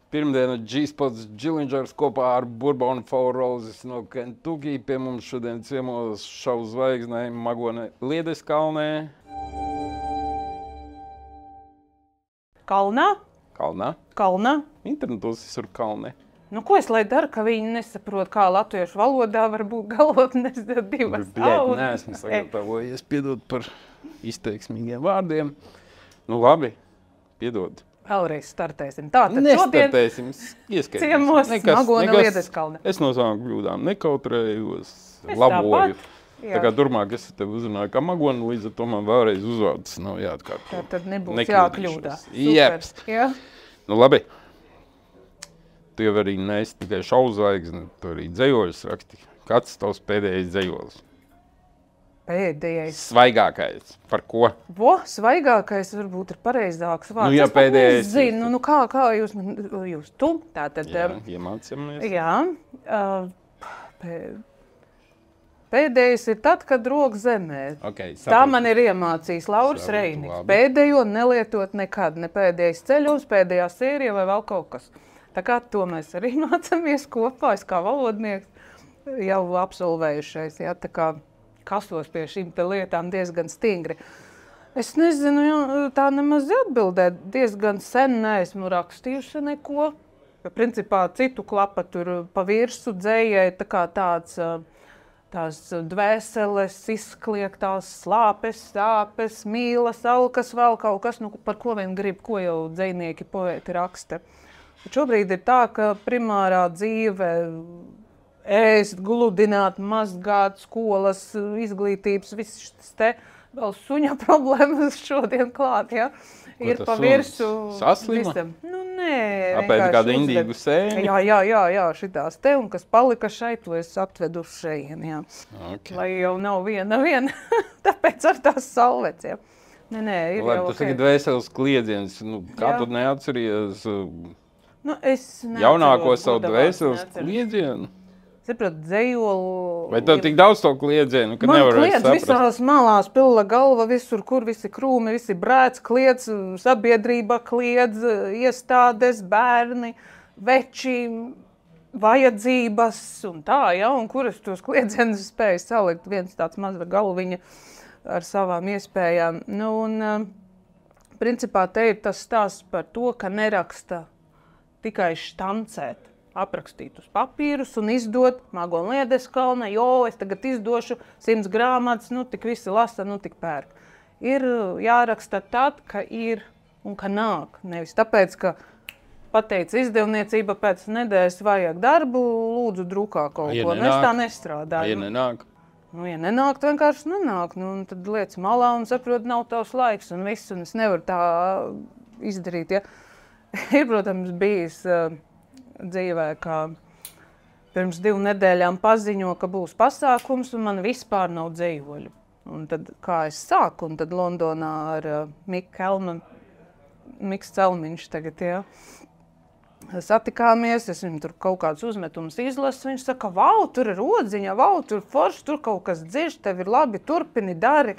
Pirmdiena G-Spots Džilindžers kopā ar Bourbon Four Roses no Kentucky. Pie mums šodien ciemos šovu zvaigznē Magone Liedeskalnē. Kalnā? Kalnā? Kalnā. Internetos visur kalnē. Nu, ko es lai daru, ka viņi nesaprot, kā latviešu valodā var būt galotnes divas audas? Neesmu sagatavojies, piedod par izteiksmīgiem vārdiem. Nu labi, piedod. Vēlreiz startēsim. Tātad Nestartēsim, ieskaidrosim. ciemos Magone Liedeskalne. Es no savām kļūdām nekautrējos, laboju. Tā kā turmāk es tevi uzrunāju kā Magone, līdz ar to man vēlreiz uzvārds nav jāatkārto. Tad nebūs jākļūdās. Jeps. Jā. Nu labi. Tu jau arī neesi tikai šauzvaigzne, tu arī dzejoļus raksti. Kāds tavs pēdējais dzejolis? Pēdējais. Svaigākais. Par ko? Svaigākais varbūt ir pareizāks vārds. Nu, ja es pat pēdējais nezinu, nu kā jūs tu? Tātad, Jā, iemācāmies. jā, pēdējais ir tad, kad rok zemē. Okay, Tā man ir iemācījis Lauris Reiniks. labi. Pēdējo nelietot nekad, ne pēdējais ceļums, pēdējā sērija vai vēl kaut kas. Tā kā to mēs arī mācāmies kopā, es kā valodnieks jau absolvējušais, jā, tā kā kasos pie šīm te lietām diezgan stingri. Es nezinu, tā nemaz atbildēt, diezgan sen neesmu rakstījuši neko. Principā citu klapa tur pa virsu dzējai, tā kā tās dvēseles, izkliegtās slāpes, sāpes, mīlas, alkas, vēl kaut kas, nu, par ko vien grib, ko jau dzejnieki, poēti raksta. Bet šobrīd ir tā, ka primārā dzīve, ēst, gludināt, mazgāt, skolas, izglītības, viss šis te vēl suņa problēmas šodien klāt, ja? Ir pa virsu saslima? visam. Nu, nē. Apēd kādu indīgu sēni? Jā, šitās te, un kas palika šeit, to es atvedu uz šeien, jā. Okay. Lai jau nav viena, tāpēc ar tās salvets, jā. Nē, ir Labi, jau tas tagad dvēseles kliedziens. Nu, kā Jā. tu neatceries Nu, es jaunāko neatceros, savu gudavās dvēseles neatceros. kliedzienu? Saprot, dzejolu... Vai tev tik daudz to kliedzienu, ka Man nevar vairs kliedz saprast? visās malās, pilla galva, visur, kur visi krūmi, visi brēts kliedz, sabiedrība kliedz, iestādes, bērni, veči, vajadzības un tā, ja, un kuras tos kliedzienus spēja salikt, viens tāds maza galviņa ar savām iespējām. Nu, un, principā, te ir tas stāsts par to, ka neraksta tikai štancēt, aprakstīt uz papīrus un izdot Magone Liedeskalne, es tagad izdošu 100 grāmatas, nu tik visi lasa, nu tik pērk. Ir jāraksta tad, ka ir un ka nāk. Nevis tāpēc, ka pateica izdevniecība pēc nedēļas vajag darbu, lūdzu drukā kaut ko. Nu, es tā nestrādāju. Ja nenāk? Nu, ja nenāk, tad vienkārši nenāk. Nu, un tad liec malā un saprot, nav tavs laiks un viss, un es nevaru tā izdarīt. Ja. Ir, protams, bijis dzīvē, kā pirms 2 nedēļām paziņo, ka būs pasākums, un man vispār nav dzejoļu. Un tad, kā es sāku, un tad Londonā ar Miks Celmiņš tagad, jā, satikāmies, es viņam tur kaut kādus uzmetumus izlasu, viņš saka, vau, tur ir odziņa, vau, tur forši, tur kaut kas dzirš, tev ir labi, turpini, dari.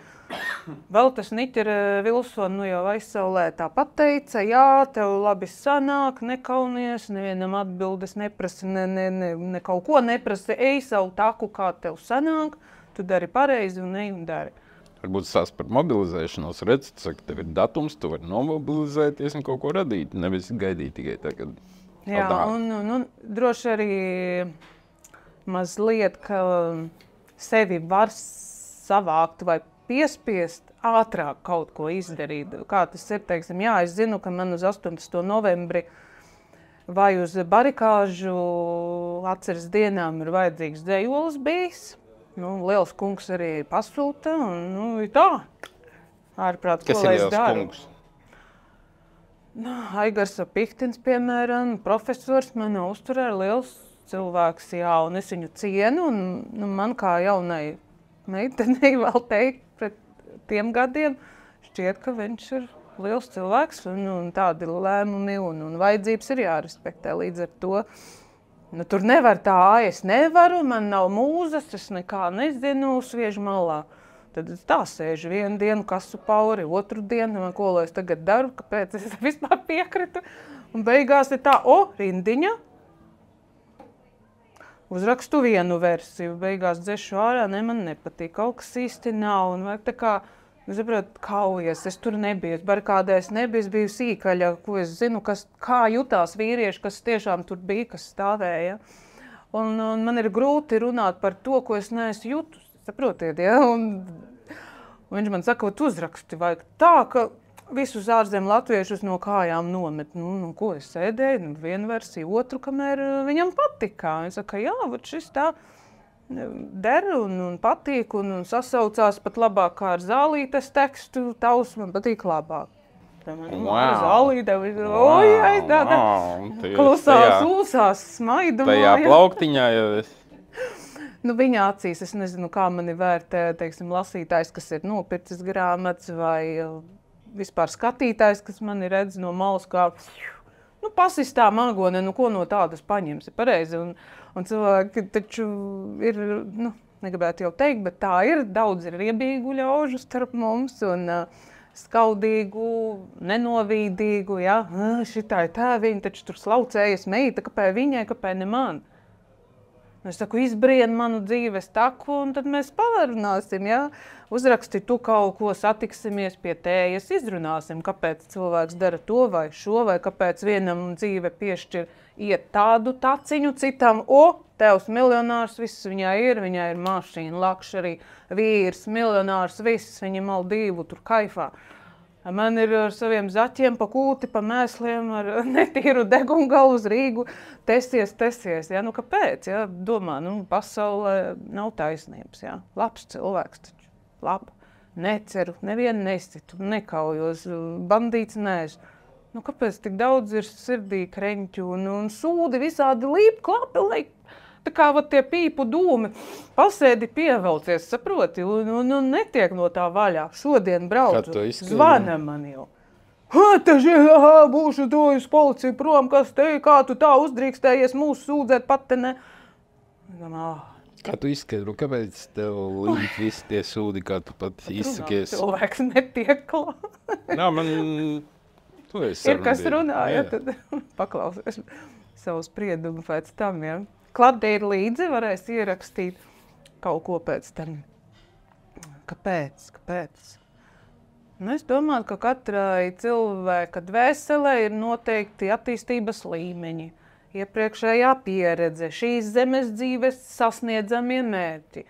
Vēl tas Niķer Vilsona, nu jau aizsaulē tā pateica, jā, tev labi sanāk, nekaunies, nevienam atbildes neprasa, ne kaut ko neprasa, ej savu taku, kā tev sanāk, tu dari pareizi un ej un dari. Varbūt sās par mobilizēšanos, redz, tu saki, tev ir datums, tu vari nomobilizēties un kaut ko radīt, nevis gaidīt tikai tagad. Jā, un droši arī mazliet, ka sevi var savākt vai piespiest ātrāk kaut ko izdarīt. Kā tas ir, teiksim, jā, es zinu, ka man uz 18. novembri vai uz barikāžu atceres dienām ir vajadzīgs dzejolis bijis. Nu, liels kungs arī pasūta, un, nu, ir tā. Ārprāt, Kas ko lai ir es liels daru? kungs? Nu, Aigars Pihtins, piemēram, profesors, man uzturē liels cilvēks, jā, un es viņu cienu, un nu, man kā jaunai meitenei vēl teikt pret tiem gadiem, šķiet, ka viņš ir liels cilvēks, un tādi lēmumi un vajadzības ir jārespektē līdz ar to. Nu, tur nevar tā, es nevaru, man nav mūzas, es nekā nezinu, sviežu malā. Tad es tā sēžu vienu dienu kasu pauri, otru dienu, ko lai es tagad daru, kāpēc es vispār piekritu. Un beigās ir tā, rindiņa. Uzrakstu vienu versiju, beigās dzešu ārā, man nepatīk, kaut kas īsti nav. Un vajag tā kā, kaujies, es tur nebiju, es barikādēs nebiju, es biju sīkaļa, ko es zinu, kā jutās vīrieši, kas tiešām tur bija, kas stāvēja. Un man ir grūti runāt par to, ko es neesmu jutus, saprotiet, ja? Un viņš man saka, ka uzraksti vajag tā, ka visus ārzem latviešus no kājām nomet. Ko es sēdēju, vienu versiju, otru, kamēr viņam patika. Viņš saka, jā, šis tā der un patīk un sasaucās pat labāk kā ar Zālītes tekstu, tavs man patīk labāk. Zālīte, klusās ūsās, smaidumā. Tajā plauktiņā jau es. Viņa acīs, es nezinu, kā mani vērtē, teiksim, lasītājs, kas ir nopircis grāmatas vai vispār skatītājs, kas mani redz no malas kā pasistā magone, ko no tādas paņemsi, pareizi. Un cilvēki taču ir, negribētu jau teikt, bet tā ir, daudz ir riebīgu ļaužu starp mums un skaudīgu, nenovīdīgu, ja, šitā ir tēviņa, taču tur slaucējas meita, kāpēc viņai, kāpēc ne man. Es saku, izbrien manu dzīves taku, un tad mēs pavarunāsim, ja? Uzraksti tu kaut ko, satiksimies pie tējas, izrunāsim, kāpēc cilvēks dara to vai šo, vai kāpēc vienam dzīve piešķir iet tādu taciņu, citam, tevs miljonārs, viss viņai ir mašīna, lakšerī, vīrs, miljonārs, viss, viņa Maldīvu tur kaifā. Man ir ar saviem zaķiem pa kūti, pa mēsliem, ar netīru degungalu uz Rīgu, tesies, ja, kāpēc, ja, domā, pasaulē nav taisnības, ja, labs cilvēks taču, labi, neceru, nevienu nesitu, nekaujos, bandīts neesmu, kāpēc tik daudz ir sirdī kreņķu un sūdi visādi līp, klapi, tā kā tie pīpu dūmi, pasēdi pievelcies, saproti, un netiek no tā vaļā. Šodien braucu, zvana man jau. Būšu to uz policiju prom, kas te, kā tu tā uzdrīkstējies mūsu sūdzēt, pat te ne. Kā tu izskaidro, kāpēc tev līdz visi tie sūdi, kā tu pat izsakies? Cilvēks netiek klāt. Tu esi ir kas runā, ja, tad paklausies savu spriedumu pēc tam, ja. Kladē ir līdzi, varēs ierakstīt kaut ko pēc tam. Kāpēc? Es domāju, ka katrai cilvēka dvēselē ir noteikti attīstības līmeņi, iepriekšējā pieredze, šīs zemes dzīves sasniedzamie mērķi.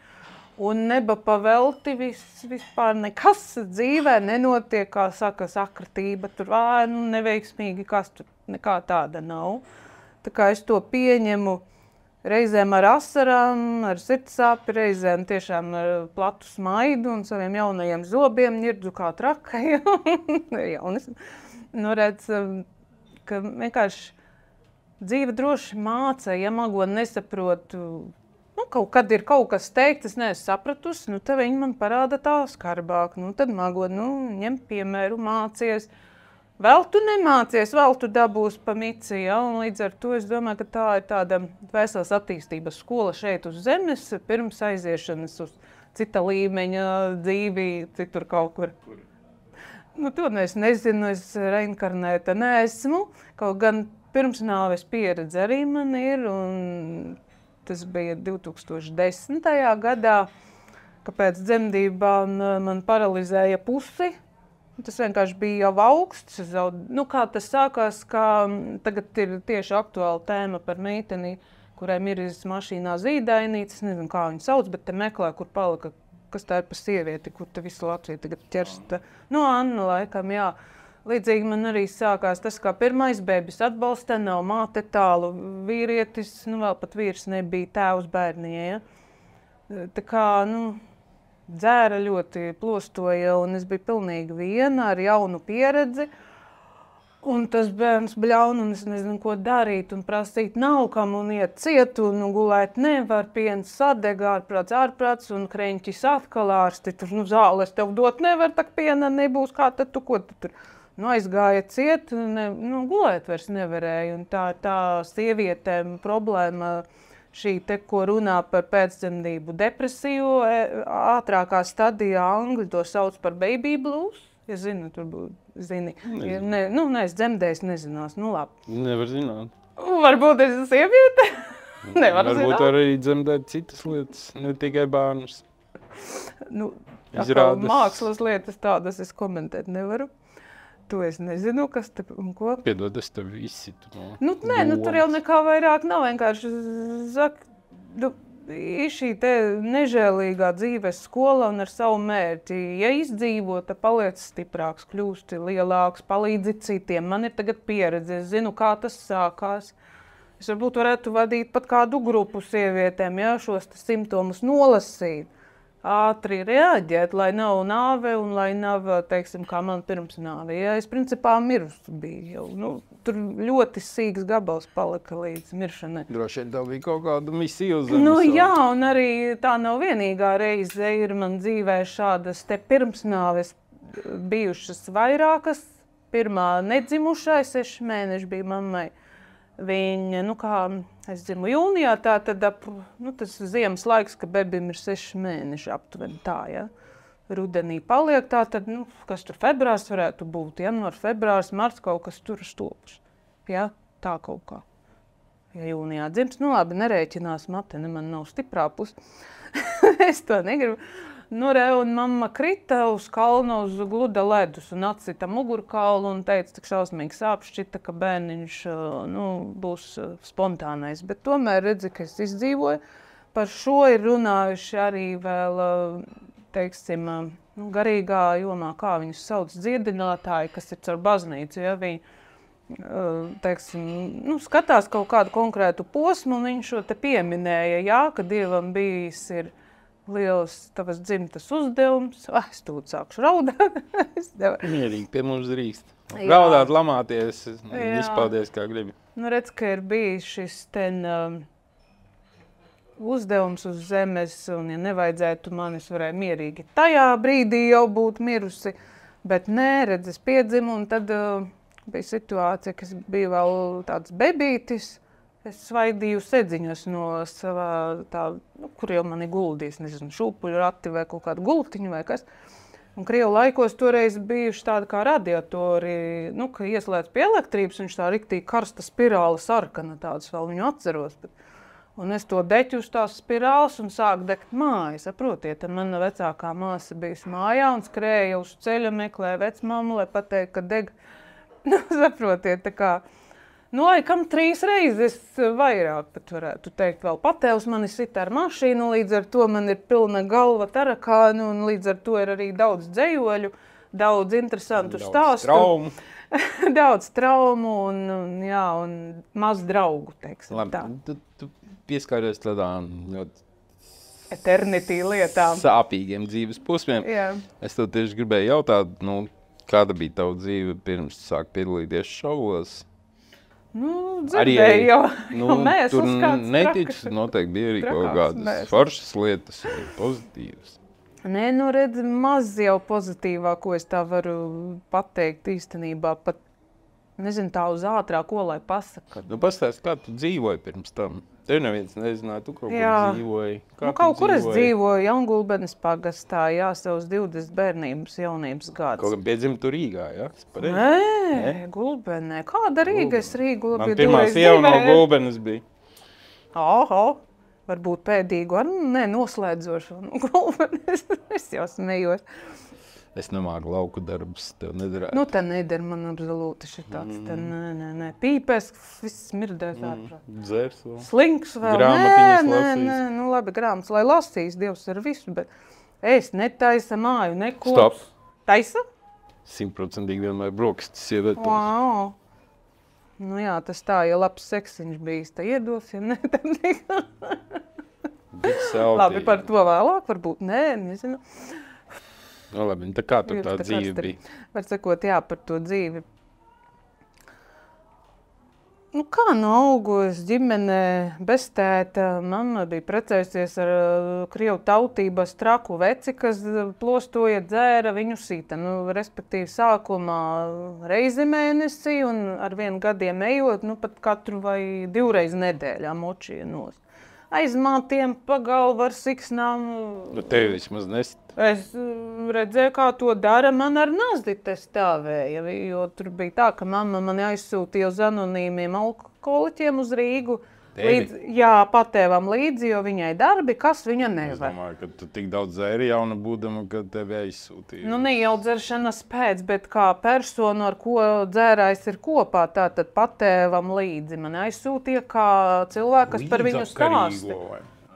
Un neba pavelti vispār nekas dzīvē nenotiek, kā saka, sakritība, tur neveiksmīgi, kas tur nekā tāda nav. Tā kā es to pieņemu, reizēm ar asarām, ar sirdsāpi, reizēm tiešām ar platu smaidu un saviem jaunajiem zobiem ņirdzu kā trakai. Jaunis. Redz, ka vienkārši dzīve droši māca, ja magoni nesaprotu, kaut kad ir kaut kas teikt, es neesmu sapratusi, tad viņi man parāda tā skarbāk. Tad magoni, ņem piemēru, mācies. Vēl tu nemācies, vēl tu dabūs pa mici, ja? Un līdz ar to es domāju, ka tā ir tāda dvēseles attīstības skola šeit uz zemes, pirms aiziešanas uz cita līmeņa dzīvi, citur kaut kur. To es nezinu, es reinkarnēta neesmu, kaut gan pirmsnāves pieredze arī man ir, un tas bija 2010. Gadā, ka pēc dzemdībām man paralizēja pusi. Tas vienkārši bija jau augsts. Kā tas sākās, kā tagad ir tieši aktuāla tēma par meiteni, kurai miris mašīnā zīdainītes, nezinu, kā viņu sauc, bet te meklē, kur palika, kas tā ir pa sievieti, kur te visu Latviju tagad ķersta. Anna laikam, jā. Līdzīgi man arī sākās tas, kā pirmais bēbis atbalsta, nav māte tālu vīrietis, vēl pat vīrs nebija tēvs bērnie, ja. Tā kā, dzēra ļoti plostoja, un es biju pilnīgi viena ar jaunu pieredzi. Un tas bērns bļaun, un es nezinu, ko darīt, un prasīt nav kam, un iet ciet, un gulēt nevar, piens sadega, ārprāts, un kreņķis atkal ārsti. Tur, zāles tev dot nevar, tak piena nebūs, kā tad tu, ko tu tur? Aizgāja ciet, gulēt vairs nevarēja, un tā sievietēm problēma, šī te, ko runā par pēcdzemdību depresiju, ātrākā stadijā angļi to sauc par baby blues, Ja zinu, turbūt zini. Ja, es dzemdējis, nezinās. Nu, labi. Nevar zināt. Varbūt es esmu sieviete. Nevar zināt. Varbūt arī dzemdēt citas lietas, ne tikai bērnus. Nu, Izrādes. Mākslas lietas tādas es komentēt nevaru. To es nezinu, kas te un ko. Piedod, es tev izsitu no Tur jau nekā vairāk nav. Vienkārši ir šī te nežēlīgā dzīves skola un ar savu mērķi. Ja izdzīvo, tad paliec stiprāks, kļūsti lielāks, palīdzi citiem. Man ir tagad pieredze, es zinu, kā tas sākās. Es varbūt varētu vadīt pat kādu grupu sievietēm, ja, šos simptomus nolasīt. Ātri reaģēt, lai nav nāve un lai nav, teiksim, kā man pirms nāve. Ja, es principā mirusi biju jau. Tur ļoti sīks gabals palika līdz miršanai. Droši vien tev bija kaut kāda misija uz Jā, un arī tā nav vienīgā reize. Ir man dzīvē šādas te pirms nāves bijušas vairākas. Pirmā nedzimušais 6 mēneši bija mammai. Viņa, es dzimu jūnijā, tā tad tas ziemas laiks, ka bebim ir 6 mēneši aptuveni tā, ja. Rudenī paliek tā, tad, kas tur februārs varētu būt, janvārs, februārs, marts kaut kas tur stopuši, ja, tā kaut kā. Ja jūnijā dzims, labi, nerēķinās mate, man nav stiprā puse, es to negribu. Un mamma krita uz kalnu uz gluda ledus un atsita mugurkaulu un teica, cik šausmīgi sāp, šķita, ka bērniņš būs spontānais. Bet tomēr redzi, ka es izdzīvoju. Par šo ir runājuši arī vēl, teiksim, garīgā jomā, kā viņus sauc dziedinātāji, kas ir caur baznīcu. Ja viņi, teiksim, skatās kaut kādu konkrētu posmu un viņš šo te pieminēja, jā, ka Dievam bijis ir liels tavas dzimtas uzdevums. Es tūlīt sākšu raudāt. Mierīgi pie mums drīkst. Raudāt, lamāties, izpaudies kā gribi. Redz, ka ir bijis šis uzdevums uz zemes, un ja nevajadzētu man, es varēju mierīgi tajā brīdī jau būt mirusi. Bet nē, redz, es piedzimu, un tad bija situācija, kas bija vēl tāds bebītis. Es svaidīju sedziņas no savā tā, kur jau mani guldīs, nezinu, šūpuļu rati vai kaut kādu gultiņu vai kas. Un Krievu laikos toreiz bijuši tādi kā radiatori, ka ieslēdz pie elektrības, viņš tā riktīgi karsta spirāla sarkana tādas vēl viņu atceros. Un es to deķu uz tās spirāles un sāku degt māju, saprotiet. Mana vecākā māsa bija mājā un skrēja uz ceļa, meklēja vecmammu, lai pateikt, ka deg. Saprotiet, tā kā. Laikam 3 reizes vairāk pat varētu teikt vēl. Patēvs mani sita ar mašīnu, līdz ar to man ir pilna galva tarakānu, un līdz ar to ir arī daudz dzejoļu, daudz interesantu stāstu. Traumu. Daudz traumu un maz draugu, teiksim. Labi, tā. Tu pieskāries tādām ļoti eternity lietām. Sāpīgiem dzīves posmiem. Jā. Es tev tieši gribēju jautāt, kāda bija tava dzīve pirms tu sāki piedalīties šovos? Dzirdēju jau mēs tur uz kāds neticis, noteikti bija arī kaut kādas foršas lietas, pozitīvas. Nē, redz, maz jau pozitīvā, ko es tā varu pateikt īstenībā, pat, nezinu, tā uz ātrā, ko lai pasaka. Pastāsti, kā tu dzīvoji pirms tam? Tev neviens nezināja, tu kaut kur dzīvoji. Kaut kur es dzīvoju Jaungulbenes pagastā, savus 20 bērnības jaunības gadus. Kaut kā piedzim tu Rīgā, jā? Nē, Gulbenē. Kāda Rīga? Es Rīgu Man pirmā sieva no Gulbenes bija. Varbūt pēdīgu, noslēdzošu no Gulbenes. Es jau smējos. Es nemāku lauku darbus, tev nedarētu. Te nedara man absolūti šitāds. Nē. Pīpēs, viss smirdēs ārprāt. Dzers vēl. Slinks vēl. Grāmatiņas lasīs. Nē, labi, grāmatas, lai lasīs, Dievs ar visu, bet es netaisa māju, neko. Stop. Taisa? 100% vienmēr brokastis iedot. Wow. Jā, tas tā, ja labs seksiņš bijis, tā iedos, ja ne, tad nekā. Labi, par to vēlāk, varbūt nē, nezinu. Labi, tā kā tur tā dzīve bija? Var sakot, jā, par to dzīvi. Kā augu es ģimenē bez tēta. Mamma bija precējusies ar Krievu tautības traku veci, kas plostoja, dzēra viņu sita. Respektīvi sākumā reizi mēnesī un ar 1 gadiem ejot, pat katru vai 2 reizi nedēļā močīja nos. Aiz mātiem pa galvu ar siksnām. Tevi vismaz nesita. Es redzēju, kā to dara, man ar nazdi stāvēja, jo tur bija tā, ka mamma mani aizsūtīja uz anonīmiem alkoholiķiem uz Rīgu. Patēvam līdzi, jo viņai darbi, kas viņa nevar. Es domāju, ka tu tik daudz dzēri jauna būdama, ka tevi aizsūtīja. Nu, ne jau dzeršanas pēc, bet kā persona, ar ko dzērājs ir kopā, tātad patēvam līdzi. Man aizsūtīja kā cilvēku, kas par viņu stāsta.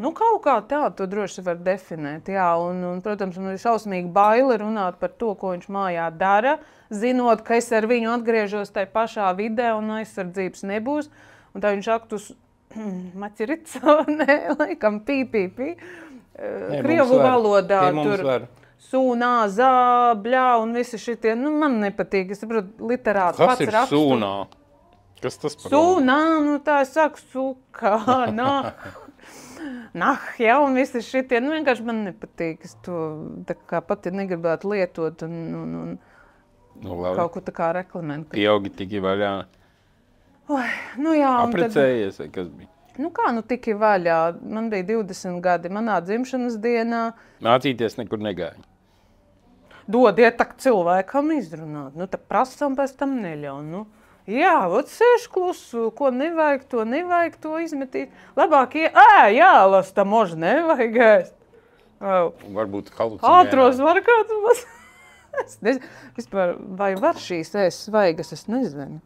Nu, kaut kā tā, to droši var definēt, jā. Un, protams, man ir šausmīgi baili runāt par to, ko viņš mājā dara, zinot, ka es ar viņu atgriežos tai pašā vidē un aizsardzības nebūs. Un tā viņš aktus maķirits, nē, laikam, pī. Krievu valodā tur sūnā, zā, bļā un visi šitie, nu, man nepatīk. Es saprotu, literāts pats rakstu. Kas ir sūnā? Kas tas par? Sūnā, nu, tā es saku, sūkā, ja, un visi šitie, nu, vienkārši man nepatīk. Es to tā kā pati negribētu lietot un kaut ko tā kā reklamēt. Pieaugi tiki vaļā. Nu jā, Aprecējies, vai kas bija? Nu kā, nu tiki vaļā. Man bija 20 gadi manā dzimšanas dienā. Mācīties nekur negāja. Dodiet tak cilvēkam izrunāt. Nu, tak prasam pēc tam neļauj. Nu, jā, vot sēž klusu, ko nevajag, to izmetīt. Labāk jālas, tam mož nevajag ēst. Varbūt halucinēja. Ātros var kāds maz. Es nezinu, vispār, vai var šīs ēst svaigas, es nezinu.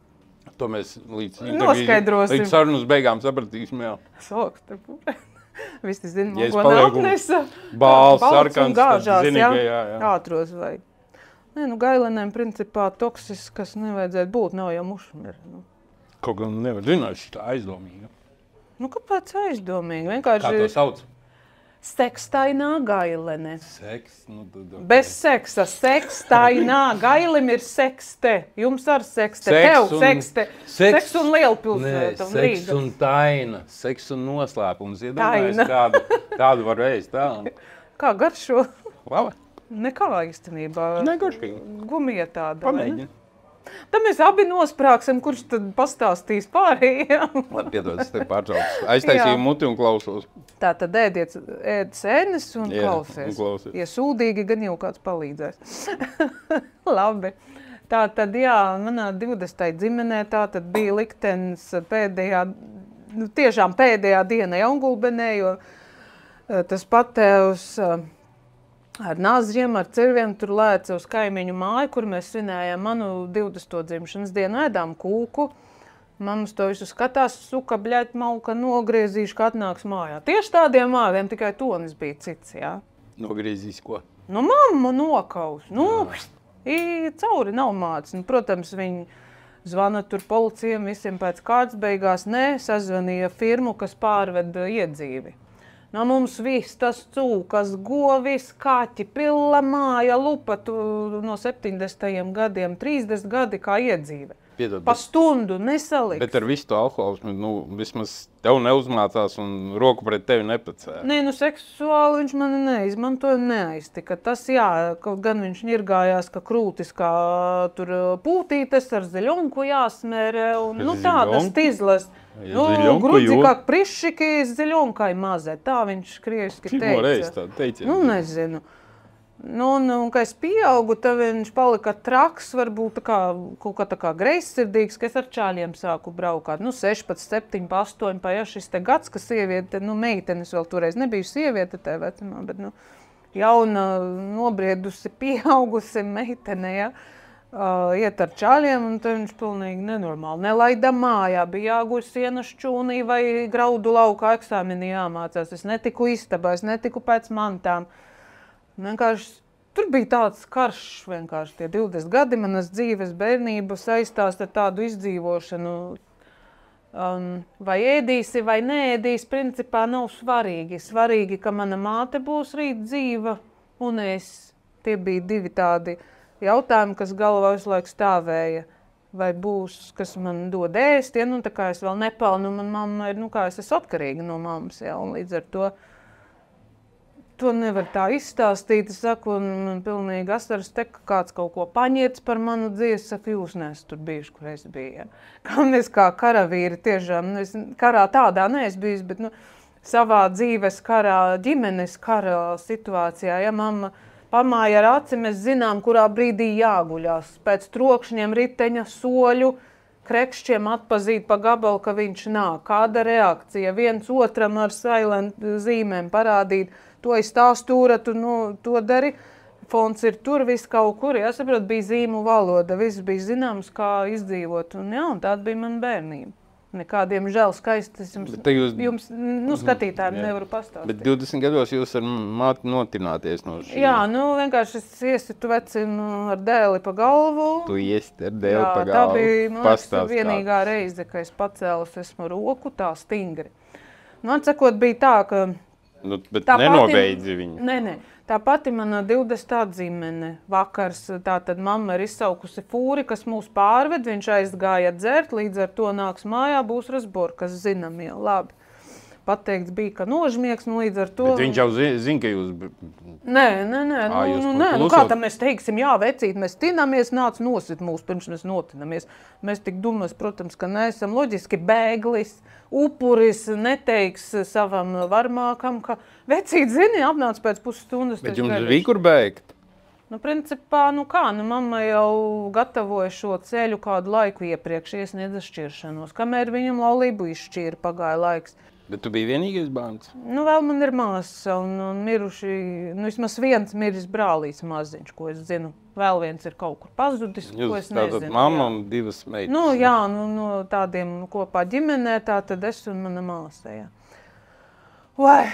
To mēs noskaidrosim. Līdz sarunas beigām sapratīsim, jā. Soks, tur visi zina, ja ko neapnesa. Balts, sarkans, gāžās, zini, jā. Ātros vajag. Nē, nu gailenēm principā toksiskas nevajadzētu būt, nav jau mušamir. Nu. Kaut gan nevar zināt, šitā aizdomīga. Nu, kāpēc aizdomīga? Vienkārši... Kā to sauc? Sekstainā gailene. Seks, nu tad... Bez seksa, sekstainā. Gailim ir sekste. Jums ar sekste. Tev sekste. Seks un lielpilsēta un Rīga. Seks un taina. Seks un noslēpums. Iedomājies, kādu var ēst tā. Kā garšo? Lava. Nekā īstenībā. Negaršīgi. Gumija tāda. Pamēģini. Tad mēs abi nosprāksim, kurš tad pastāstīs pārējiem. Labi, piedod, es te pārtraucu. Aiztaisīju muti un klausos. Tā tad ēd sēnes un klausies. Ja sūdīgi, gan jau kāds palīdzēs. Labi. Tā tad, jā, manā 20. dzimenē tā tad bija liktenis pēdējā, nu tiešām pēdējā diena Jaungulbenē, jo tas patēvs ar nazģiem, ar cirviem tur lēca uz kaimiņu māju, kur mēs svinējām manu 20. dzimšanas dienu, ēdām kūku. Mammas to visu skatās, suka, bļaļ, malka, nogriezīšu, ka atnāks mājā. Tieši tādiem vārdiem, tikai tonis bija cits, jā. Nogriezīs ko? Nu, mamma nokaus. Nu, cauri nav mācis. Nu, protams, viņi zvana tur policijiem, visiem pēc kārtas beigās. Nē, sazvanīja firmu, kas pārved iedzīvi. No mums viss tas cūkas, govis, kaķi, pilla, māja, lupatu no 70. gadiem, 30 gadi kā iedzīve. Piedod, pa stundu nesaliks. Bet ar visu to alkoholismu, nu, vismaz tev neuzmācās un roku pret tevi nepacēja. Nē, nu, seksuāli viņš mani neizmantoja, neaiztika. Tas, jā, kaut gan viņš ņirgājās, ka krūtis kā tur pūtītes ar ziļonku jāsmērē, un, nu, tādas tizlas. Nu, grudzi kā prišķiki ziļonkai mazē, tā viņš krieviski teica. Pirmo reizi tādu teicienu. Nu, nezinu. Nu, un kad es pieaugu, tad viņš palika traks, varbūt kaut kā greizsirdīgs, ka es ar čāļiem sāku braukāt. Nu, 16, 7, 8, ja šis te gads, ka sieviete, nu, meitenes vēl toreiz nebija sieviete tajā vecumā, bet, nu, jauna, nobriedusi, pieaugusi meitene, ja, iet ar čāļiem, un tad viņš pilnīgi nenormāli. Nelaida mājā, bija jāguļ sienas šķūnī vai graudu lauka eksāmenī jāmācās. Es netiku istabā, es netiku pēc mantām. Vienkārši tur bija tāds karš, vienkārši tie 20 gadi manas dzīves bērnību saistās ar tādu izdzīvošanu. Vai ēdīsi vai neēdīsi, principā nav svarīgi. Svarīgi, ka mana māte būs rīt dzīva, un es. Tie bija divi tādi jautājumi, kas galvā visu laiku stāvēja. Vai būs, kas man dod ēst, ja, nu tā kā es vēl nepelnu, man mamma ir, nu kā es esmu atkarīga no mammas, ja, un līdz ar to nevar tā izstāstīt. Es saku, un man pilnīgi asaras teka, kāds kaut ko paņirts par manu dzīvi. Es saku, jūs neesat tur bijuši, kur es biju. Ja. Kā mēs kā karavīri tiešām, nu, es karā tādā neesmu bijis, bet nu, savā dzīves karā, ģimenes karā situācijā, ja mamma pamāja ar aci, mēs zinām, kurā brīdī jāguļās. Pēc trokšņiem, riteņa, soļu, krekšķiem atpazīt pa gabalu, ka viņš nāk. Kāda reakcija? Viens otram ar silent zīmēm parādīt. To es tā stūra, tu to dari. Fons ir tur, viss kaut kur. Jāsaprot, bija zīmu valoda. Viss bija zināms, kā izdzīvot. Un tāda bija mana bērnība. Nekādiem žēl skaistas jums skatītājiem nevaru pastāstīt. Bet 20 gados jūs ar māti notināties no šī? Jā, vienkārši es iesitu vecinu ar dēli pa galvu. Tu iesti ar dēli pa galvu? Tā bija vienīgā reize, ka es pacēlus esmu roku tā stingri. Atsakot, bija tā, ka... bet nenobeidzi viņu? Nē. Tā pati mana 20. atzīmene vakars, tātad mamma ir izsaukusi fūri, kas mūs pārved, viņš aizgāja dzert, līdz ar to nāks mājā, būs rasborkas, zinām jau, labi. Pateikts bija, ka nožmiegs, līdz ar to... Bet viņš jau zina, ka jūs... Nē, kā tam mēs teiksim, jā, vecīt, mēs tinamies, nāc nosit mūs, pirms mēs notinamies. Mēs tik domās, protams, ka neesam loģiski bēglis, upuris neteiks savam varmākam, ka vecīt, zini, apnāc pēc pusstundas. Bet jums bija kur bēgt? Principā, mamma jau gatavoja šo ceļu kādu laiku iepriekš, iesniedza šķiršanos, kamēr viņam laulību izšķīra, pagāja laiks. Bet tu biji vienīgais bērns? Vēl man ir māsa un miruši, vismaz viens miris brālīs maziņš, ko es zinu. Vēl viens ir kaut kur pazudis, ko es nezinu. Tātad mamma un divas meitas? Jā, no tādiem kopā ģimenē, tātad es un mana māsa, jā. Vai,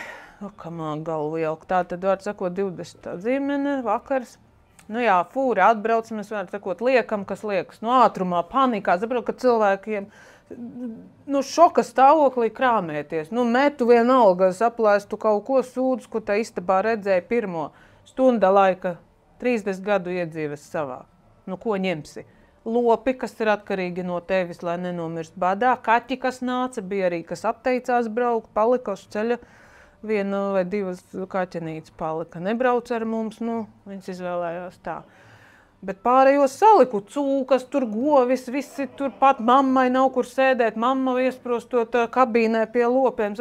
kamā galvu jauka. Tātad, var sakot, 20. zīmene, vakars. Fūri atbrauc, mēs varam sakot, liekam, kas liekas. Ātrumā, panikā, saprot, ka cilvēkiem šoka stāvoklī krāmēties. Metu vienalga, saplēstu kaut ko sūdus, ko tā istabā redzēja pirmo stunda laika 30 gadu iedzīves savā. Ko ņemsi? Lopi, kas ir atkarīgi no tevis, lai nenomirst badā. Kaķi, kas nāca, bija arī, kas atteicās braukt, palika uz ceļa. Viena vai divas kaķenītes palika. Nebrauc ar mums, viņas izvēlējās tā. Bet pārējos saliku cūkas, tur govis, visi tur pat mammai nav kur sēdēt. Mamma iesprostot kabīnē pie lopiem.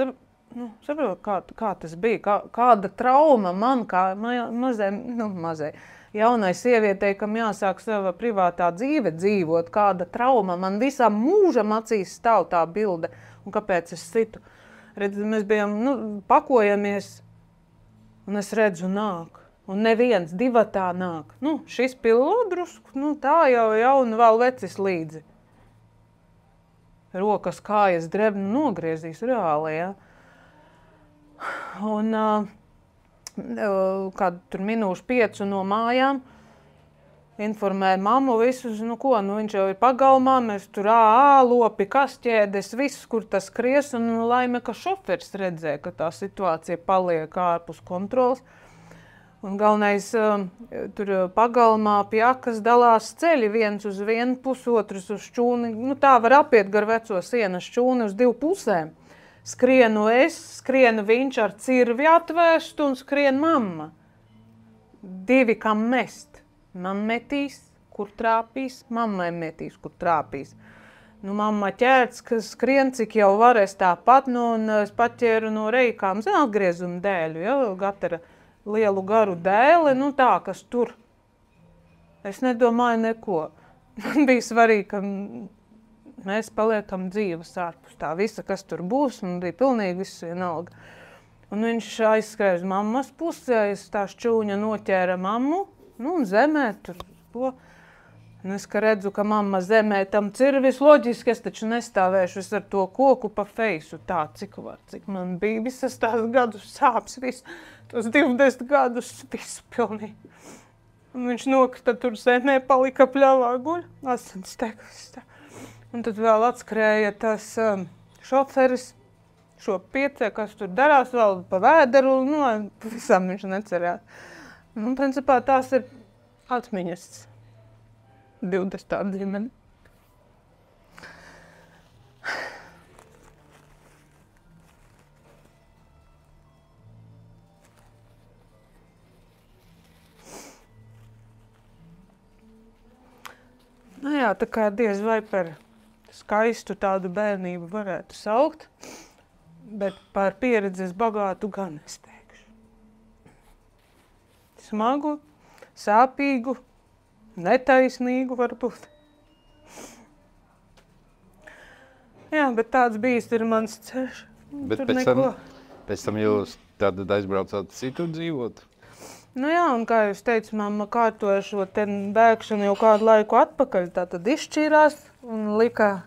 Saprot, kā tas bija, kāda trauma man, kā mazai jaunai sievietei, kam jāsāk sava privātā dzīve dzīvot, kāda trauma man visam mūžam acīs stāv tā bilde. Un kāpēc es situ? Redzu, mēs bijām, pakojamies, un es redzu nāk. Un neviens divatā nāk. Šis pilo drusku, tā jau jauna vēl vecis līdzi. Rokas, kājas, drebnu nogriezīs reāli, jā. Un kādu tur minūšu 5 no mājām informēja mammu visus, viņš jau ir pagalmā, mēs tur lopi, kasķēdes, viss, kur tas skries, un laime, ka šoferis redzēja, ka tā situācija paliek ārpus kontrols. Un galvenais, tur pagalmā pie akas dalās ceļi, viens uz vienu pusi, otrs uz šķūni. Tā var apiet gar veco sienas šķūni uz 2 pusēm. Skrienu es, skrienu viņš ar cirvi atvērst un skrien mamma. 2 kam mest. Man metīs, kur trāpīs, mammai metīs, kur trāpīs. Mamma ķērts, ka skrien, cik jau var, es tāpat, un es paķēru no reikām, atgriezumu dēļu, gatara. Lielu garu dēli, tā, kas tur. Es nedomāju neko. Man bija svarīgi, ka mēs paliekam dzīves ārpus tā visa, kas tur būs, un bija pilnīgi viss vienalga. Un viņš aizskrēja uz mammas pusē, tā šķūņa noķēra mammu, un zemē tur to. Un es redzu, ka mamma zemē tam cirvis loģiski, es taču nestāvēšu ar to koku pa feisu tā, cik man bija visas tās gadus sāpes, tos 20 gadus, visu pilnīgi. Un viņš nokrita tur zemē, palika pļavā guļ, asins tekas tā. Un tad vēl atskrēja tas šoferis, šo piecē, kas tur darās, vēl pa vēderu, visam viņš necerējās. Principā tās ir atmiņas. 20. ģimene. Tā kā diez vai par skaistu tādu bērnību varētu saukt, bet par pieredzes bagātu gan es teikšu. Es smagu, sāpīgu, netaisnīgu varbūt. Jā, bet tāds bijis ir mans ceļš. Bet pēc tam jūs tad aizbraucāt citur dzīvot? Nu jā, un kā jūs teicu, mamma kārtoja šo te bēgšanu jau kādu laiku atpakaļ, tā tad izšķīrās un lika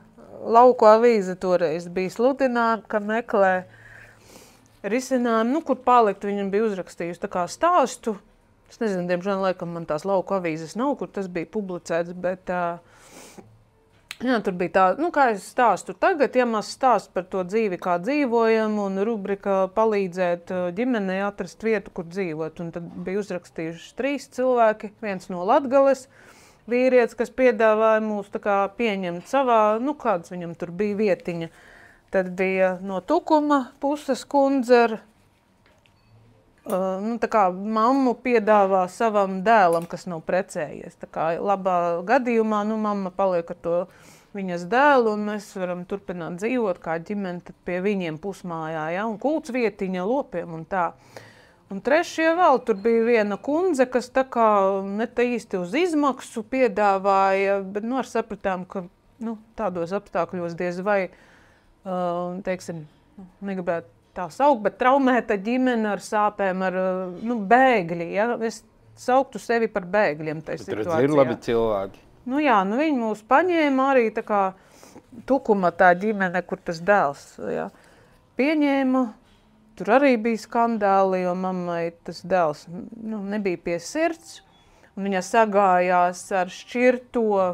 lauku avīze toreiz bija sludināt, ka meklē risinājumu, kur palikt, viņam bija uzrakstījusi tā kā stāstu. Es nezinu, diemžēl laikam man tās lauku avīzes nav, kur tas bija publicēts, bet jā, tur bija tā, kā es stāstu tagad, ja maz stāst par to dzīvi, kā dzīvojam, un rubrika palīdzēt ģimenei atrast vietu, kur dzīvot. Un tad bija uzrakstījuši 3 cilvēki, viens no Latgales, vīrietis, kas piedāvāja mūs tā kā pieņemt savā, kāds viņam tur bija vietiņa. Tad bija no Tukuma puses kundze ar, tā kā mammu piedāvā savam dēlam, kas nav precējies. Tā kā labā gadījumā, mamma paliek ar to viņas dēlu, un mēs varam turpināt dzīvot kā ģimene tad pie viņiem pusmājā, ja? Un kults vietiņa lopiem un tā. Un trešie vēl, tur bija viena kundze, kas tā kā ne tā īsti uz izmaksu piedāvāja, bet ar sapratām, ka tādos apstākļos diez vai, teiksim, negribētu tā saukt, bet traumēta ģimene ar sāpēm, ar bēgļi. Ja? Es sauktu sevi par bēgļiem tajā situācijā. Ir labi cilvēki. Viņi mūs paņēma arī tā kā Tukuma tā ģimene, kur tas dēls. Ja? Pieņēma, tur arī bija skandāli, jo mammai tas dēls nebija pie sirds. Un viņa sagājās ar šķirto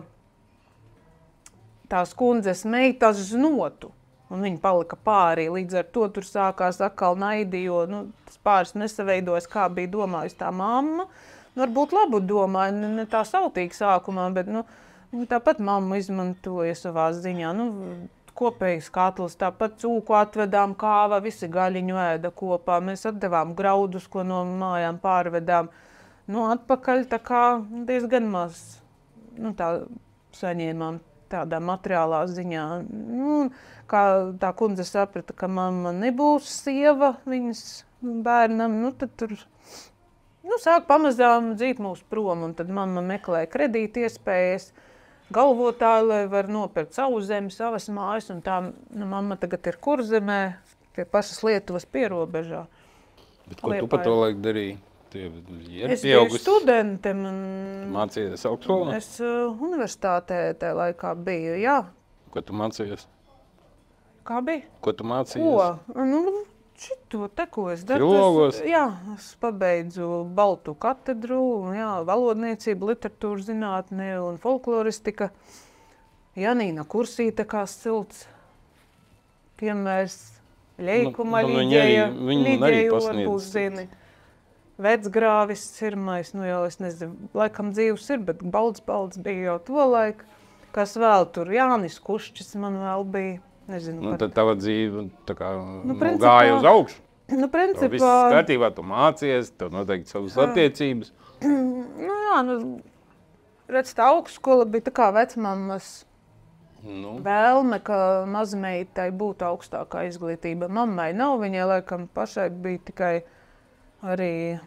tās kundzes meitas znotu. Un viņa palika pārī, līdz ar to tur sākās atkal naidi, jo tas pāris nesaveidojas, kā bija domājusi tā mamma. Varbūt labu domāja, ne tā sautīgi sākumā, bet tāpat mamma izmantoja savā ziņā. Kopējs katls, tāpat cūku atvedām, kāva, visi gaļiņu ēda kopā. Mēs atdevām graudus, ko no mājām pārvedām. Atpakaļ tā kā diezgan maz tā saņēmām tādā materiālā ziņā. Kā tā kundze saprata, ka mamma nebūs sieva viņas bērnam, tad tur sāk pamazām dzīt mūs prom, un tad mamma meklē kredīti iespējas galvotāju, lai var nopirkt savu zemi, savas mājas, un tā mamma tagad ir Kurzemē, pie pašas Lietuvas pierobežā. Bet ko tu pa to laiku darīji? Es biju studente. Mācījies augstskolā? Es universitātē tajā laikā biju, jā. Ko tu mācījies? Kā bija? Ko tu mācījies? Ko? Šito te, ko es daru. Filologos? Jā, es pabeidzu Baltu katedru, valodniecību, literatūras zinātne un folkloristika. Janīna Kursīte kā silts piemērs, Ļeikuma Liģeja, Liģeju varbūt zini. Vecgrāvis Sirmais, jau es nezinu, laikam dzīvs ir, bet balds bija jau to laiku. Kas vēl tur, Jānis Kušķis man vēl bija. Nezinu, tad tava dzīve tā kā gāja uz augšu. Principā... Viss kārtībā, tu mācies, tev noteikti savas attiecības. Redz, tā augstskola bija tā kā vecmammas vēlme, ka mazmeitai būtu augstākā izglītība. Mammai nav, viņai laikam pašai bija tikai arī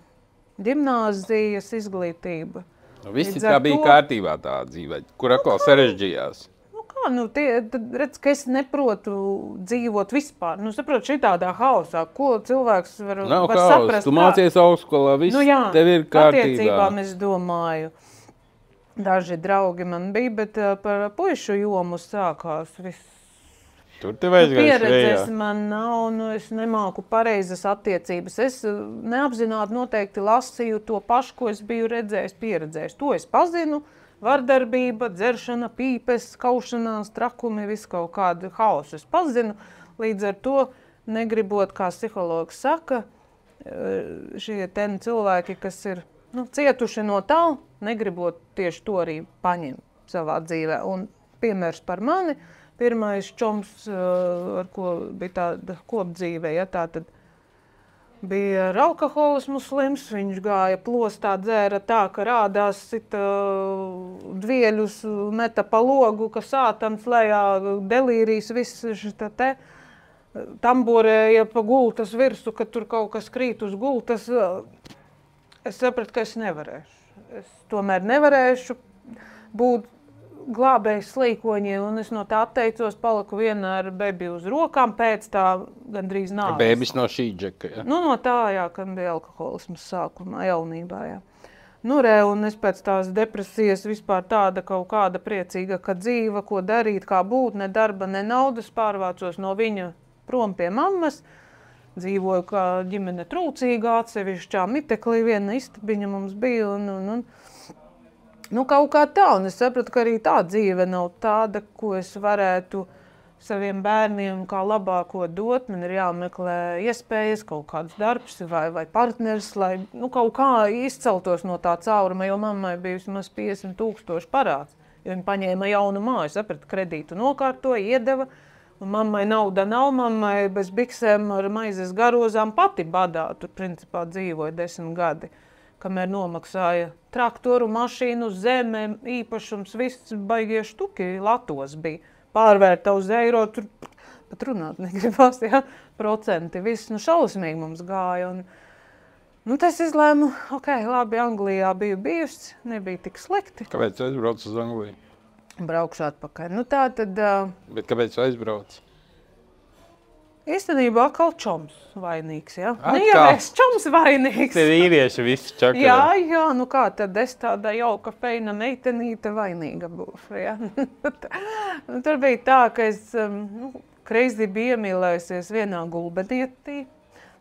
ģimnāzijas izglītība. Viss kā bija kārtībā tā dzīvē, kur atkal sarežģījās. Tad redz, ka es neprotu dzīvot vispār. Saprotu šitādā hausā, ko cilvēks var saprast. Tu mācies augstskolā, viss tev ir kārtībā. Attiecībām es domāju. Daži draugi man bija, bet par puišu jomu sākās viss. Tur tev aizgājas pieredzes man nav, es nemāku pareizas attiecības. Es neapzināti noteikti lasīju to pašu, ko es biju pieredzējis. To es pazinu. Vardarbība, dzeršana, pīpes, kaušanās, trakumi, visu kaut kādu haosu es pazinu. Līdz ar to, negribot, kā psihologs saka, šie cilvēki, kas ir cietuši no tā, negribot tieši to arī paņemt savā dzīvē. Un piemērs par mani, pirmais čoms, ar ko bija tāda kopdzīve, tā tad bija ar alkoholismu slims, viņš gāja plostā, dzēra tā, ka rādās sita dvieļus, meta pa logu, ka sātans lejā, delīrijas, viss šita te, tamborēja pa gultas virsu, ka tur kaut kas krīt uz gultas. Es sapratu, ka es nevarēšu. Es tomēr nevarēšu būt glābējs slīkoņiem, un es no tā atteicos, paliku viena ar bebi uz rokām pēc tā gandrīz nāves. Bēbis no šī džeka, ja? Nu, no tā, jā, kad bija alkoholismas sākumā, jaunībā, jā. Nu, un es pēc tās depresijas vispār tāda kaut kāda priecīga, ka dzīva, ko darīt, kā būt, ne darba, ne naudas, pārvācos no viņa prom pie mammas, dzīvoju kā ģimene trūcīgā, atsevišķā miteklī, viena istabiņa mums bija, un nu, kaut kā tā, un es sapratu, ka arī tā dzīve nav tāda, ko es varētu saviem bērniem kā labāko dot. Man ir jāmeklē iespējas, kaut kāds darbs vai partners, lai nu, kaut kā izceltos no tā cauruma, jo mammai bija vismaz 50 000 parāds. Jo viņa paņēma jaunu māju, sapratu, kredītu nokārtoja, iedeva, un mammai nauda nav, mammai bez biksēm ar maizes garozām pati badā, tur principā dzīvoja 10 gadi. Kamēr nomaksāja traktoru, mašīnu, zemēm, īpašums, viss baigie štuki Latos bija. Pārvērta uz eiro, tur pat runāt negribās, jā, procenti, viss, nu šausmīgi mums gāja. Un, nu, tas izlēmu, ok, labi, Anglijā biju bijusi, nebija tik slikti. Kāpēc tu aizbrauc uz Angliju? Braukšu atpakaļ. Nu tā tad... Bet kāpēc tu aizbrauc? Īstenībā atkal čoms vainīgs, ja? Atkal? Nu, ja es čoms vainīgs. Te vīrieši visi čakarē. Jā, nu kā tad es tāda jauka feina meitenīte vainīga būšu, ja? Nu, tur bija tā, ka es kreizi biju iemīlējusies vienā gulbenietī.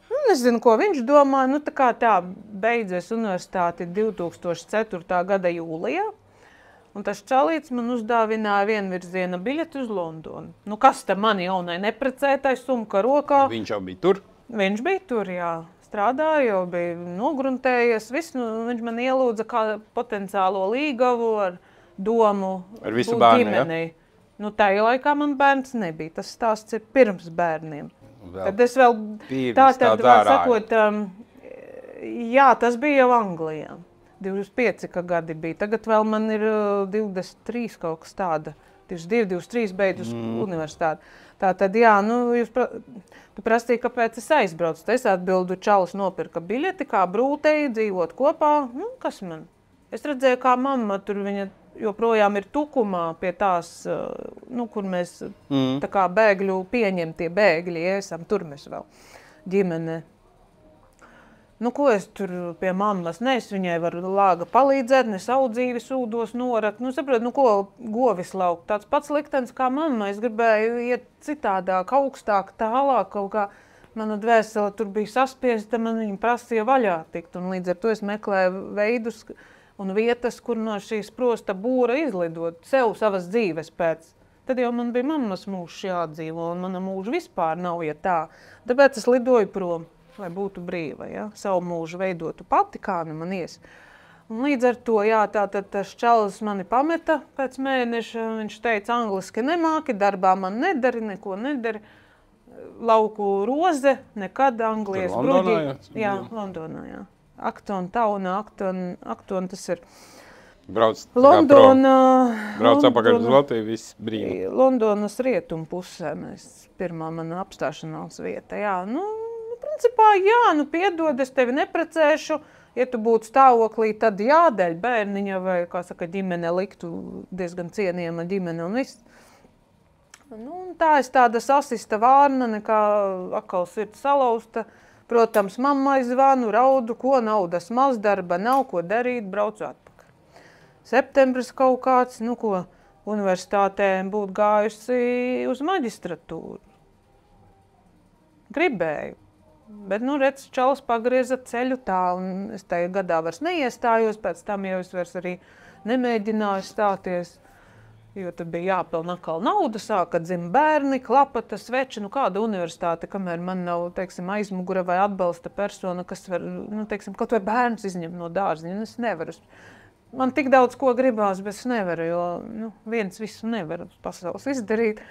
Nu, nezinu, ko viņš domā, nu tā kā tā beidzies universitāti 2004. gada jūlijā. Un tas čalīts man uzdāvināja vienvirziena biļeti uz Londonu. Nu, kas te mani jaunai neprecētai, sumka rokā? Viņš jau bija tur? Viņš bija tur, jā. Strādāja, jau bija nogruntējies. Viss, nu, viņš man ielūdza kā potenciālo līgavu ar domu ar visu bērnu, ģimenei. Ja? Nu, tajā laikā man bērns nebija. Tas stāsts ir pirms bērniem. Tad es vēl tātad, vēl sakot, jā, tas bija jau Anglijā. 25 gadi bija. Tagad vēl man ir 23 kaut kas tāda. 22, 23 beidzus universitāti. Tātad, jā, nu, tu prasīji, kāpēc es aizbraucu. Es atbildu, čalis nopirka biļeti, kā brūtei, dzīvot kopā. Nu, kas man? Es redzēju, kā mamma tur viņa joprojām ir Tukumā pie tās, nu, kur mēs tā kā bēgļu pieņemtie bēgļi esam. Tur mēs vēl ģimene. Nu, ko es tur pie mammas, ne es viņai varu lāga palīdzēt, ne savu dzīvi sūdos norat. Nu, saprot, nu, ko govis laukt, tāds pats liktenis kā mamma. Es gribēju iet citādāk, augstāk, tālāk kaut kā. Mana dvēsele tur bija saspiesta, man viņa prasīja vaļā tikt. Un līdz ar to es meklēju veidus un vietas, kur no šīs sprosta būra izlidot sev savas dzīves pēc. Tad jau man bija mammas mūžs jādzīvo, un mana mūža vispār nav, ja tā. Tāpēc es lidoju prom. Lai būtu brīva, ja? Savu mūžu veidotu pati, kā nu man ies. Un līdz ar to, jā, tātad tas čalis mani pameta pēc mēneša. Viņš teica, angliski nemāki, darbā man nedari, neko nedari. Lauku roze, nekad Anglijas bruģi. Jā, Londonā, jā. Acton taunā, Acton tas ir Londona. Brauc apakaļ uz Latviju, viss brīvi. Londonas rietumu pusē mēs pirmā mana apstāšanās vieta, jā. Nu, principā, jā, nu piedod, es tevi neprecēšu. Ja tu būtu stāvoklī, tad jādēļ bērniņa vai, kā saka, ģimene liktu diezgan cienījama ģimene un viss. Nu, tā es tāda sasista vārna, nekā atkal sirds salauzta. Protams, mammai zvanu, raudu, ko naudas maz, darba nav, ko darīt, braucu atpakaļ. Septembris kaut kāds, nu ko, universitātē būtu gājusi uz maģistratūru. Gribēju. Bet, nu, redz, čalis pagrieza ceļu tā, un es tajā gadā vairs neiestājos, pēc tam jau es vairs arī nemēģināju stāties, jo tad bija jāpelna atkal nauda, sāka dzim bērni, klapata, sveči, nu kāda universitāte, kamēr man nav, teiksim, aizmugura vai atbalsta persona, kas var, nu, teiksim, kaut vai bērns izņemt no dārziņa, es nevaru. Man tik daudz ko gribās, bet es nevaru, jo, nu, viens visu nevar pasaules izdarīt.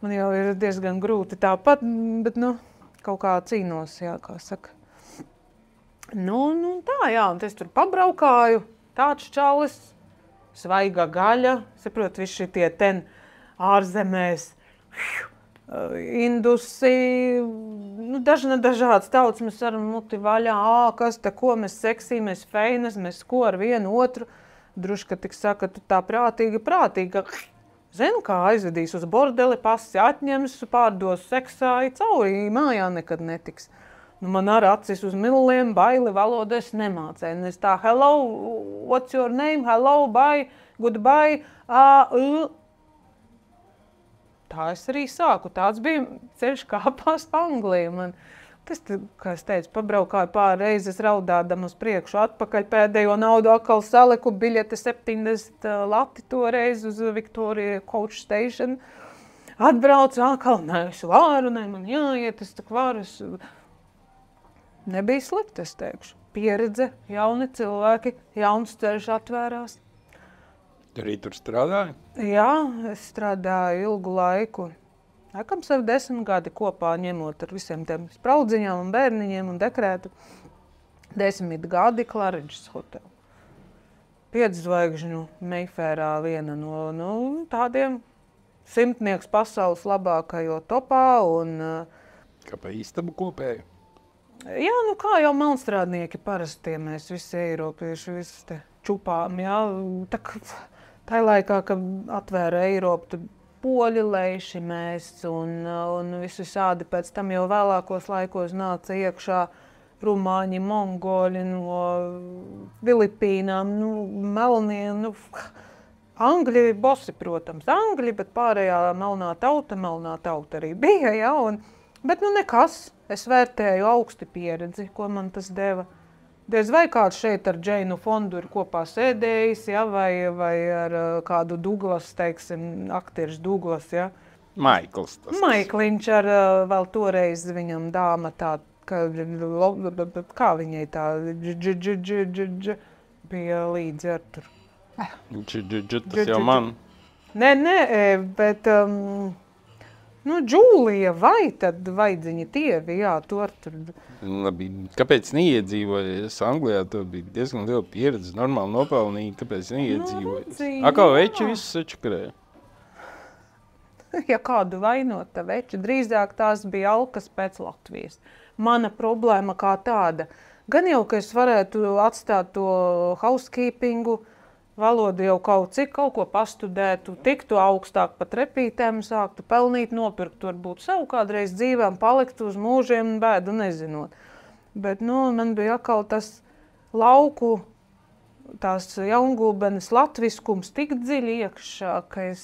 Man jau ir diezgan grūti tāpat, bet, nu, kaut kā cīnos, jā, kā saka. Nu, tā, jā, un es tur pabraukāju, tāds čalis, svaiga gaļa, saprot, visi šitie ten ārzemēs, indusi, nu, dažādas tautas mēs varam muti vaļā, kas te, ko mēs seksī, mēs feinas, mēs ko ar vienu otru. Druška tik saka, tu tā prātīga. Zinu, kā aizvedīs uz bordeli, pasi atņems, pārdos seksā, cauri mājā nekad netiks. Nu, man ar acis uz milliem, baili valodu es nemācēju. Un es tā, hello, what's your name, hello, bye, goodbye, Tā es arī sāku. Tāds bija ceļš kāpās Angliju. Man, tas, kā es teicu, pabraukāju pāri reizes raudādam uz priekšu, atpakaļ pēdējo naudu atkal saliku, biļete 70 lati toreiz uz Victoria Coach Station. Atbraucu atkal, nē, es varu, nē, man jāiet, es tak varu. Nebija slikti, es teikšu. Pieredze, jauni cilvēki, jauns ceļš atvērās. Arī tur strādāji? Jā, es strādāju ilgu laiku. Laikam sev 10 gadi kopā ņemot ar visiem tiem spraudziņām un bērniņiem un dekrētu. 10 gadi Claridge's Hotel. 5 zvaigžņu Mayfairā viena no tādiem simtnieks pasaules labākajo topā un... Kā pa istabu kopēju? Jā, nu kā jau malnstrādnieki parasti, mēs visi eiropieši, visi te čupām, jā. Tā laikā, kad atvēra Eiropu, tad poļi, leiši mēs un visādi pēc tam jau vēlākos laikos nāca iekšā rumāņi, mongoļi no Filipīnām, melnie, Angļi bosi, protams, Angļi, bet pārējā melnā tauta arī bija, jā, bet nekas, es vērtēju augsti pieredzi, ko man tas deva. Diez vai kāds šeit ar Džeinu Fondu ir kopā sēdējis, ja, vai ar kādu Douglas, teiksim, aktieris Douglas, ja. Maikls tas. Maikliņš ar vēl toreiz viņam dāma tā, kā viņai tā, bija līdzi ar tur. Tas jau man. Nē, bet... Džūlija vai tad vaidziņa tievi, jā, tu ar tur... Labi, kāpēc neiedzīvojies Anglijā? Tu bija diezgan liela pieredze, normāli nopelnīja, kāpēc neiedzīvojies? Akā veči visu sačakarēja? Ja kādu vainota veči, drīzāk tās bija alkas pēc Latvijas. Mana problēma kā tāda. Gan jau, ka es varētu atstāt to housekeepingu, valodu jau kaut ko pastudētu, tiktu augstāk pa trepītēm, sāktu pelnīt, nopirkt, varbūt savu kādreiz dzīvēm, paliktu uz mūžiem un bēdu nezinot. Bet, man bija atkal tas lauku, tās jaungulbenes latviskums tik dziļi iekšā, ka es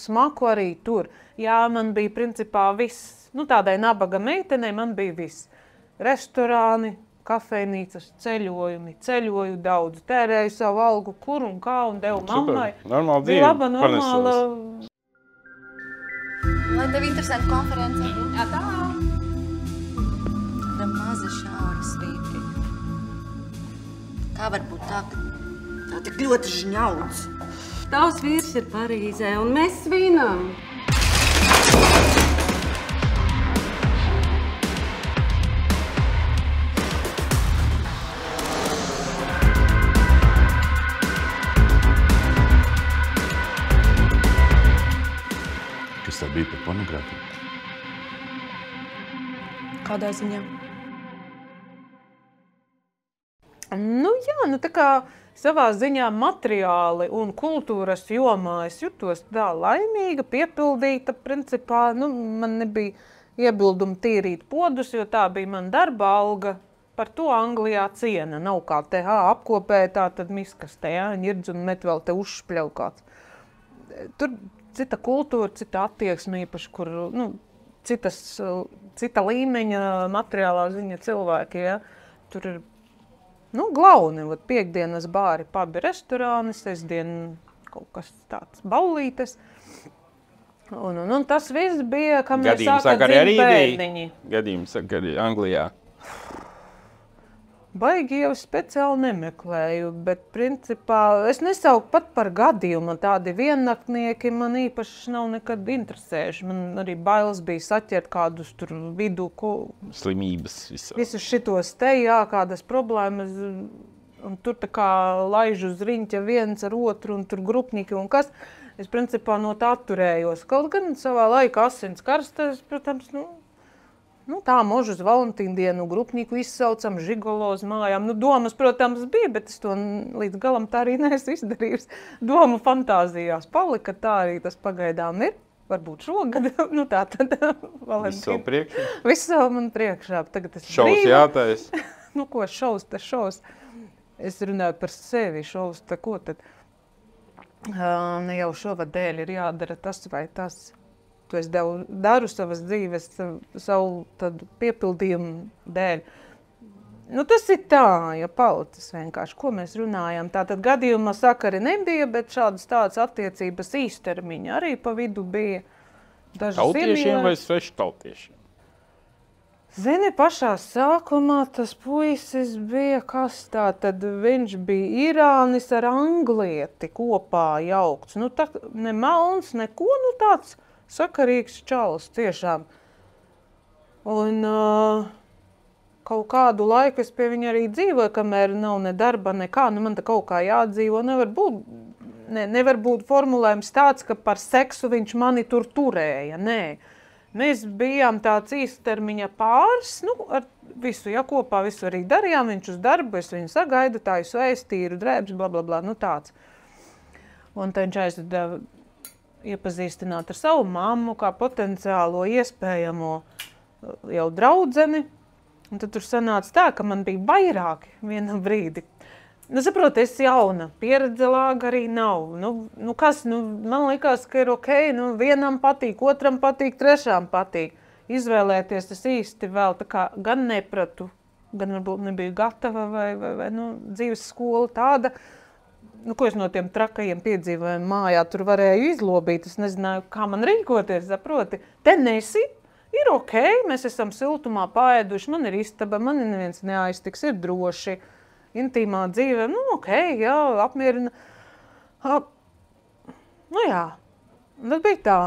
smaku arī tur. Jā, man bija principā viss, tādai nabaga meitenei man bija viss. Restorāni, kafejnīcas, ceļoju daudz, tērēju savu algu, kur un kā, un devu mammai. Normāla dzīve. Laba, normāla. Lai tev interesanti konference. Jā, tā. Tāda maza šaura svītri. Kā var būt tā, ka tā tik ļoti žņauds? Tavs vīrs ir Parīzē, un mēs svinam. Tā bija par pornogrāfiju. Kādā ziņā? Tā kā savā ziņā materiāli un kultūras jomā es jutos tā laimīga, piepildīta, principā, man nebija iebildumi tīrīt podus, jo tā bija man darba alga. Par to Anglijā ciena. Nav kā te apkopē, tā tad miskastē, ņirdz un met vēl te uzšpļau kāds. Tur cita kultūra, cita attieksme īpaši, kur, cita līmeņa materiālā ziņa cilvēki, ja. Tur ir, glauni, piekdienas bāri, pubi, restorāni, sestdien kaut kas tāds baulītes. Un tas viss bija, kamēr sāka dzimt bērniņi. Gadījums saka arī Anglijā. Baigi jau speciāli nemeklēju, bet principā es nesauku pat par gadījumu. Tādi viennaktnieki man īpaši nav nekad interesējuši. Man arī bailes bija saķert kādus tur vidu. Slimības visā. Visus šitos te, jā, kādas problēmas. un tur tā kā laiž uz riņķa viens ar otru, un tur grupniki un kas. Es principā no tā atturējos. Kaut gan savā laikā asins karstas, protams, tā možu uz Valentīnu dienu grupniku izsaucam, žigolo uz mājām. Domas, protams, bija, bet es to līdz galam tā arī neesmu izdarījusi. Domu fantāzijās palika, tā arī tas pagaidām ir. Varbūt šogad, tā tad Valentīna. Visu savu priekšā? Visu savu man priekšā. Tagad es Šaus jātais. Ko šaus, tas šaus. Es runāju par sevi, šaus, ko tad? Ne jau šova dēļ ir jādara tas vai tas. To es daru savas dzīves, savu piepildījumu dēļ. Tas ir tā, ja palicis vienkārši, ko mēs runājam. Tātad gadījumā sakari nebija, bet šādas tādas attiecības īstermiņa arī pa vidu bija. Tautiešiem vai sveštautiešiem? Zini, pašā sākumā tas puisis bija kas tā, tad viņš bija Irānis ar anglieti kopā jaukts. Tā ne melns, neko, tāds sakarīgs čalis tiešām. Un kaut kādu laiku es pie viņa arī dzīvoju, kamēr nav ne darba, nekā, man tā kaut kā jādzīvo. Nevar būt formulējums tāds, ka par seksu viņš mani tur turēja, nē. Mēs bijām tāds īstermiņa pāris, ar visu, kopā visu arī darījām, viņš uz darbu, es viņu sagaidu, tā es tīru drēbes, blablabla, tāds. Un tad viņš aizveda iepazīstināt ar savu mammu, kā potenciālo iespējamo jau draudzeni. Un tad tur sanāca tā, ka man bija vairāki vienam brīdi. Saproti, es jauna, pieredze lāga arī nav. Man likās, ka ir ok, vienam patīk, otram patīk, trešām patīk. Izvēlēties tas īsti vēl tā kā gan nepratu, gan varbūt nebiju gatava vai dzīves skola tāda, ko es no tiem trakajiem piedzīvojumiem mājā tur varēju izlobīt. Es nezināju, kā man rīkoties, saproti. Te nesi, ir ok, mēs esam siltumā paēduši, man ir istaba, man neviens neaiztiks, ir droši. Intīmā dzīve, ok, jā, apmierina. Jā, tas bija tā.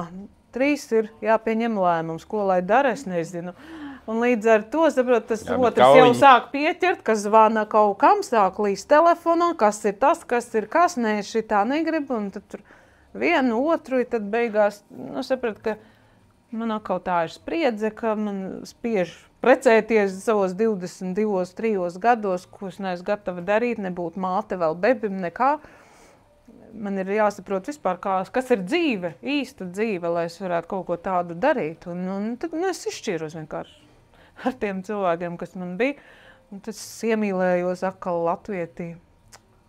3 ir jāpieņem lēmums, ko lai dara, es nezinu. Un līdz ar to, saprot, tas otrs jau sāk pieķert, kas zvana kaut kam, sāk līst telefonā, kas ir tas, kas ir kas, nē, šitā negribu, un tad tur vienu, otru, tad beigās, saprot, ka man atkal tā ir spriedze, ka man spiež precēties savos 22, 3 gados, ko es neesmu gatava darīt, nebūt māte vēl bebim, nekā. Man ir jāsaprot vispār, kas ir dzīve, īsta dzīve, lai es varētu kaut ko tādu darīt. Un tad es izšķīros vienkārši ar tiem cilvēkiem, kas man bija. Un tad es iemīlējos atkal latvietī.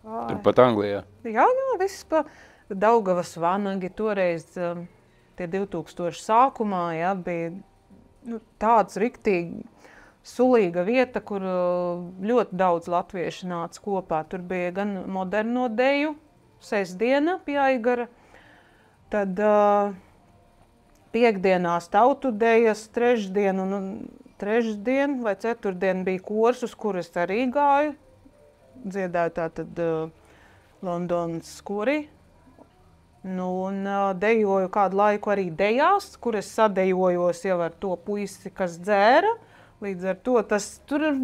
Turpat Anglijā? Jā, viss pa Daugavas vanagi toreiz. Tie 2000 sākumā, bija tāds riktīgi sulīga vieta, kur ļoti daudz latvieši nāca kopā. Tur bija gan moderno deju, sestdiena pie Aigara, tad piekdienās tautu dejas, trešdien vai ceturtdien bija kurs, uz kur es arī gāju. Dziedāju tātad Londonas korī. Un dejoju kādu laiku arī dejās, kur es sadejojos jau ar to puisi, kas dzēra. Līdz ar to tas tur ir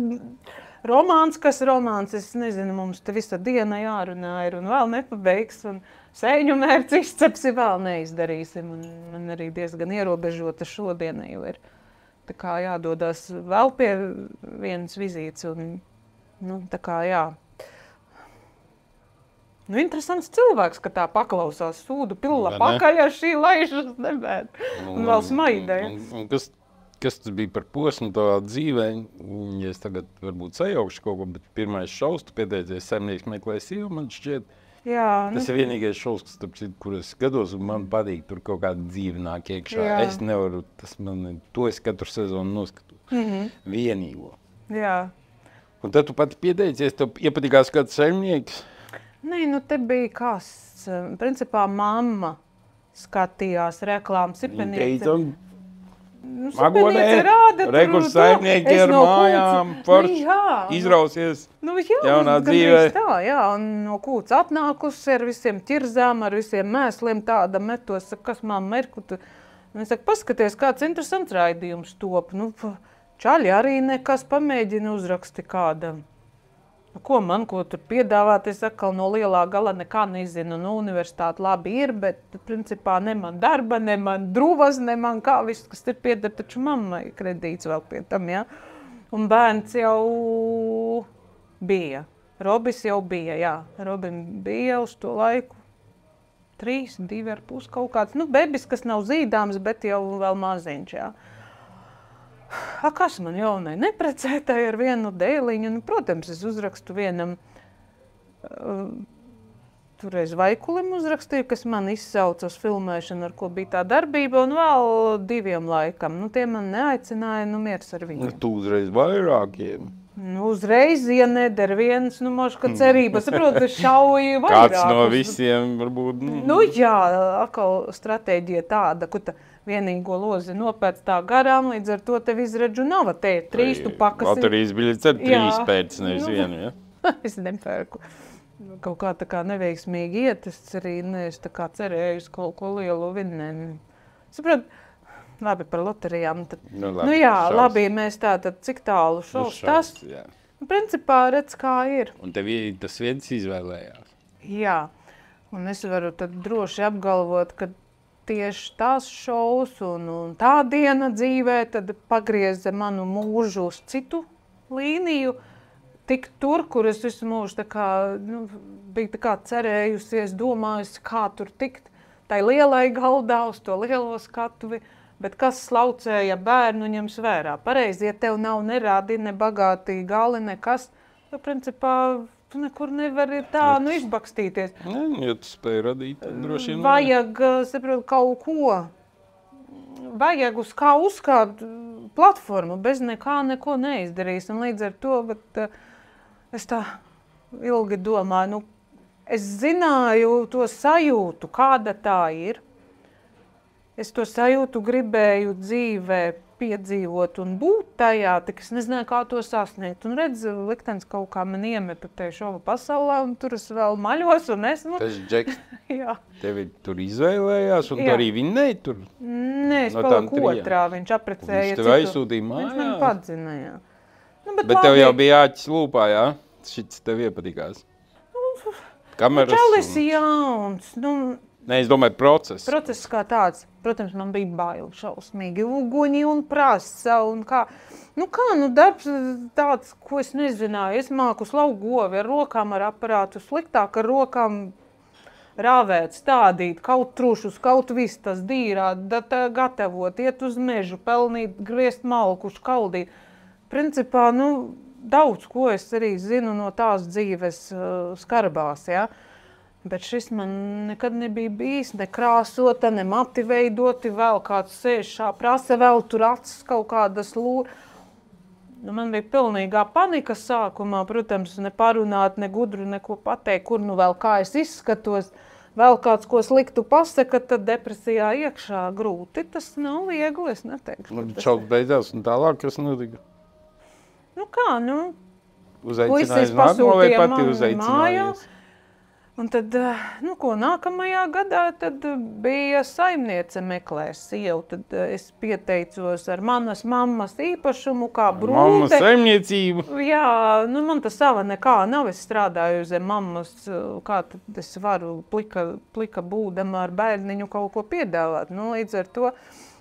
romāns, kas romāns. Es nezinu, mums te visa diena jārunā ir un vēl nepabeigs. Un sēņu mērķi izcepsi vēl neizdarīsim. Un man arī diezgan ierobežota šodiena jau ir. Tā kā jādodās vēl pie vienas vizītes. Un, tā kā jā. Interesants cilvēks, ka tā paklausās sūdu pilla pakaļ, ja šī laižas nebēd. Un vēl smaidēja. Kas tas bija par posmu tavā dzīvē? Ja es tagad varbūt sajaukšu kaut ko, bet pirmais šovs, tu pieteicies Saimnieks meklē sievu, man šķiet. Jā. Tas ir vienīgais šovs, kur es skatos, un man patīk, tur kaut kāda dzīve nāk iekšā. Jā. Es nevaru, to es katru sezonu noskatu. Vienīgo. Jā. Un tad tu pati pieteicies, tev iepatikās kāds saimnieks? Nē, te bija kas. Principā mamma skatījās reklāmas Sipenīce. Magonē, rekurs saimnieki ar mājām, forši, izrausies jaunā dzīvē. Tā, jā, un no kūts atnākusi ar visiem ķirzām, ar visiem mēsliem tāda metos, kas mamma ir, un es saku, paskaties, kāds interesants raidījums top. Čaļi arī nekas pamēģina uzraksti kādam. Ko tur piedāvāt? Es atkal no lielā gala nekā nezinu. Nu, universitāte labi ir, bet principā ne man darba, ne man druvas, ne man kā viss, kas ir pieder, taču mammai kredīts vēl pie tam, ja. Un bērns jau bija. Robis jau bija, jā. Robim bija uz to laiku 3, 2,5 kaut kāds. Nu, bebis, kas nav zīdāms, bet jau vēl maziņš, jā. Kas man jaunai neprecētāji ar vienu dēliņu? Nu, protams, es uzrakstu vienam, toreiz Vaikulim uzrakstīju, kas man izsauca uz filmēšanu, ar ko bija tā darbība, un vēl 2 laikam. Nu, tie man neaicināja, nu, miers ar viņu. Tu uzreiz vairākiem. Nu, uzreiz, ja neder viens, nu, mož, ka cerības, saprotu, šauju vairākus. Kāds no visiem varbūt? Nu, jā, atkal stratēģija tāda, ka vienīgo lozi nopēc tā garām, līdz ar to tev izredžu nav. Te ir 3, tu pakasim. Loterijas biļets ar 3 pēc, nevis vienu, ja? Es nepērku. Kaut kā tā kā neveiksmīgi iet, es arī neesmu tā kā cerējusi kaut ko lielu vinnēm. Saprot, labi par loterijām. Tad, nu jā, šaus. Labi, mēs tātad cik tālu šaus tas. Jā. Principā redz, kā ir. Un tev tas viens izvēlējās. Jā, un es varu tad droši apgalvot, ka tieši tās šovs un tā diena dzīvē tad pagrieza manu mūžu uz citu līniju, tik tur, kur es visu mūžu tā kā, nu, biju tā kā cerējusies, domājusi, kā tur tikt tai lielai galdā uz to lielo skatuvi, bet kas slaucēja bērnu ņems vērā. Pareizi, ja tev nav nerādi, ne bagātī gali, nekas, tad principā tu nekur nevari tā, nu, izbakstīties. Ne, ja tu spēj radīt, tad droši vien. Vajag, saprot, kaut ko. Vajag uz kā uzkāpt platformu, bez nekā neko neizdarīs. Un līdz ar to, bet es tā ilgi domāju, nu, es zināju to sajūtu, kāda tā ir. Es to sajūtu gribēju dzīvē piedzīvot un būt tajā, tik es nezināju, kā to sasniegt. Un redz, liktenis kaut kā man iemeta te šova pasaulē, un tur es vēl maļos un esmu. Tas Džeks Jā. tevi tur izvēlējās, un tu arī vinnēji tur? Nē, es paliku otrā, viņš aprecēja citu. Viņš tev aizsūtīja mājās? Viņš man padzina, jā. Nu, bet tev jau bija āķis lūpā, jā? Šits tev iepatikās? Kameras? Čalis jauns, nu... Nē, es domāju, process. Process kā tāds. Protams, man bija baili šausmīgi. Uguņi un prasa un kā. Nu kā, nu darbs tāds, ko es nezināju. Es māku slaukt govi ar rokām, ar aparātu. Sliktāk ar rokām rāvēt, stādīt, kaut trušus, kaut vistas, dīrāt, gatavot, iet uz mežu, pelnīt, griezt malku, škaldīt. Principā, nu, daudz ko es arī zinu no tās dzīves skarbās, ja. Bet šis man nekad nebija bijis, ne krāsota, ne mati veidoti, vēl kāds sēž šā prasa, vēl tur acis kaut kādas lūr. Nu, man bija pilnīgā panika sākumā, protams, ne parunāt, ne gudru, neko pateikt, kur nu vēl kā es izskatos. Vēl kāds, ko sliktu pasaka, tad depresijā iekšā grūti. Tas nav viegli, es neteikšu. Čauks beidzās un tālāk, kas notika? Nu kā, nu, uzaicinājis nākamo vai pati uzaicinājis? Un tad, nu ko, nākamajā gadā tad bija saimniece meklēs sievu. Tad es pieteicos ar manas mammas īpašumu, kā brūte. Mammas saimniecību? Jā, nu man tas sava nekā nav. Es strādāju zem mammas, kā tad es varu plika būdama ar bērniņu kaut ko piedāvāt. Nu, līdz ar to,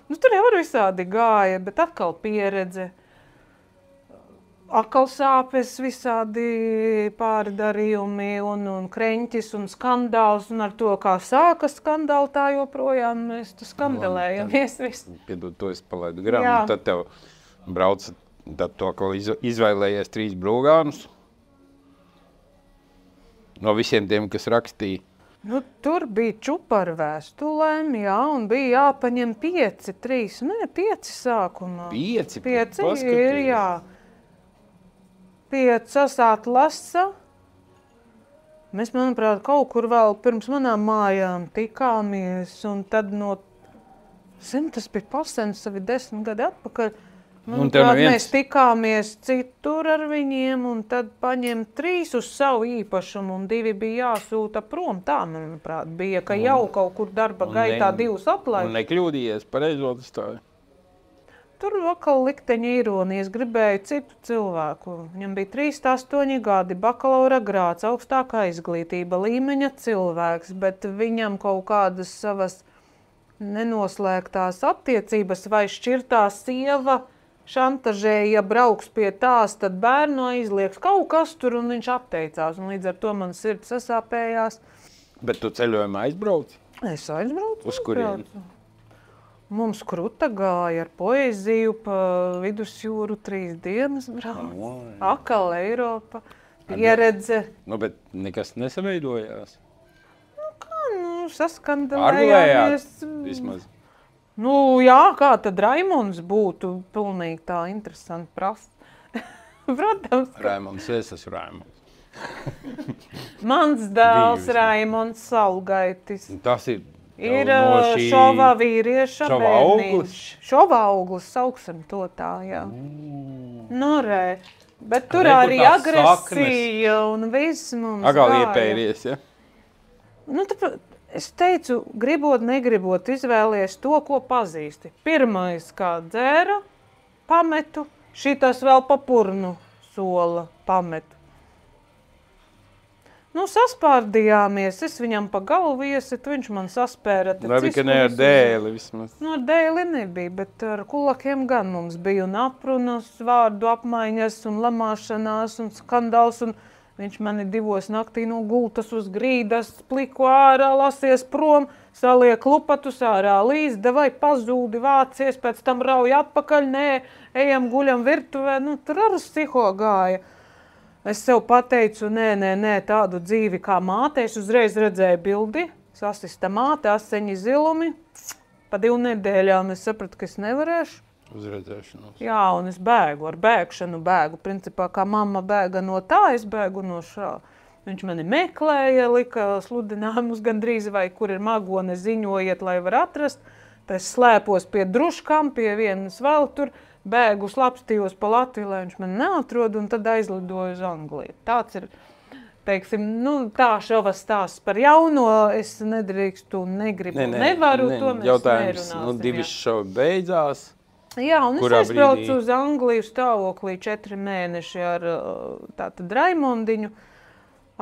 nu tur jau visādi gāja, bet atkal pieredze. Atkal sāpes, visādi pārdarījumi un kreņķis un skandāls. Un ar to, kā sākas skandāli, tā joprojām mēs tu skandalējamies visu. Piedod, to es palaidu garām. Tad tev brauc, tad to, ka izvēlējies 3 brūgānus. No visiem tiem, kas rakstīja. Nu, tur bija čupa ar vēstulēm, jā, un bija jāpaņem 5, 3, ne, 5 sākumā. 5? 5 ir, jā. 5 atlasa. Mēs, manuprāt, kaut kur vēl pirms manām mājām tikāmies, un tad no, tas bija pasens savi 10 gadi atpakaļ. Manuprāt, mēs tikāmies citur ar viņiem, un tad paņem 3 uz savu īpašumu, un 2 bija jāsūta prom. Tā, manuprāt, bija, ka jau kaut kur darba gaitā 2 atlaid. Un nekļūdījies, pareizo tas tā. tur atkal likteņa ironija. Es gribēju citu cilvēku. Viņam bija 38 gadi, bakalaura grāds, augstākā izglītība, līmeņa cilvēks, bet viņam kaut kādas savas nenoslēgtās attiecības vai šķirtā sieva šantažēja, ja brauks pie tās, tad bērnu aizlieks kaut kas tur, un viņš atteicās. Un līdz ar to man sirds sasāpējās. Bet tu ceļojumā aizbrauci? Es aizbraucu. Uz kurieni? Mums kruta gāja ar poeziju pa vidusjūru 3 dienas brauc. Akal Eiropa, pieredze. Nu, bet nekas nesaveidojās? Saskandalējāmies. Vismaz. Nu, jā, kā tad Raimonds būtu pilnīgi tā interesanti prast. Protams. Raimonds, es esmu Raimonds. Mans dēls Raimonds Saulgaitis. Tas ir Ir šova vīrieša bērniņš. Šova auglis, sauksim to tā, jā. Nu, re. Bet tur arī agresija un viss mums Agal iepēries, ja? Nu, tāpēc es teicu, gribot, negribot, izvēlies to, ko pazīsti. Pirmais, kā dzēra, pametu, šitas vēl pa purnu sola pametu. Nu, saspārdījāmies, es viņam pa galvu iesit, viņš man saspēra. Labi, ka ne ar dēli vismaz. Nu, ar dēli nebija, bet ar kulakiem gan mums bija un aprunas, vārdu apmaiņas un lamāšanās un skandāls. Un viņš mani 2 naktī no gultas uz grīdas, pliku ārā, lasies prom, saliek lupatus ārā, līzda vai pazūdi, vācies, pēc tam rauj atpakaļ, nē, ejam guļam virtuvē, nu, tur ar psiho gāja. Es sev pateicu, nē, tādu dzīvi kā māte, es uzreiz redzēju bildi, sasista māte, aseņi zilumi, pa 2 nedēļām es sapratu, ka es nevarēšu. Uzredzēšanos. Jā, un es bēgu, ar bēgšanu bēgu. Principā, kā mamma bēga no tā, es bēgu no šā. Viņš mani meklēja, lika sludinājumus gandrīz, vai kur ir magone, ziņojiet, lai var atrast. Tad es slēpos pie druškām, pie vienas vēl tur, bēgu, slapstījos pa Latviju, lai viņš mani neatrod, un tad aizlidoju uz Angliju. Tāds ir, teiksim, nu, tā šovas stāsts par jauno, es nedrīkstu, negribu, nevaru, to mēs jautājums, nerunāsim. 2 šovi beidzās. Jā, un es aizbraucu uz Angliju stāvoklī 4 mēneši ar tātad Raimondiņu.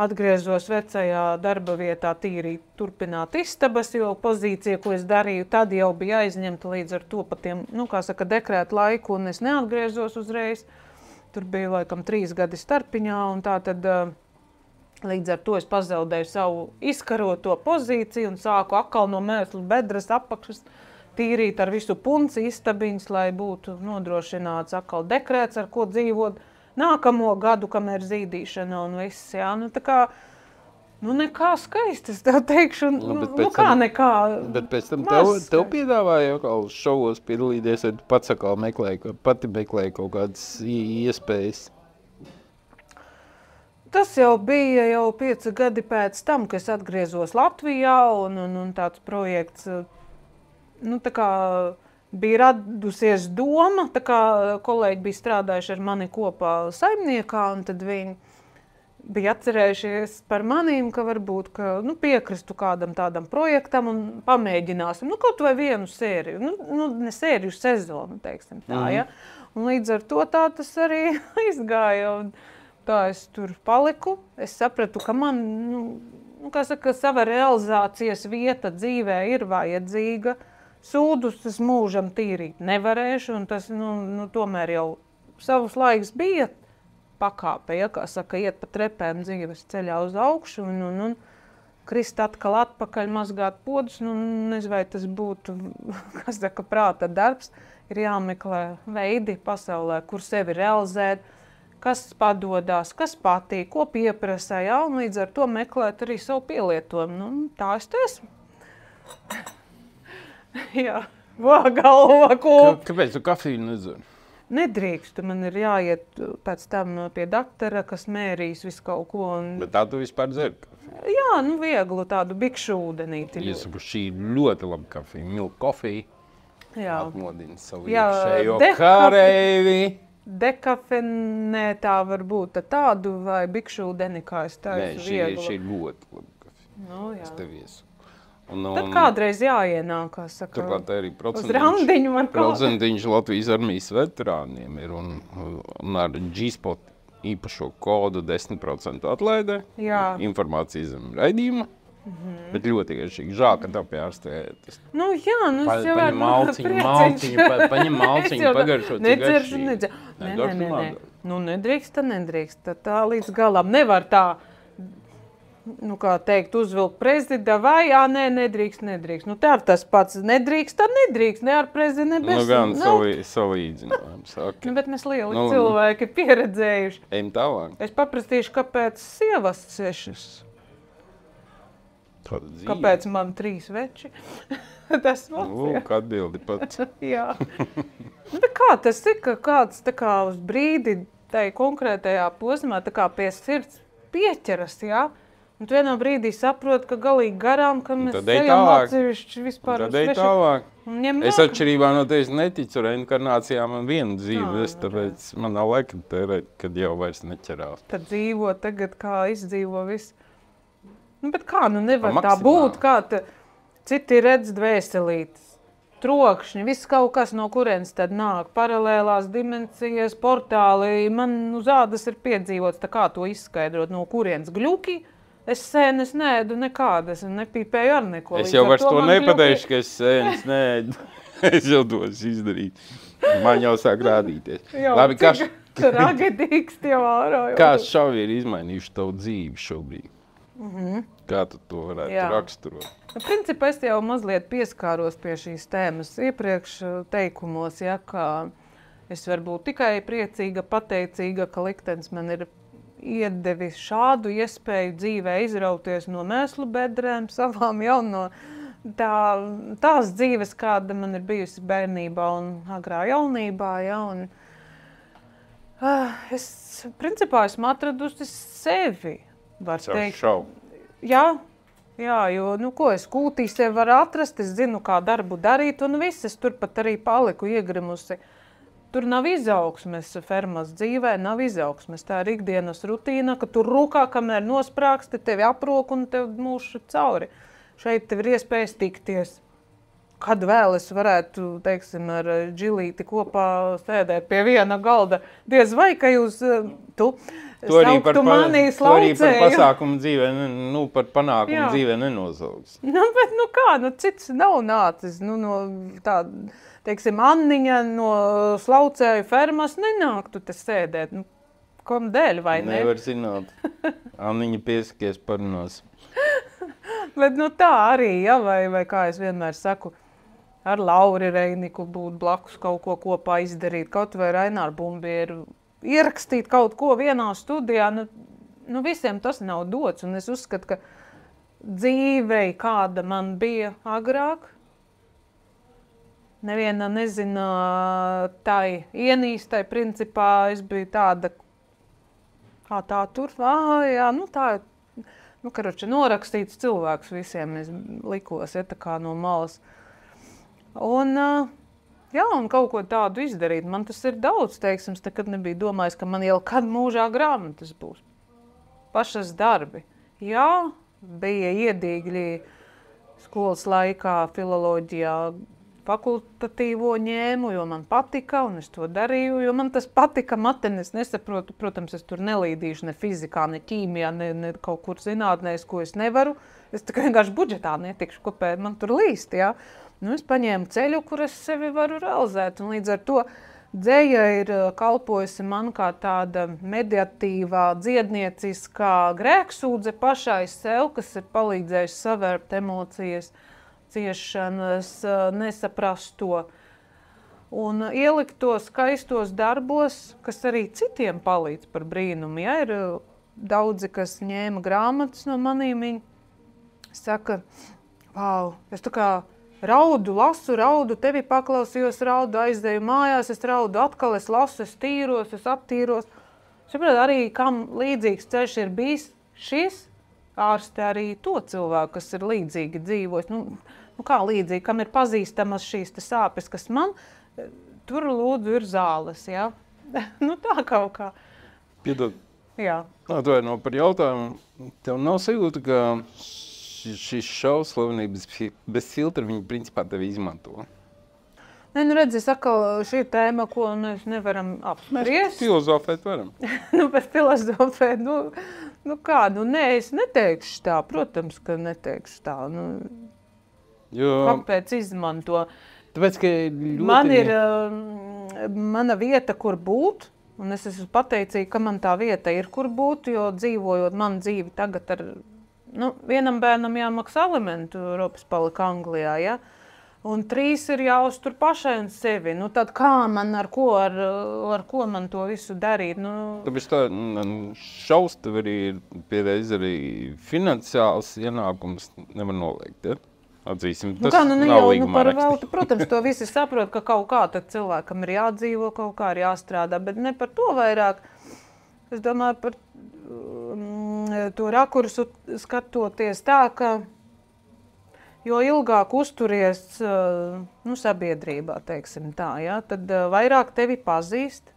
Atgriezos vecajā darba vietā tīrīt, turpināt istabas, jo pozīcija, ko es darīju, tad jau bija aizņemta līdz ar to pa tiem, nu, kā saka, dekrētu laiku, un es neatgriezos uzreiz. Tur bija laikam 3 gadi starpiņā, un tā tad līdz ar to es pazaudēju savu izkaroto pozīciju un sāku atkal no mēslu bedres apakšas tīrīt ar visu punci istabiņas, lai būtu nodrošināts atkal dekrēts, ar ko dzīvot nākamo gadu, kamēr zīdīšana un viss, jā. Nu, tā kā, nu, nekā skaisti, es tev teikšu, nu kā nekā. Bet pēc tam tev piedāvāja atkal šovos piedalīties, vai tu pats atkal pati meklēji kaut kādas iespējas? Tas jau bija jau 5 gadi pēc tam, kad es atgriezos Latvijā, un tāds projekts, nu, tā kā bija radusies doma, tā kā kolēģi bija strādājuši ar mani kopā saimniekā, un tad viņi bija atcerējušies par manīm, ka varbūt, ka, nu, piekristu kādam tādam projektam un pamēģināsim, nu, kaut vai vienu sēriju, nu, ne sēriju, sezonu, teiksim tā, ja. Un līdz ar to tā tas arī izgāja, un tā es tur paliku. Es sapratu, ka man, nu, kā saka, sava realizācijas vieta dzīvē ir vajadzīga. Sūdus es mūžam tīrīt nevarēšu, un tas, nu, tomēr jau savus laiks bija pakāpe, ja, kā saka, iet pa trepēm dzīves ceļā uz augšu, un krist atkal atpakaļ, mazgāt podus, nu, nezinu, vai tas būtu, kā saka, prāta darbs, ir jāmeklē veidi pasaulē, kur sevi realizēt, kas padodās, kas patīk, ko pieprasa, jā, un līdz ar to meklēt arī savu pielietojumu. Nu, tā es te esmu. Jā, galva kūp. Kāpēc tu kafiju nedzer? Nedrīkstu, man ir jāiet pēc tam pie doktora, kas mērīs visu kaut ko. Bet tā tu vispār dzer kafiju? Jā, nu vieglu tādu bikšu ūdenīti. Iesaku, šī ļoti laba kafija, milk kofija. Jā. Atmodina savu Jā, iekšējo kareivi. Dekafenētā varbūt tādu vai bikšu ūdeni, kā es taisu vieglu. Nē, šī ir ļoti laba kafija. Nu, jā. Es tev iesaku. Tad kādreiz jāienāk, kā saka, turklāt arī uz randiņu var procentiņš Latvijas armijas veterāniem ir un ar G-Spot īpašo kodu 10% atlaidē. Jā. Informācija zem raidījuma. Bet ļoti iešīgi. Žēl, ka tev pie ārstē. Nu jā, es jau paņem malciņu, pagaršo, cik garšīgi. Nē. Nu nedrīkst. Tā līdz galam nevar tā, nu kā teikt, uzvilkt prezidenta vai, nedrīkst. Nu tā ir tas pats, nedrīkst, tad nedrīkst, ne ar prezidentu, ne bez. Nu gan salīdzinājums. Okay. Nu, bet mēs lieli cilvēki pieredzējuši. Ejam tālāk. Es paprastīšu, kāpēc sievas 6. Tāda dzīve. Kāpēc man 3 veči? Tas Lūk, atbildi pat. Jā. Nu, bet kā tas ir, ka kāds tā kā uz brīdi tai konkrētajā posmā tā kā pie sirds pieķeras, jā? Un tu vienā brīdī saproti, ka galīgi garām, ka mēs ejam atsevišķi vispār uz svešu. Es atšķirībā no tevis neticu reinkarnācijām un vienu dzīvi, tāpēc man nav laika tērēt, kad jau vairs neķerās. Tad dzīvo tagad, kā izdzīvo viss. Nu, bet kā, nevar tā būt, kā citi redz dvēselītes, trokšņi, viss kaut kas no kurienes tad nāk, paralēlās dimensijas, portāli, man uz ādas ir piedzīvots, tā kā to izskaidrot, no kurienes gļuki. Es sēnes neēdu nekādas, nepīpēju ar neko. Es jau vairs to nepateikšu, ka es sēnes neēdu. Es jau tos izdarīju. Man jau sāk rādīties. Labi, tragedīgs jau ārā. Kā šavi ir izmainījuši tavu dzīvi šobrīd? Kā tu to varētu raksturot? Principā es jau mazliet pieskāros pie šīs tēmas iepriekš teikumos, ka es varu būt tikai priecīga, pateicīga, ka liktenis man ir iedevis šādu iespēju dzīvē izrauties no mēslu bedrēm savām jau no tās dzīves, kāda man ir bijusi bērnībā un agrā jaunībā. Ja, un, es principā esmu atradusi sevi, var teikt. Jā, jo, ko es kūtī sevi varu atrast, es zinu, kā darbu darīt un viss, es turpat arī paliku iegrimusi. Tur nav izaugsmes fermas dzīvē, nav izaugsmes. Tā ir ikdienas rutīna, ka tur rūkā, kamēr nosprāksti, tevi aprok un tev mūši cauri. Šeit tev ir iespējas tikties. Kad vēl es varētu, teiksim, ar Džilīti kopā sēdēt pie viena galda. Diez vai, ka jūs sauktu mani slaucēju. To arī par pasākumu dzīvē, par panākumu dzīvē nenosauks. Bet kā, cits nav nācis, no tāda. Teiksim, Anniņa no slaucēju fermas nenāktu te sēdēt. Kom dēļ, vai ne? Nevar zināt. Anniņa piesakies parunās. Bet tā arī, vai kā es vienmēr saku, ar Lauri Reiniku būt blakus kaut ko kopā izdarīt, kaut vai Raināru Bumbieru, ierakstīt kaut ko vienā studijā, visiem tas nav dots. Un es uzskatu, ka dzīvei, kāda man bija agrāk, neviena nezina tai ienīstai, principā es biju tāda, kā tā tur, norakstīts cilvēks visiem es likos, tā kā no malas. Un kaut ko tādu izdarīt, man tas ir daudz, teiksim, kad nebija domājis, ka man jau kad mūžā grāmatas būs. Pašas darbi. Jā, bija iedīgļi skolas laikā, filoloģijā, fakultatīvo ņēmu, jo man patika, un es to darīju, jo man tas patika, mateni es nesaprotu, protams, es tur nelīdīšu ne fizikā, ne ķīmijā, ne kaut kur zinātnēs, ko es nevaru, es tikai vienkārši budžetā netikšu, kāpēc man tur līst, jā. Es paņēmu ceļu, kur es sevi varu realizēt, un līdz ar to dzeja ir kalpojusi man kā tāda mediatīvā, dziednieciskā grēksūdze pašai sev, kas ir palīdzējusi savērpt emocijas, ciešanas, nesaprast to un ielikt to skaistos darbos, kas arī citiem palīdz par brīnumu. Ja ir daudzi, kas ņēma grāmatas no manīm, viņi saka, vau, es tā kā raudu, lasu, tevi paklausījos, raudu, aizdeju mājās, es raudu atkal, es lasu, es tīros, es attīros. Saprāt, arī kam līdzīgs ceļš ir bijis šis, ārste arī to cilvēku, kas ir līdzīgi dzīvojis. Kā līdzīgi, kam ir pazīstamas šīs sāpes, kas man, tur lūdzu ir zāles, jā. Tā kaut kā. Piedod. Jā. Atvaino par jautājumu. Tev nav sajūta, ka šis šovs slavenības bez filtra, viņi principā tevi izmanto. Nē, nu redzi, atkal šī tēma, ko mēs nevaram apspriest. Filozofēt varam. Par filozofēt, kā, nē, es neteikšu tā, protams, ka neteikšu tā. Kāpēc izmanto? Tāpēc, ka ļoti... Man ir mana vieta, kur būt, un es esmu pateicīga, ka man tā vieta ir, kur būt, jo dzīvojot man dzīvi tagad ar, vienam bērnam jāmaksā alimentu, Eiropas palika Anglijā, ja? Un 3 ir jāuztur pašai un sevi. Tad kā man, ar ko man to visu darīt? Tāpēc tā šaus tev arī ir piereiz arī finansiāls ienākums nevar noliegt, ja? Atzīsim, tas nav līgumā rakstīt. Protams, to visi saprot, ka kaut kā tad cilvēkam ir jādzīvo, kaut kā ir jāstrādā, bet ne par to vairāk. Es domāju par to rakursu skatoties tā, ka jo ilgāk uzturies sabiedrībā, teiksim tā, ja, tad vairāk tevi pazīst,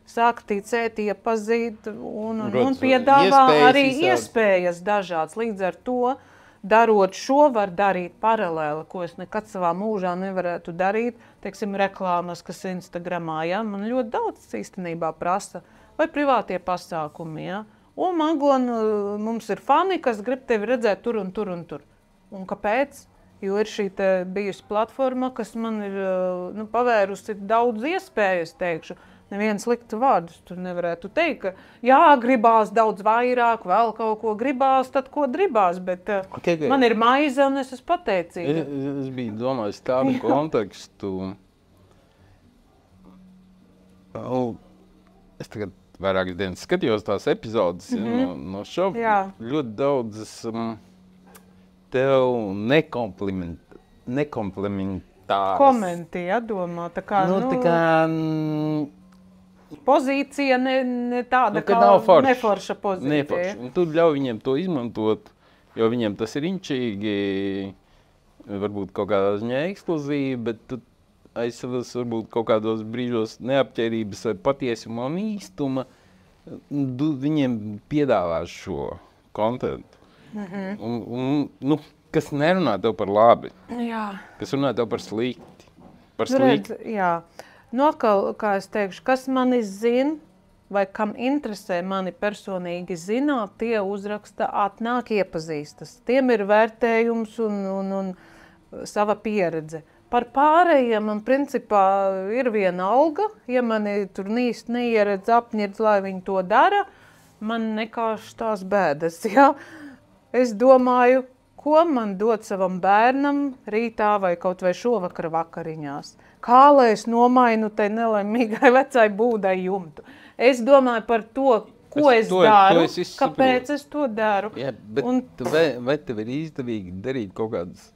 sāk ticēt, iepazīt un piedāvā arī iespējas dažādas. Līdz ar to, darot šo, var darīt paralēli, ko es nekad savā mūžā nevarētu darīt, teiksim, reklāmas, kas Instagramā, ja, man ļoti daudz īstenībā prasa, vai privātie pasākumi, ja, un mums ir fani, kas grib tevi redzēt tur un tur un tur. Un kāpēc? Jo ir šī bijusi platforma, kas man ir pavērusi daudz iespējas, teikšu. Neviens sliktu vārdus tur nevarētu teikt, ka gribās daudz vairāk, vēl kaut ko gribās, tad ko gribās, bet man ir maize un es esmu pateicīga. Es biju domājis tādu kontekstu. Es tagad vairākas dienas skatījos tās epizodes no šova. Ļoti daudzas tev nekomplementāras. Komenti, domā, tā kā, pozīcija ne tāda, kā neforša pozīcija. Un tu ļauj viņiem to izmantot, jo viņiem tas ir inčīgi, varbūt kaut kādā ziņā ekskluzīvi, bet tu aizsavas varbūt kaut kādos brīžos neapķērības vai patiesuma un īstuma, viņiem piedāvās šo kontentu. Kas nerunā tev par labi, kas runā tev par slikti. Atkal, kā es teikšu, kas mani zina, vai kam interesē mani personīgi zināt, tie uzraksta, atnāk iepazīstas. Tiem ir vērtējums un sava pieredze. Par pārējiem man principā ir viena alga, ja mani tur īsti neieredz apņirds, lai viņi to dara, man nekāš tās bēdas, ja? Es domāju, ko man dot savam bērnam rītā vai kaut vai šovakar vakariņās. Kā lai es nomainu tai nelaimīgai vecai būdai jumtu. Es domāju par to, ko es daru, kāpēc es to daru. Jā, bet vai tev ir izdevīgi darīt kaut kādas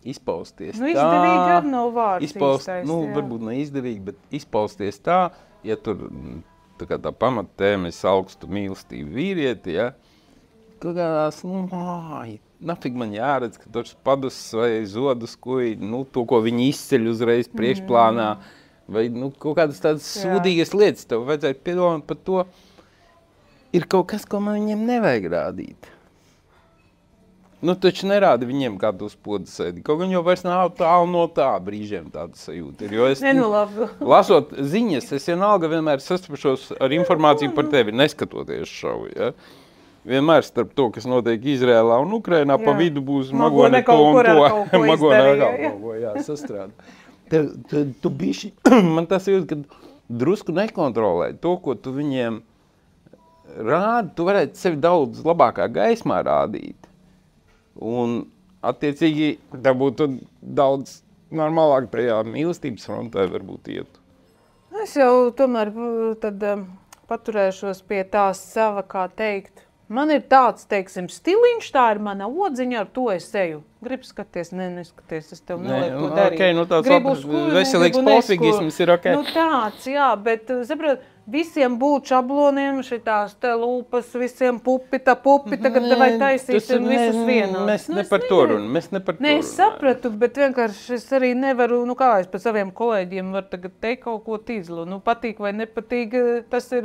izpausties tā? Izdevīgi ar nav vārds īstais. Varbūt ne izdevīgi, bet izpausties tā, ja tur tā pamattēma es augstu mīlestību vīrieti, ja? Kaut kādās, nafig man jāredz, ka tur spadus vai zodus kuji, to, ko viņi izceļ uzreiz priekšplānā, vai kaut kādas tādas sūdīgas lietas, tev vajadzētu piedomāt par to, ir kaut kas, ko man viņiem nevajag rādīt. Taču nerādi viņiem, kā tu uz poda sēdi. Kaut gan jau vairs nav tālu no tā brīžiem tāda sajūta ir. Jo es, lasot ziņas, es vienalga sastapušos ar informāciju par tevi, neskatoties šovu, ja? Vienmēr starp to, kas notiek Izrēlā un Ukrainā, pa vidu būs magone to un to. Magone kaut ko sastrādā. Tu bišķi, man tas jūt, ka drusku nekontrolē to, ko tu viņiem rādi, tu varētu sevi daudz labākā gaismā rādīt. Un attiecīgi, tā būtu daudz normālāk tajā mīlestības frontē varbūt iet. Es jau tomēr tad paturēšos pie tās sava, kā teikt. Man ir tāds, teiksim, stiliņš, tā ir mana odziņa, ar to es eju. Gribu skaties, neskaties, es tev nelieku to darīt. Tāds veselīgs polfigisms ir ok. Tāds, jā, bet, saprot, visiem būt šabloniem, šitās te lūpas, visiem pupi, tagad vai taisīsim visus vienos. Mēs ne par to runājam. Nē, es sapratu, bet vienkārši es arī nevaru, kā es pa saviem kolēģiem varu tagad teikt kaut ko tīzlu. Patīk vai nepatīk, tas ir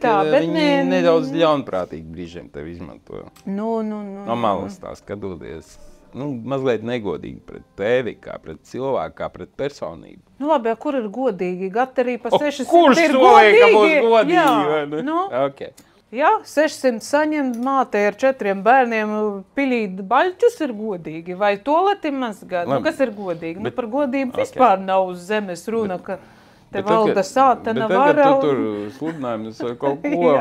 tā, bet viņi nedaudz ļaunprātīgi brīžiem tevi izmanto. No malas tā skatoties. Mazliet negodīgi pret tevi, kā pret cilvēku, kā pret personību. Labi, kur ir godīgi? Gatari pa 600 kurš ir godīgi? Kurš būs godīgi? Jā, Okay. Jā, 600 saņem mātei ar 4 bērniem pilīt baļķus ir godīgi. Vai toleti mazgāt? Kas ir godīgi? Par godību vispār nav uz zemes runa, ka te valda sātana vara. Bet tagad tu tur sludinājumus vai kaut ko...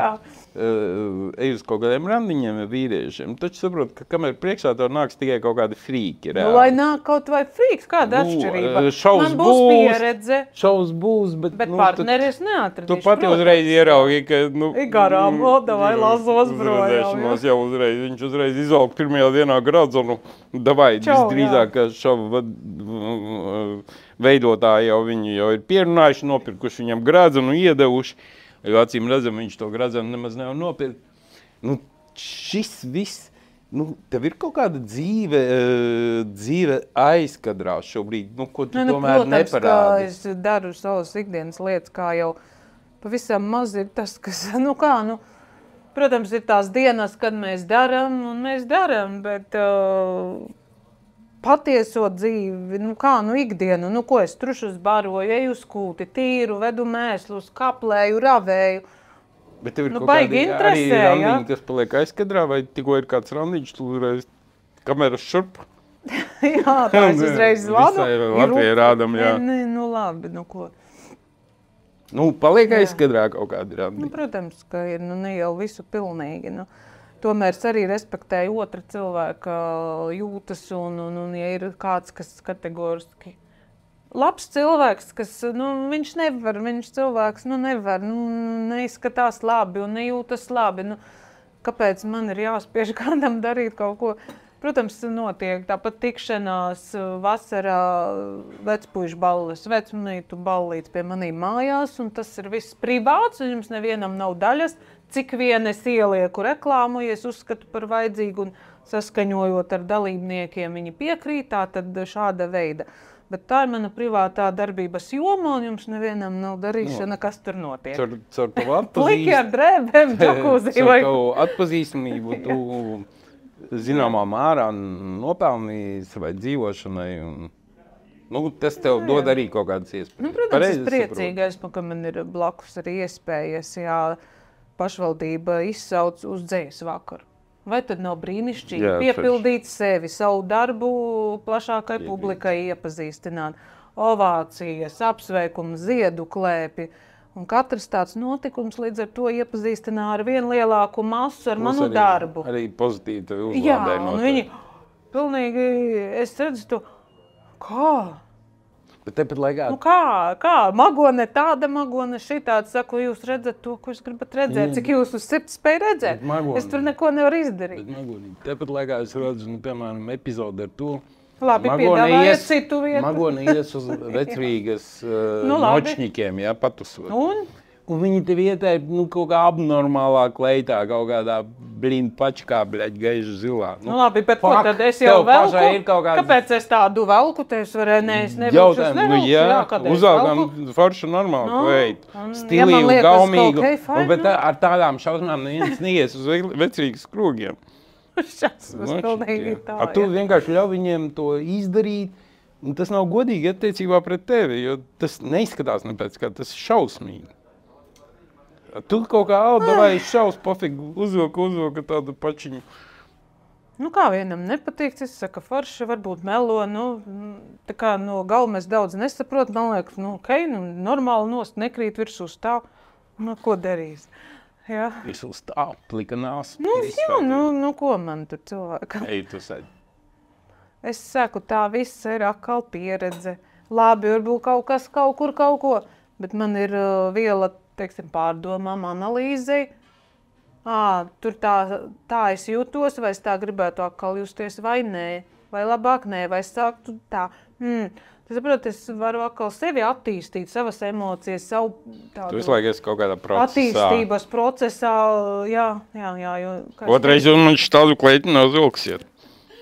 ej uz kaut kādiem randiņiem vīriešiem, taču saprot, ka kamēr priekšā tev nāks tikai kaut kādi frīki. Lai nāk kaut vai frīks, kāda atšķirība? Man būs pieredze. Šaus būs, bet partneris neatradīšu. Tu pati uzreiz ieraugi, ka... Garām, davai lazos brojām. Jau uzreiz, viņš uzreiz izvalk pirmajā dienā gradzonu. Davai, visdrīzāk, ka šavu veidotāji viņi jau ir pierunājuši, nopirkuši viņam gradzonu, iedevuši. Jo acīm redzam, viņš to gradzenu nemaz nevar nopirkt. Šis viss, tev ir kaut kāda dzīve aizkadrā šobrīd, ko tu tomēr neparādi. Protams, kā es daru savas ikdienas lietas, kā jau pavisam maz ir tas, kas, protams, ir tās dienas, kad mēs daram, bet patieso dzīvi, ikdienu, ko es trušus baroju, eju uz kūti, tīru, vedu mēslus, kaplēju, ravēju. Bet tev ir kaut kādi arī randiņi, kas paliek aizkadrā, vai tikko ir kāds randiņš, tu uzreiz kameras šurp? Jā, tā es uzreiz zvanu. Visai Latvijai rādam, jā. Labi, ko? Paliek aizkadrā kaut kādi randiņi. Protams, ka ir, ne jau visu pilnīgi, Tomēr es arī respektēju otra cilvēka jūtas un ja ir kāds, kas kategoriski labs cilvēks, kas, viņš cilvēks, nevar, neizskatās labi un nejūtas labi. Kāpēc man ir jāspiež kādam darīt kaut ko? Protams, notiek tāpat tikšanās vasarā vecpuišu balles, vecmītu ballītes pie manīm mājās, un tas ir viss privāts, un jums nevienam nav daļas. Cik vien es ielieku reklāmu, ja es uzskatu par vajadzīgu un saskaņojot ar dalībniekiem viņi piekrītā, tad šāda veida. Bet tā ir mana privātā darbības joma, un jums nevienam nav darīšana, kas tur notiek. Caur tavu Pliki ar drēbēm, džakūzi vai... Caur tavu atpazīstamību tu zināmā mērā nopelnīji savai dzīvošanai. Tas tev dod arī kaut kādas iespējas. Protams, es priecīgais, ka man ir blakus arī iespējas, pašvaldība izsauc uz dzejas vakaru. Vai tad nav brīnišķīgi piepildīt sevi, savu darbu plašākai publikai iepazīstināt? Ovācijas, apsveikumi, ziedu klēpi. Un katrs tāds notikums līdz ar to iepazīstinā ar vien lielāku masu ar manu darbu. Arī pozitīvi tevi uzlādē. Jā, un viņi pilnīgi, es redzu to, kā? Bet tepat laikā... Kā? Magone tāda, magone šitāda. Saku, jūs redzat to, ko jūs gribat redzēt. Cik jūs uz sirds spēj redzēt? Es tur neko nevaru izdarīt. Bet magonī, tepat laikā es redzu, piemēram, epizodi ar to. Labi, piedāvājiet citu vietu. Magone ies uz vecrīgas nočņikiem, patusot. Un viņi tev ieteipa, kaut kā abnormālā kleitā, kaut kādā blindu pačkā, gaižu zilā. Labi, bet ko tad es jau velku? Kāpēc es tādu velku? Te es varēju, es nevelku, es nevelku. Uzalgām foršu normālu kleitu. Stilīgu, gaumīgu. Bet ar tādām šausmām neviens neies uz vecrīgas krogiem. Šausmas pilnīgi tā, Tu vienkārši ļauj viņiem to izdarīt. Un tas nav godīgi attiecībā pret tevi, jo tas neizskatās nepēc, kā tas ir šausmīgi. Tu kaut kā davai šaus, pofīgi, uzvilka tādu pačiņu. Kā vienam nepatīk, es saku, forši varbūt melo, tā kā no galva mēs daudz nesaprot, man liekas, normāli nost, nekrīt virsū stāv, ko darīs? Jā. Visu stāv, plikanās. Ko man tur cilvēkam? Ej, tu sēdi. Es saku, tā viss ir atkal pieredze. Labi, varbūt kaut kas, kaut kur, kaut ko, bet man ir viela, teiksim, pārdomām, analīzei. Tur tā es jūtos, vai es tā gribētu atkal justies, vai nē, vai labāk nē, vai es sāktu tā. saprotu, es varu atkal sevi attīstīt, savas emocijas, savu tādu... Tu visu laiku esi kaut kādā procesā. Attīstības procesā, jā. Jo, Otrais jūs man štādu kleiti no zulksiet.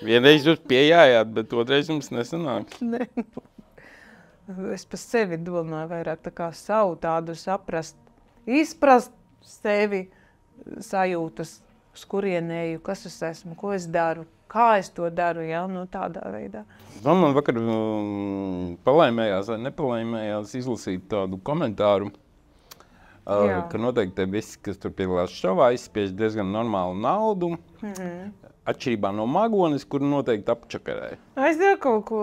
Vienreiz jūs pieejājāt, bet otrais jums nesanāk. Ne. Es pa sevi domāju vairāk tā kā savu tādu saprast, izprast sevi, sajūtas, uz kurienēju, kas es esmu, ko es daru, kā es to daru, jā, nu tādā veidā. Man vakar palaimējās vai nepalaimējās izlasīt tādu komentāru, ka noteikti visi, kas tur piedalās šovā, izspiež diezgan normālu naudu, atšķirībā no Magones, kur noteikti apčakarēja. Es tev kaut ko,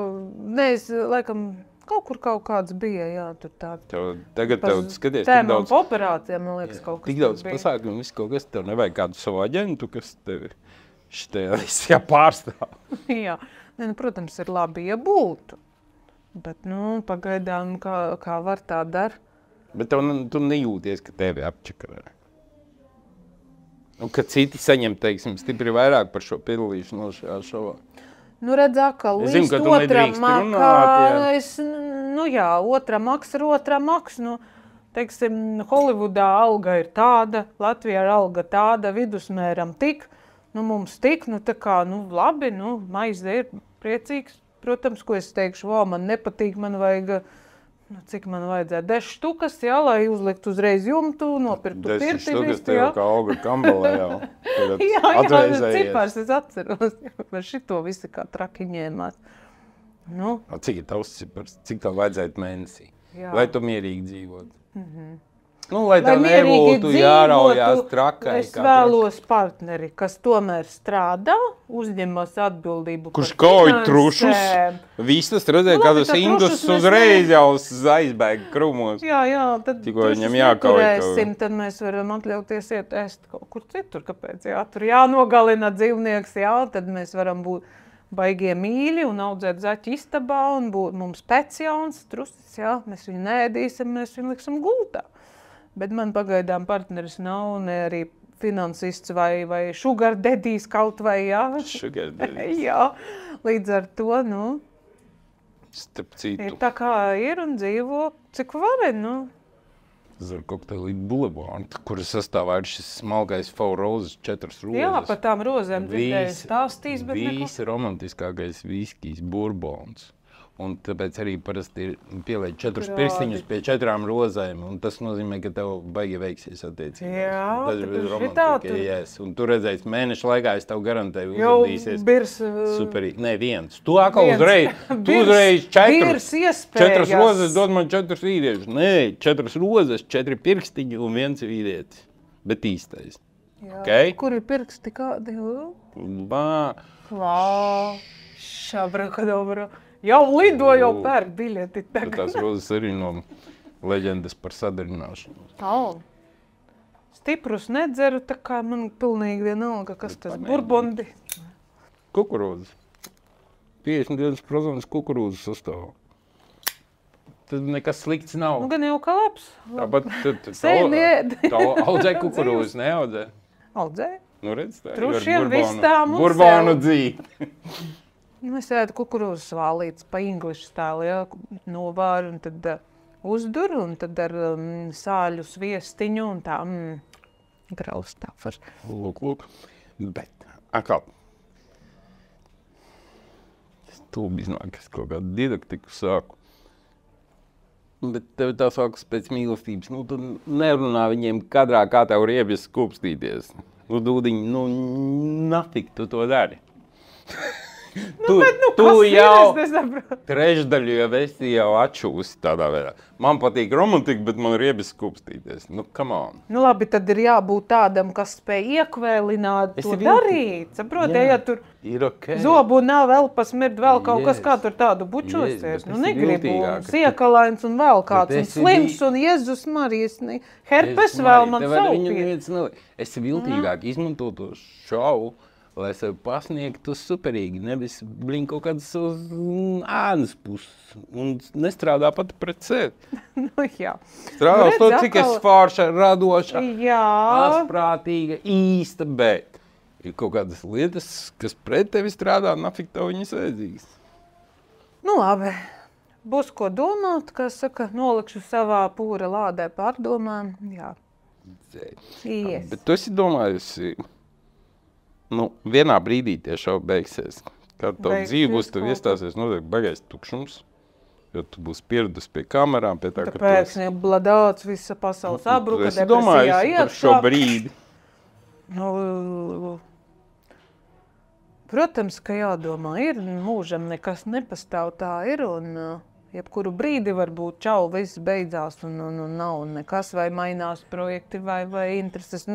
es laikam kaut kāds bija, jā, tur tāda. Tagad tev skaties, tik daudz... operācijām, man liekas, kaut kas tik daudz pasākumu, viss kaut kas, tev nevajag kādu savu aģentu, kas tevi šitajā pārstāv. Jā, protams, ir labi, ja būtu. Bet, pagaidām, kā var tā dar. Bet tu nejūties, ka tevi apčakarē. Un ka citi saņem, teiksim, stipri vairāk par šo piedalīšanos šajā šovā. Redz, ka līdz otram makā, otra maks ir otra maks. Teiksim, Holivudā alga ir tāda, Latvijā ir alga tāda, vidusmēram tik, mums tik, tā kā, labi, maize ir priecīgs. Protams, ko es teikšu, man nepatīk, man vajag, cik man vajadzēja 10 štukas, jā, lai uzliktu uzreiz jumtu, nopirktu pirti. 10 štukas tev kā Olga Kambala jau. Jā, cipars es atceros, par šito visi kā traki ņēmās. Cik ir tavs cipars? Cik tev vajadzētu mēnesī? Jā. Lai tu mierīgi dzīvot? Lai tev nebūtu jāraujās trakai. Es vēlos partneri, kas tomēr strādā, uzņemas atbildību. Kurš kauj trušus? Vistas redzēja, kādus indus uzreiz jau aizbēga krumos. Jā, tad trušus neturēsim, tad mēs varam atļauties iet ēst kaut kur citur. Kāpēc? Jā, tur jānogalina dzīvnieks, jā, tad mēs varam būt baigie mīļi un audzēt zaķi istabā un būt mums pēc jauns trusis, jā, mēs viņu neēdīsim, mēs viņu liksim gultā. Bet man pagaidām partneris nav, ne arī finansists vai sugar daddies kaut vai, jā. Sugar daddies. Jā, līdz ar to, starp citu. Ir tā kā ir un dzīvo, cik vari, Zar kokteili Boulevard, kuras sastāvā ir šis smalkais faux rozes, 4 rozes. Jā, par tām rozēm dzirdēju stāstīs, bet romantiskākais viskijs, bourbons. Un tāpēc arī parasti ir pieliek 4 pirkstiņus pie 4 rozēm, un tas nozīmē, ka tev baigi veiksies attiecībās. Jā, tas ir romantika, yes. Un tu redzēsi, mēneša laikā es tev garantēju uzvedīsies. Jau birs... Superīgi. Nē, viens. Tu atkal uzreiz 4 rozes dod man 4 vīriešus. Nē, 4 rozes, 4 pirkstiņi un 1 vīrietis. Bet īstais. Jā. Okay? Kur ir pirksti kādi? Šabrakadobra. Jau lido, jau pērk biļeti. Tās rozes arī no leģendas par sadarināšanu. Stiprus nedzeru, tā kā man pilnīgi vienalga, kas tas burbondi. Kukurūzes. 52% kukurūzes sastāvā. Tad nekas slikts nav. Gan jau kā labs. Tāpat tā audzē kukurūzes, neaudzē? Audzē. Redz, tā Trušiem viss tā mums burbonu dzīvi. Es ēdu kukurūzas vālītes pa English stāli, jā, novāru un tad uzdur un tad ar sāļu sviestiņu un tā graus tā var. Lūk. Bet, atkal. Es tūbi iznāk, es kaut kādu didaktiku sāku. Bet tev tā sākas pēc mīlestības. Tu nerunā viņiem kadrā, kā tev riebjas skūpstīties. Dūdiņ, nafik tu to dari. Tu jau trešdaļu jau esi jau atšūsi tādā veidā. Man patīk romantika, bet man ir riebjas skūpstīties. Come on. Labi, tad ir jābūt tādam, kas spēj iekvēlināt to darīt. Saproti, ja tur zobu nav vēl pasmird vēl kaut kas, kā tur tādu bučosies. Negribu siekalains un vēl kāds, un slims, un Jēzus Marijas, herpes vēl man saupīt. Es viltīgāk izmanto to šovu, lai sev pasniegtu superīgi, nevis kaut kādas uz ānas puses un nestrādā pat pret sevi. Jā. Strādā uz to, cik es forša, radoša, jā. Asprātīga, īsta, bet ir kaut kādas lietas, kas pret tevi strādā, nafik tev viņas vajadzīgas. Labi. būs ko domāt, kā saka, nolikšu savā pūra lādē pārdomām, jā. Yes. Bet tu esi domājusi, vienā brīdī tie šovi beigsies. Kad tavu dzīvi būs, tev iestāsies noteikti baigais tukšums. Jo tu būsi pieradus pie kamerām, pie tā, ka tu esi... bladāts, visa pasaules abruka, depresijā iekšā. Tu esi domājusi par šo brīdi? Protams, ka jādomā ir, mūžam nekas nepastāv, tā ir, un jebkuru brīdi varbūt čau, viss beidzās, un nav nekas, vai mainās projekti, vai intereses.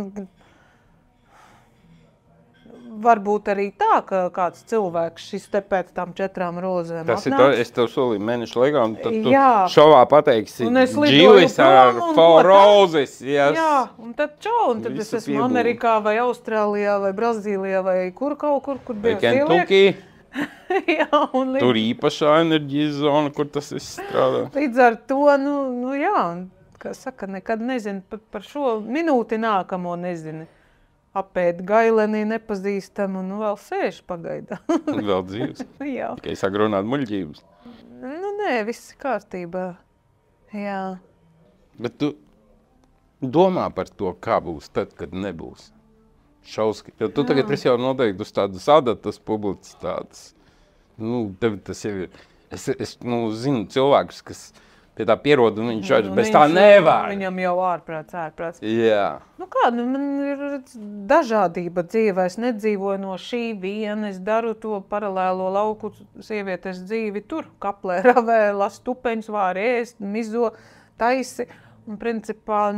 Varbūt arī tā, ka kāds cilvēks šis te pēc tām 4 rozēm atnāks. Es tev solīju mēnešu laikā, un tad tu šovā pateiksi Džilis ar 4 roses. Yes. Jā, un tad čau, un tad es esmu Amerikā vai Austrālijā vai Brazīlijā vai kur Dievs ieliek. Jā, un tur īpašā enerģijas zona, kur tas viss strādā. Līdz ar to, jā, kā saka, nekad nezinu par šo minūti nākamo nezinu. Apēd gailenī nepazīstam un vēl sēž pagaidā. Vēl dzīves? Jā. Tikai sāk runāt muļķības? Nē, viss kārtībā. Jā. Bet tu domā par to, kā būs tad, kad nebūs. Šauski. Jo tu tagad esi jau noteikti uz tādas adatas publicitātes. Tev tas jau ir. Es zinu cilvēkus, kas pie tā pierod, un viņš bez tā nevar. Viņam jau ārprāts. Jā. Man ir dažādība dzīvē. Es nedzīvoju no šī viena. Es daru to paralēlo lauku sievietes dzīvi tur. Kaplē ravē, las tupeņus, vāri ēst, mizo, taisi. Un principā,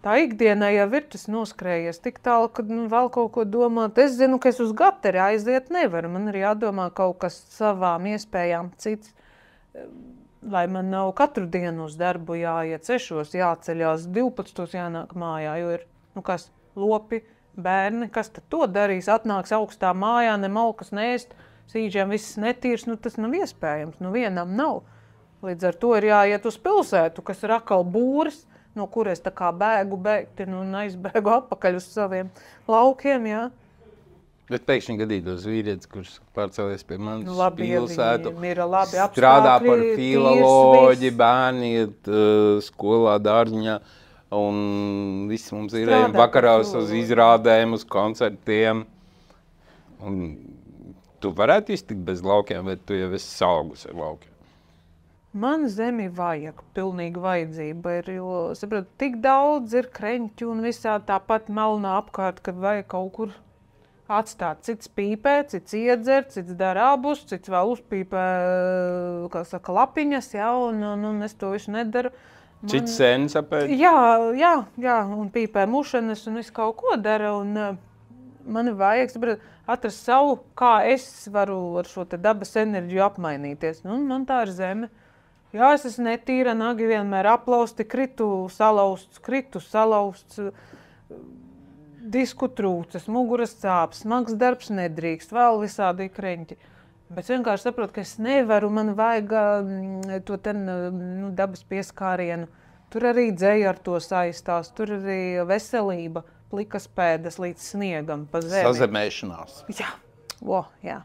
tā ikdienā jau ir tas noskrējies tik tālu, kad vēl kaut ko domāt. Es zinu, ka es uz gateri aiziet nevaru. Man ir jādomā kaut kas savām iespējām cits. Lai man nav katru dienu uz darbu jāiet 6, jāceļās 12, jānāk mājā, jo ir, lopi, bērni, kas tad to darīs, atnāks augstā mājā, ne malkas neēst, sīģiem viss netīrs, tas nav iespējams, vienam nav. Līdz ar to ir jāiet uz pilsētu, kas ir atkal būris, no kur es tā kā bēgu un aizbēgu atpakaļ uz saviem laukiem, jā. Bet pēkšņi gadītos vīrietis, kurš pārcēlies pie manis pilsētu, strādā par filoloģi, bērni iet skolā, dārziņā, un viss mums ir vakarās uz izrādēm, uz koncertiem. Un tu varētu iztikt bez laukiem, vai tu jau esi salgus ar laukiem? Man zemi vajag, pilnīgi vajadzība ir, jo, sapratu, tik daudz ir kreņķu un visā tāpat melnā apkārt, kad vajag kaut kur atstāt. Cits pīpē, cits iedzer, cits dara abus, cits vēl uzpīpē, lapiņas, un es to visu nedaru. Cits sēnes apēd? Jā, un pīpē mušanas un visu kaut ko dara, un man vajag, atrast savu, kā es varu ar šo te dabas enerģiju apmainīties. Man tā ir zeme. Jā, es esmu netīra, nagi vienmēr aplausti, kritu salauzts, disku trūcas, muguras sāpes, smags darbs nedrīkst, vēl visādi kreņķi. Bet vienkārši saprotu, ka es nevaru, man vajag to dabas pieskārienu. Tur arī dzēja ar to saistās, tur arī veselība, plikas pēdas līdz sniegam pa zemi. Sazemēšanās. Jā, jā.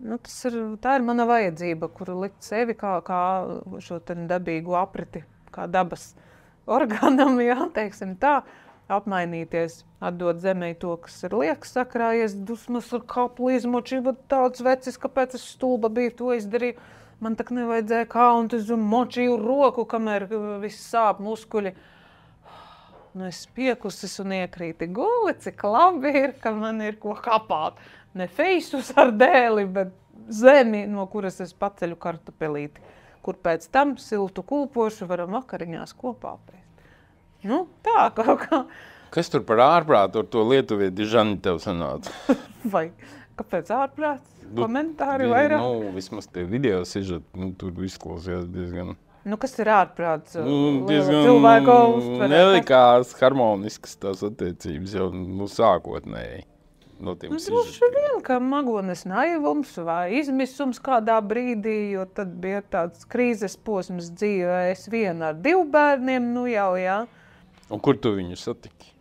Tā ir mana vajadzība, kuru likt sevi kā šo dabīgu apriti, kā dabas orgānam, teiksim tā, apmainīties, atdot zemei to, kas ir liekas sakrājies, dusmas ar kaplu izmočību, tāds vecis, kāpēc es stulba biju, to izdarīju. Man tak nevajadzēja kaunt, es močīju roku, kamēr viss sāp muskuļi. Es piekusis un iekrīti guli, cik labi ir, ka man ir ko kapāt. Ne feisus ar dēli, bet zemi, no kuras es paceļu kartupelīti, kur pēc tam siltu kulpošu varam vakariņās kopā pēst. Tā kaut kā. Kas tur par ārprātu ar to lietuvieti Žani tev sanāca? Vai, kāpēc ārprāts? Komentāri vairāk? Vismaz tie video sižeti, tur izklausījās diezgan. Kas ir ārprāts? Diezgan nelikās harmoniskas tās attiecības jau sākotnēji. Droši vien, ka magones naivums vai izmisums kādā brīdī, jo tad bija tāds krīzes posms dzīvē. Es viena ar 2 bērniem, jau, jā. Un kur tu viņu satiki?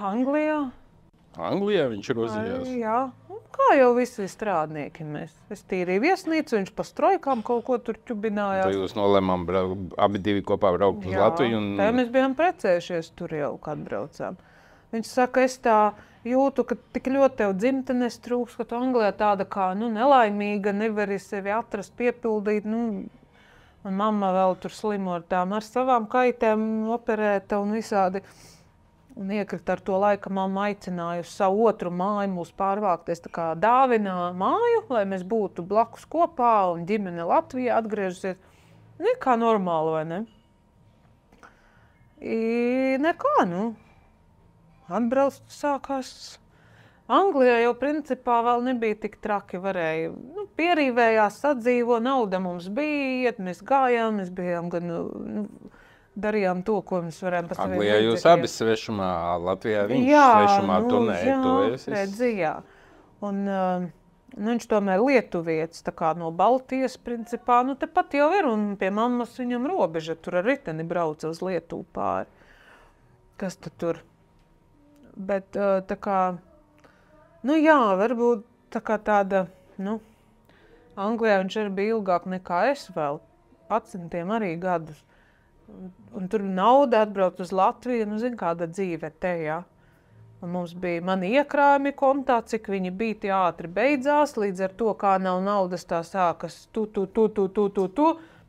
Anglijā. Anglijā viņš rozījās? Jā, kā jau visi strādnieki mēs. Es tīrīju viesnīcu, viņš pa strojkām kaut ko tur ķubinājās. Tad jūs nolemām abi divi kopā braukt uz Latviju? Tā mēs bijām precējušies, tur jau kad braucām. Viņš saka, es tā jūtu, ka tik ļoti tev dzimtenes trūks, ka tu Anglijā tāda kā nelaimīga, nevari sevi atrast, piepildīt. Un mamma vēl tur slimo ar savām kaitēm operēta un visādi. Un iekrita ar to laika mamma aicināja uz savu otru māju mūs pārvākties, tā kā dāvinā māju, lai mēs būtu blakus kopā un ģimene Latvijā atgriežusies. Nekā normāli, vai ne? Nekā, Atbrauc sākās. Anglijā jau principā vēl nebija tik traki, varēja. Pierīvējās, sadzīvo, nauda mums bija, mēs gājām, mēs bijām gan... darījām to, ko mēs varējām pa saviem Anglijā jūs abi svešumā, Latvijā viņš svešumā turnēja. Redzi, jā. Un viņš tomēr lietuvietis, tā kā no Baltijas principā, tepat jau ir, un pie mammas viņam robeža, tur ar riteni brauca uz Lietuvu pāri. Kas tad tur? Bet tā kā, varbūt tā kā tāda, Anglijā viņš arī bija ilgāk nekā es vēl, 11 arī gadus. Un tur nauda atbraukt uz Latviju, zin, kāda dzīve te, jā. Un mums bija mani iekrājumi kontā, cik viņi bija, tie ātri beidzās, līdz ar to, kā nav naudas, tā sākas tu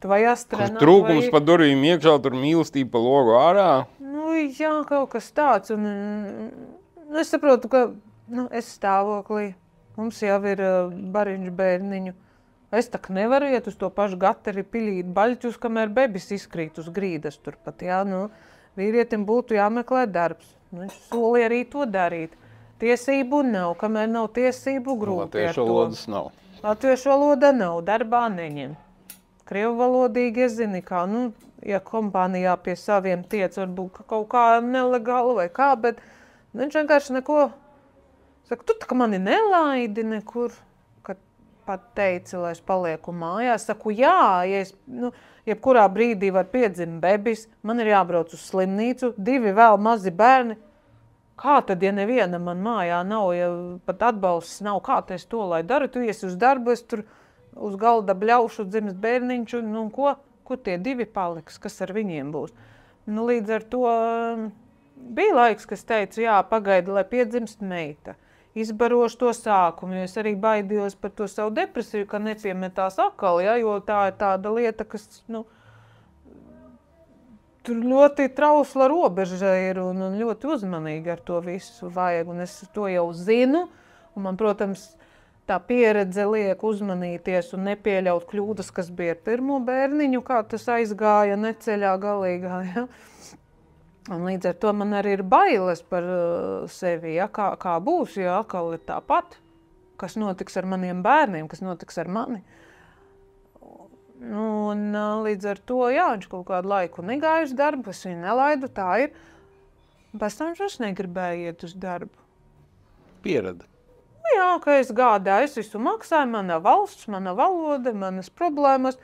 vai astrenāt. Trūkums pa durvīm iekšā, tur mīlestība pa logu ārā? Jā, kaut kas tāds. Un es saprotu, ka es stāvoklī, mums jau ir bariņš bērniņu. Es tak nevaru iet uz to pašu gateri pilīt baļķus, kamēr bebis izkrīt uz grīdas turpat, jā, vīrietim būtu jāmeklē darbs. Viņš solīja arī to darīt. Tiesību nav, kamēr nav tiesību grūti ar to. Latviešu valodas nav. Latviešu valoda nav, darbā neņem. Krievu valodīgi, es zinu, kā, ja kompānijā pie saviem tiec, varbūt kaut kā nelegāli vai kā, bet viņš vienkārši neko, saka, tu tā kā mani nelaidi nekur. Pat teica, lai es palieku mājās. Saku, jā, ja es, jebkurā brīdī var piedzimt bebis, man ir jābrauc uz slimnīcu, 2 vēl mazi bērni. Kā tad, ja neviena man mājā nav, ja pat atbalsts nav, kā es to lai daru? Tu iesi uz darbu, es tur uz galda bļaušu dzimst bērniņš, ko tie 2 paliks, kas ar viņiem būs? Līdz ar to bija laiks, kas teica, jā, pagaidi, lai piedzimst meita. Izbarošu to sākumu, jo es arī baidījos par to savu depresiju, ka nepiemetās atkal, ja, jo tā ir tāda lieta, kas, tur ļoti trausla robeža ir un ļoti uzmanīgi ar to visu vajag, un es to jau zinu, un man, protams, tā pieredze liek uzmanīties un nepieļaut kļūdas, kas bija ar pirmo bērniņu, kā tas aizgāja neceļā galīgā, ja. Un līdz ar to man arī ir bailes par sevi, ja, kā būs, ja atkal ir tāpat, kas notiks ar maniem bērniem, kas notiks ar mani. Un līdz ar to, jā, viņš kaut kādu laiku negāja uz darbu, es viņu nelaidu, tā ir. Pēc tam viņš negribēja iet uz darbu. Pierada. Jā, ka es gādāju, es visu maksāju, mana valsts, mana valoda, manas problēmas.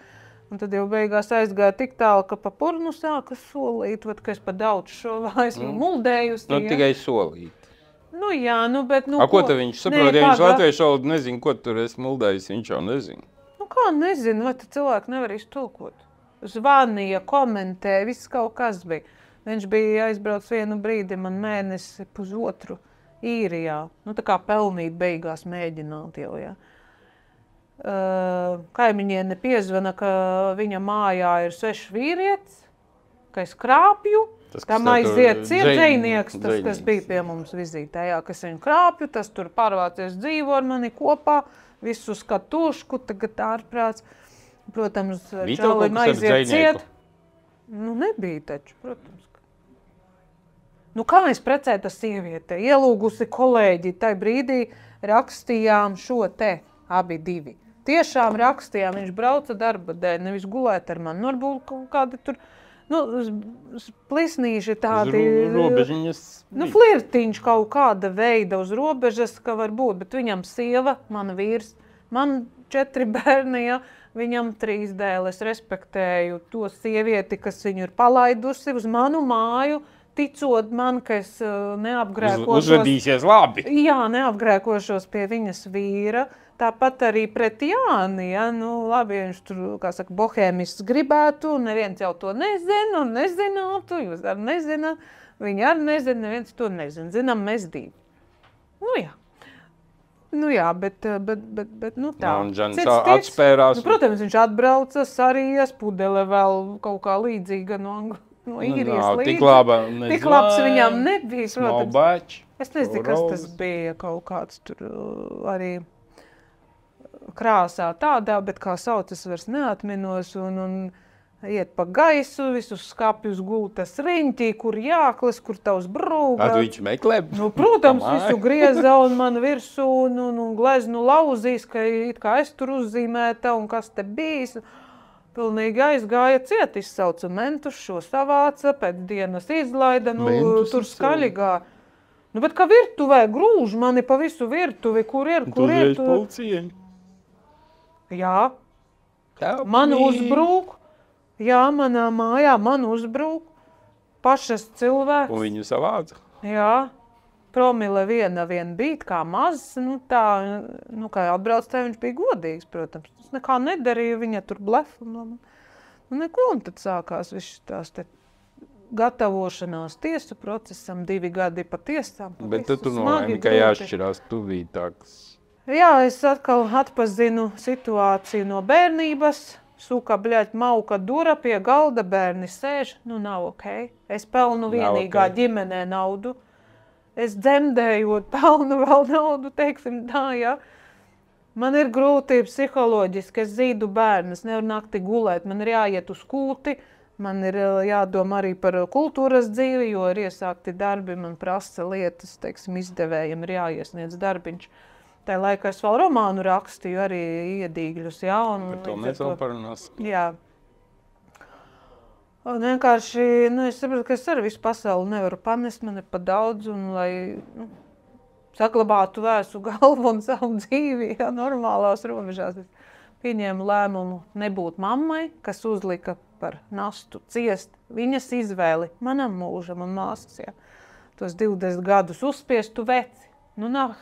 Un tad jau beigās aizgāja tik tālu, ka pa purnu sāka solīt, ka es pa daudz šo esmu muldējusi. Tikai solīt. Jā, bet... Ko te viņš saprot, ja viņš latviešu valodu nezinu, ko tur esi muldējusi, viņš jau nezinu. Kā nezinu, vai tad cilvēki nevar iztulkot? Zvanīja, komentēja, viss kaut kas bija. Viņš bija aizbrauc vienu brīdi, man mēnesi pusotru Īrijā. Tā kā pelnīt beigās mēģināt jau, jā. Kaimiņiene piezvana, ka viņa mājā ir svešs vīrietis, ka es krāpju, tam aiziet dzejnieks, tas, kas bija pie mums vizītē, jā, kas viņu krāpju, tas tur pārvācies dzīvo ar mani kopā, visu skatušku, tagad ārprāts. Protams, čalim aiziet ciet. Nebija taču, protams. Kā es precēta sieviete, ielūgusi kolēģi, tai brīdī rakstījām šo te, abi 2. Tiešām rakstījām, viņš brauca darba dēļ, nevis gulēt ar mani. Varbūt kaut kādi tur, plisnīši tādi... Robežiņas. Flirtiņš kaut kāda veida uz robežas, ka var būt, bet viņam sieva, man vīrs, man 4 bērni, ja, viņam 3 dēli. Es respektēju to sievieti, kas viņu ir palaidusi uz manu māju, ticot man, ka es neapgrēkošos. Uzvedīsies labi. Jā, neapgrēkošos pie viņas vīra. Tāpat arī pret Jāni, ja, nu labi, viņš tur, kā saka, bohēmists gribētu, neviens jau to nezina un nezinātu, jūs arī nezināt, viņi arī nezina, neviens to nezina, zinām mēs divi. Nu jā, bet nu tā. Un Džanis atspērās. Nu, protams, viņš atbrauca, sarījies, pudele vēl kaut kā līdzīga no īrijas līdzi. Tik labs viņam nebija, protams. Es nezinu, kas tas bija, kaut kāds tur arī krāsā tādā, bet kā sauc, es vairs neatminos, un iet pa gaisu, visus skapjus gultas riņķī, kur jāklis, kur tavs brūga. Viņš meklē? Nu, protams, visu grieza un man virsū, un gleznu lauzīs, it kā es tur uzzīmēta, un kas te bijis. Pilnīgi aizgāja ciet, izsauca mentus, šo savāca, pēc dienas izlaida, tur skaļigā. Nu, bet kā virtuvē grūž mani pa visu virtuvi, kur ir? Policijai? Jā, man uzbrūk, manā mājā man uzbrūk, pašas cilvēks. Un viņu savāca? Jā, promile viena bija kā mazs, kā atbrauc te, viņš bija godīgs, protams. Tas nekā nedarīja, viņa tur blefa. Neko, un tad sākās viss tās te gatavošanās tiesu procesam, 2 gadi pa tiesām. Bet tad tu nolēmi, ka jāšķirās, tu biji tā, kas... Jā, es atkal atpazinu situāciju no bērnības. Suka, mauka dura pie galda, bērni sēž. Nu, nav ok. Es pelnu vienīgā ģimenē naudu. Es dzemdējot pelnu vēl naudu, teiksim tā, jā. Man ir grūti psiholoģiski, es zīdu bērnu, es nevaru nakti gulēt, man ir jāiet uz kulti, man ir jādomā arī par kultūras dzīvi, jo ir iesākti darbi, man prasa lietas, teiksim, izdevējiem ir jāiesniedz darbiņš. Tā laikā es vēl romānu rakstīju, arī iedīgļus, jā. Par to mēs vēl parunās. Jā. Un vienkārši, es saprotu, ka es arī visu pasauli nevaru panest, man ir pa daudz, un lai saglabātu vēsu galvu un savu dzīvi, jā, normālās robežās. Es pieņēmu lēmumu nebūt mammai, kas uzlika par nastu ciest viņas izvēli manam mūžam un māsas, jā. Tos 20 gadus uzspiestu veci. Nu, nav.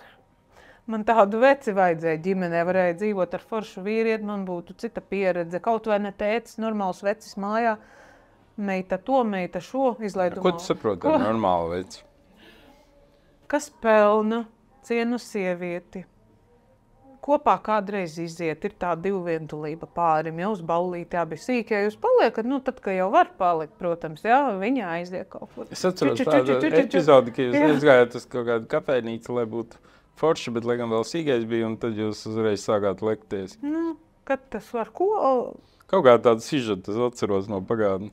Man tādu veci vajadzēja ģimenē, varēja dzīvot ar foršu vīrieti, man būtu cita pieredze. Kaut vai ne tētis, normāls vecis mājā, meita to, meita šo, izlaidumā. Ko tu saproti ar normālu veci? Kas pelna, cienu sievieti. Kopā kādreiz iziet, ir tā divvientulība pārim, ja uz ballīti abi sīki, ja jūs paliekat, tad, ka jau var palikt, protams, jā, viņa aiziet kaut ko. Es atceros tādu epizodi, ka jūs aizgājāt uz kaut kādu kafejnīcu, lai būtu forši, bet laikam vēl sīgais bija, un tad jūs uzreiz sākāt lekties. Kad tas var ko? Kaut kā tādu sižetu, es atceros no pagātni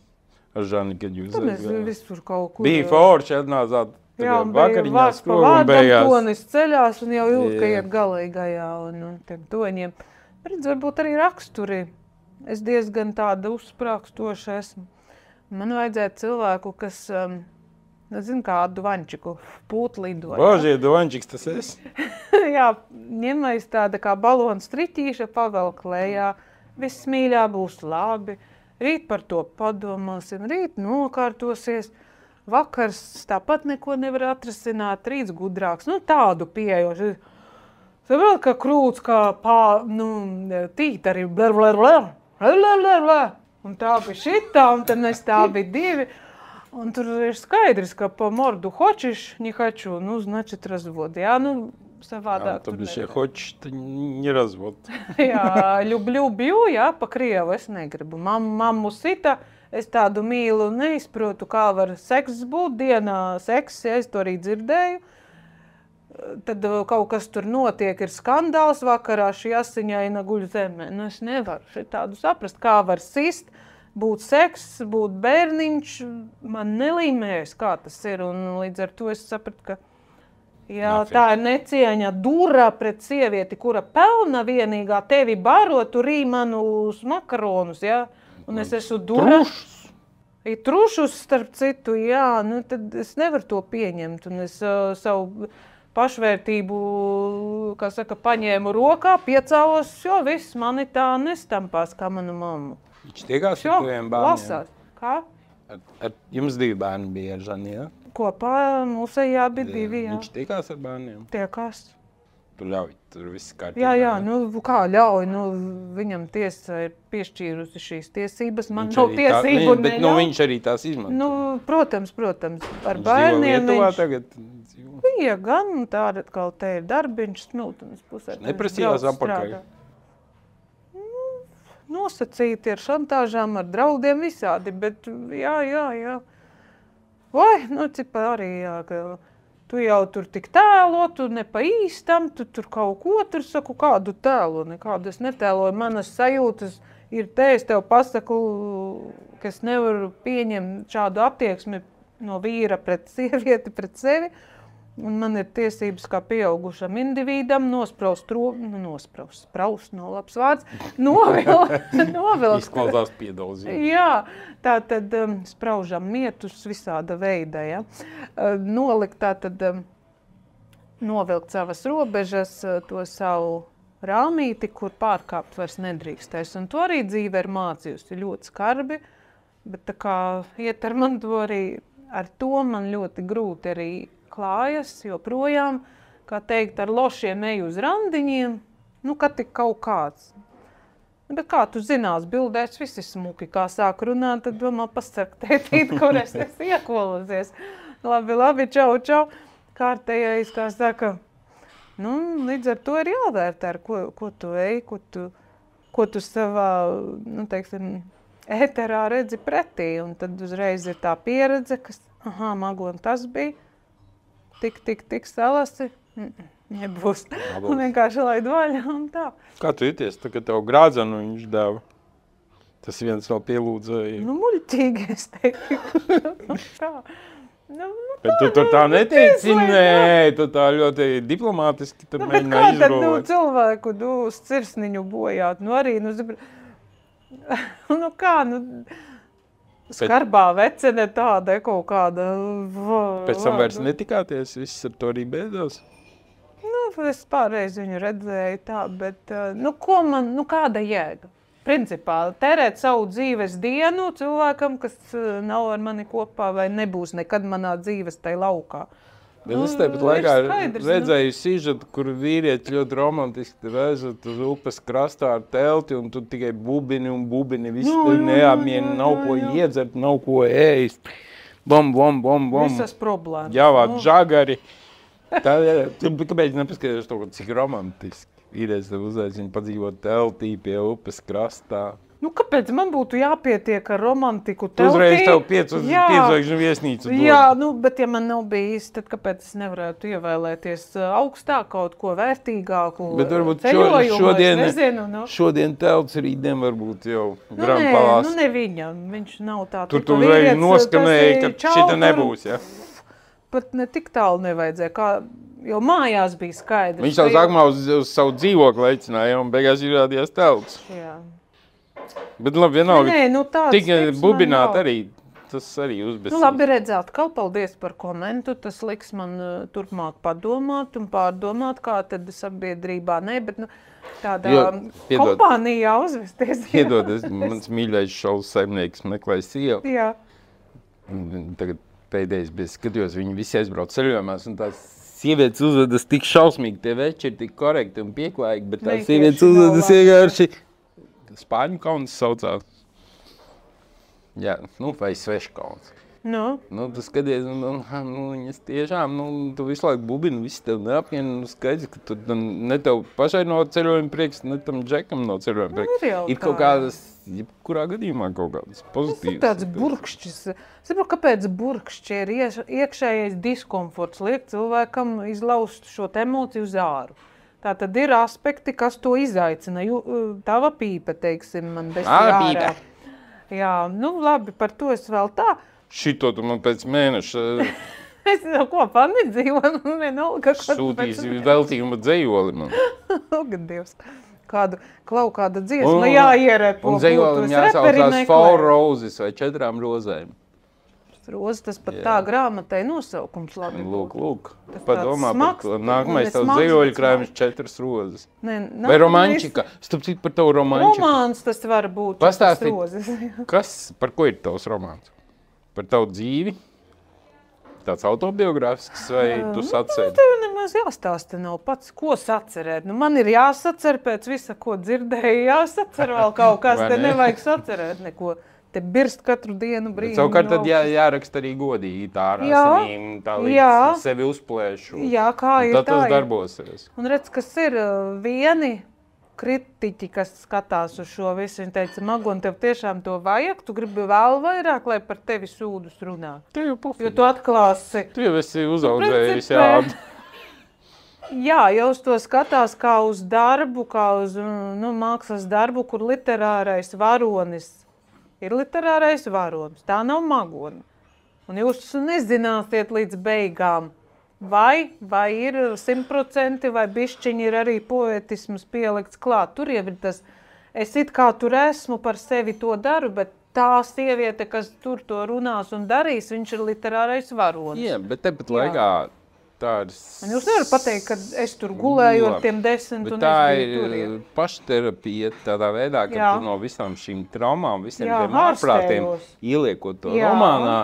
ar Žani, kad jūs aizgājāt. Mēs visur kaut kur. Bija forši, atnācāt vakariņās prom un beigās. Tonis ceļās un jau jūt, ka iet galīgajā un tiem toņiem. Redz, varbūt arī raksturi. Es diezgan tāda uzsprākstoša esmu. Man vajadzētu cilvēku, kas... Zinu, kādu Duvančiku pūt lidoja. Božie, Duvančiks tas es? Jā, ņemais tāda kā balona striķīša, pavelk lejā. Viss mīļā būs labi. Rīt par to padomāsim, rīt nokārtosies. Vakars tāpat neko nevar atrasināt, rīts gudrāks. Tādu pieejoši. Saprot, ka krūts kā tīt arī un tā bija šitā, un tad mēs tā bija 2. Un tur ir skaidrs, ka по морду хочешь, не хочу, значит развод. Jā, savādāk. Tad šie хочешь, tad не развод. Jā, люблю, бью, jā, pa krievu es negribu. Mammu sita, es tādu mīlu neizprotu, kā var seks būt dienā. Seks, ja es to arī dzirdēju. Tad kaut kas tur notiek, ir skandāls vakarā, šī asiņaina guļ zemē. Es nevaru tādu saprast, kā var sist. Būt seks, būt bērniņš, man nelīmējas, kā tas ir, un līdz ar to es sapratu, ka tā ir necieņa dura pret sievieti, kura pelna vienīgā tevi baro, tu rī manus makaronus, jā, un es esmu dura. Trušus. Ir trušus, starp citu, jā, tad es nevaru to pieņemt, un es savu pašvērtību, kā saka, paņēmu rokā, piecālos, jo viss mani tā nestampās kā manu mammu. Viņš tiekās ar taviem bērniem? Lasās. Kā? Jums 2 bērni bija ar Žani, ja? Kopā mūsējā bija 2, jā. Viņš tiekās ar bērniem? Tiekās. Tu ļauj, tur viss kārtībā. Jā, nu kā ļauj, nu viņam tiesa ir piešķīrusi šīs tiesības, man nav tiesību un bet, viņš arī tās izmanto. Nu, protams, ar bērniem viņš... tagad dzīvo? Bija gan, tāda atkal te ir darbiņš Smiltenes pusē. Neprasījās apakaļ? Nosacīti ar šantāžām, ar draudiem visādi, bet jā. Vai, nu, cipa arī, jā, ka tu jau tur tik tēlo, tu ne pa īstam, tu tur kaut ko tur saku, kādu tēlo, nekādu es netēloju. Manas sajūtas ir te, es tev pasaku, ka es nevaru pieņemt šādu attieksmi no vīra pret sievieti, pret sevi. Un man ir tiesības kā pieaugušam individam spraust nav labs vārds, novilkt. Izklausās piedalzi. Jā, tā tad spraužam mietus visāda veida, ja. Nolikt tā tad, novilkt savas robežas, to savu rāmīti, kur pārkāpt vairs nedrīkstēs. Un to arī dzīve ir mācījusi ļoti skarbi, bet tā kā iet ar man to arī, ar to man ļoti grūti arī klājas, joprojām, kā teikt, ar lošiem eju uz randiņiem, nu, kad tik kaut kāds. Bet kā tu zinās, bildēs visi smuki, kā sāk runāt, tad domā pasarktētīt, kur es esmu iekolusies. Labi, čau. Kārtējais, kā saka, nu, līdz ar to ir jāvērtē, ko tu eji, ko tu savā, nu, teiksim, ēterā redzi pretī, un tad uzreiz ir tā pieredze, kas, magon tas bija, tik salasi, nebūs. Un vienkārši laid vaļā un tā. Kā tu jūties, tā, ka tev grādzenu viņš deva? Tas viens vēl pielūdzēja. Nu, muļķīgi, es teiktu. Tā. Bet tu tur tā neteici, nē, tu tā ļoti diplomātiski tur mēģināji izrolēt. Kā tad cilvēku uz cirsniņu bojāt? Nu arī, skarbā vecene tāda, kaut kāda... Pēc tam vairs netikāties, viss ar to arī beidzās? Nu, es pārreiz viņu redzēju tā, bet, kāda jēga? Principā, tērēt savu dzīves dienu cilvēkam, kas nav ar mani kopā vai nebūs nekad manā dzīves tai laukā. Bet es tepat laikā redzēju sižetu, kur vīrieši ļoti romantiski reizot uz upes krastā ar telti, un tu tikai bubini, visi tev neapmieni, nav ko iedzert, nav ko ēst. Bom. Visas problēmas. Jāvāt žagari. Kāpēc nepaskaties to, cik romantiski? Vīrieši tev uzaicina padzīvot teltī pie upes krastā. Nu, kāpēc man būtu jāpietiek ar romantiku teltī? Uzreiz tev 5 viesnīcu dod. Jā, bet ja man nav bijis, tad kāpēc es nevarētu ievēlēties augstāk kaut ko vērtīgāku ceļojumu? Šodien telts rītdien varbūt jau Grampalās. Ne viņam, viņš nav tā. Tur tu uzreiz noskanēja, ka šita nebūs, ja? Pat ne tik tālu nevajadzēja, jo mājās bija skaidrs. Viņš tā sākumā uz savu dzīvokli aicināja, un beigās izrādījās telts. Jā. Bet labi, vienalga, tik bubināt arī, tas arī uzbesīs. Nu, labi redzēt, paldies par komentu, tas liks man turpmāk padomāt un pārdomāt, kā tad sabiedrībā, bet tādā kompānijā uzvesties. Piedod, mans mīļais šaus saimnieks meklēja sievu. Jā. Tagad pēdējais bija skatījos, viņi visi aizbrauc ceļojumās, un tās sievietes uzvedas tik šausmīgi, tie veči ir tik korekti un pieklājīgi, bet tās sievietes uzvedas vienkārši Spāņu kauns saucās. Jā, vai sveškauns. Tu skaties, viņas tiešām, tu visu laiku bubini, visi tev neapmien, skaidrs, ka tu ne tev pašai no ceļojuma prieks, ne tam džekam no ceļojuma prieks. Ir kaut kādas, jebkurā gadījumā kaut kādas pozitīvas. Tas tāds burkšķis. Saprotu, kāpēc burkšķi ir iekšējais diskomforts, liek cilvēkam izlaust šo emociju uz āru. Tā tad ir aspekti, kas to izaicina. Tava pīpe, teiksim, man bez ārā. Jā, labi, par to es vēl tā. Šito tu man pēc mēneša... Es jau kopā nedzīvoju, vienalga. Sūtīsi veltījumu dzejoli man. Lūgad Dievs. Kāda dziesma jāierepo. Un dzejolim jāsaucās 4 roses vai 4 rozēm. Roza, tas pat tā grāmatai nosaukums labi. Lūk. Padomā par to. Nākamais tavs dzejoļu krājums 4 rozes. Vai romančika? Starp citu par tavu romančiku. Romāns tas var būt. Pastāstīt, par ko ir tavs romāns? par tavu dzīvi? Tāds autobiogrāfisks vai tu sacēri? Tev nemaz jāstāsta nav pats, ko sacerēt. Man ir jāsacer pēc visa, ko dzirdēju, jāsacer vēl kaut kas, te nevajag sacerēt neko. Te birst katru dienu brīnu. Savukārt tad jāraksta arī godīgi tā ar asinīm, tā līdz sevi uzplēšu. Jā, kā ir tā. Tad tas darbosies. Un redz, kas ir vieni kritiķi, kas skatās uz šo visu, viņi teica, Magon, tev tiešām to vajag, tu gribi vēl vairāk, lai par tevi sūdus runā. Tev jau pofīgi. Jo tu atklāsi. Tu jau esi uzaudzējis jādu. Jā, jau uz to skatās kā uz darbu, kā uz mākslas darbu, kur literārais varonis ir literārais varonis. Tā nav Magona. Un jūs nezināsiet līdz beigām, vai ir 100% vai bišķiņi ir arī poetisms pielikts klāt. Tur jau ir tas, es it kā tur esmu, par sevi to daru, bet tā sieviete, kas tur to runās un darīs, viņš ir literārais varonis. Jā, bet tepat laikā tāds... Un jūs nevarat pateikt, ka es tur gulēju ar tiem 10 un es biju tur. Tā ir pašterapija tādā veidā, ka tu no visām šīm traumām, visiem tiem ārprātiem, ieliekot to romānā,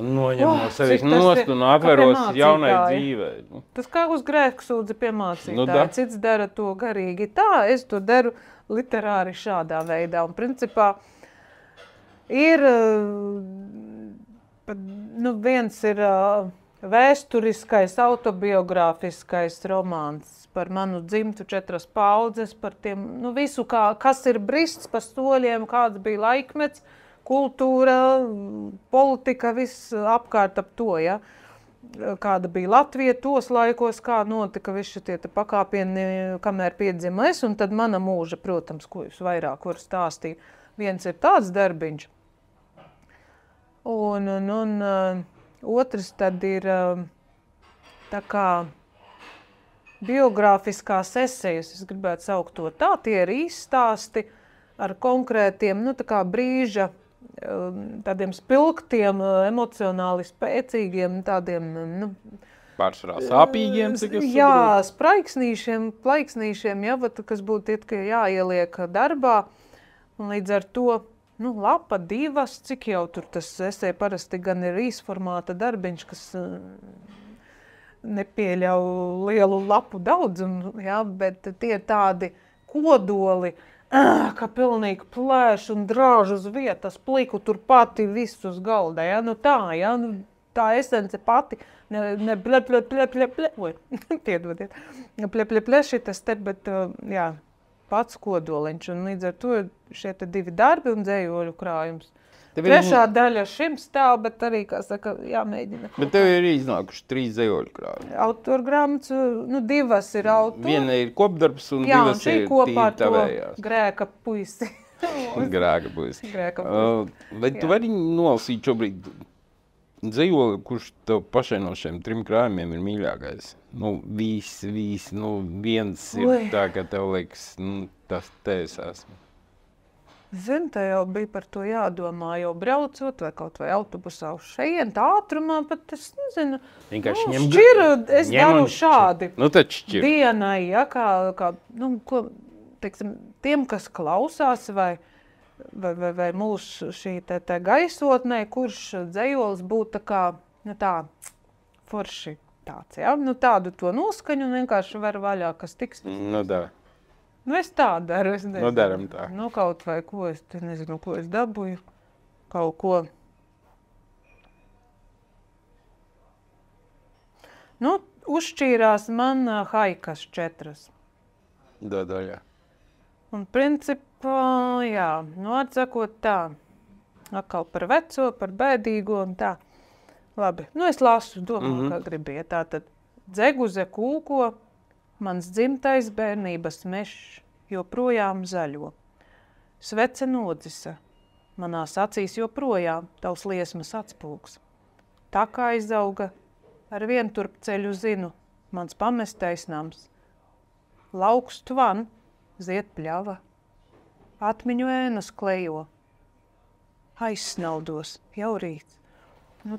noņem no sevis nost un atveros jaunai dzīvei. Tas kā uz grēksūdzi piemācītāji. Cits dara to garīgi tā, es to daru literāri šādā veidā. Un principā ir, viens ir vēsturiskais, autobiogrāfiskais romāns par manu dzimtu 4 paudzes, par tiem, visu, kas ir brists pa soļiem, kāds bija laikmets, kultūra, politika, viss apkārt ap to, ja. Kāda bija Latvija tos laikos, kā notika visi tie pakāpieni, kamēr piedzima es, un tad mana mūža, protams, ko jūs vairāk varu stāstīt. Viens ir tāds darbiņš. Un otrs tad ir tā kā biogrāfiskās esejas, es gribētu saukt to tā, tie ir izstāsti ar konkrētiem, tā kā brīža, tādiem spilgtiem, emocionāli spēcīgiem, tādiem, pārsvarā sāpīgiem, cik es saprotu? Jā, plaiksnīšiem, kas būtu tikai jāieliek darbā, un līdz ar to, lapa 2, cik jau tur tas esē parasti gan ir īsformāta darbiņš, kas nepieļauj lielu lapu daudzumu, bet tie tādi kodoli, ka pilnīgi plēš un drāž uz vietas, pliku tur pati visu uz galda, tā esence pati, ne ple šitas te, bet, pats kodoliņš, un līdz ar to šie 2 darbi un dzējoļu krājums. Trešā daļa šim stāv, bet arī, kā saka, jāmēģina. Bet tev ir iznākuši 3 dzējoļu krājumi. Autorgrāmatas, 2 ir autori. Viena ir kopdarbs un 2 ir tīri tavējās. Grēka puisi. Grēka puisi. Vai tu vari nolasīt šobrīd dzējoli, kurš tev pašai no šiem 3 krājumiem ir mīļākais? Viens ir tā, ka tev liekas, tas te es esmu. Zini, te jau bija par to jādomā, jau braucot vai kaut vai autobusā uz šeien, tā ātrumā, bet es nezinu. Vienkārši es daru šādi. Tad šķir. Dienai, tiem, kas klausās vai mūsu šī te gaisotnē, kurš dzejols būtu tā forši tāds, tādu to noskaņu un vienkārši var vaļā, kas tiks. Es tā daru, es nezinu. Daram tā. Kaut vai ko, es nezinu, ko es dabūju, kaut ko. Uzšķīrās man haikas 4. Daļā. Un principā, atsakot tā, atkal par veco, par bēdīgo un tā. Labi, es lasu, domāju, kā gribiet. Tātad dzeguze kūko, mans dzimtais bērnības mešs joprojām zaļo. Svece nodzisa, manās acīs joprojām tavs liesmas atspūgs. Tā kā izauga, ar vien turp ceļu zinu, mans pamestais nams. Lauks tvan, ziet pļava, atmiņu ēnas klejo. Aizsnaudos, jau rīts.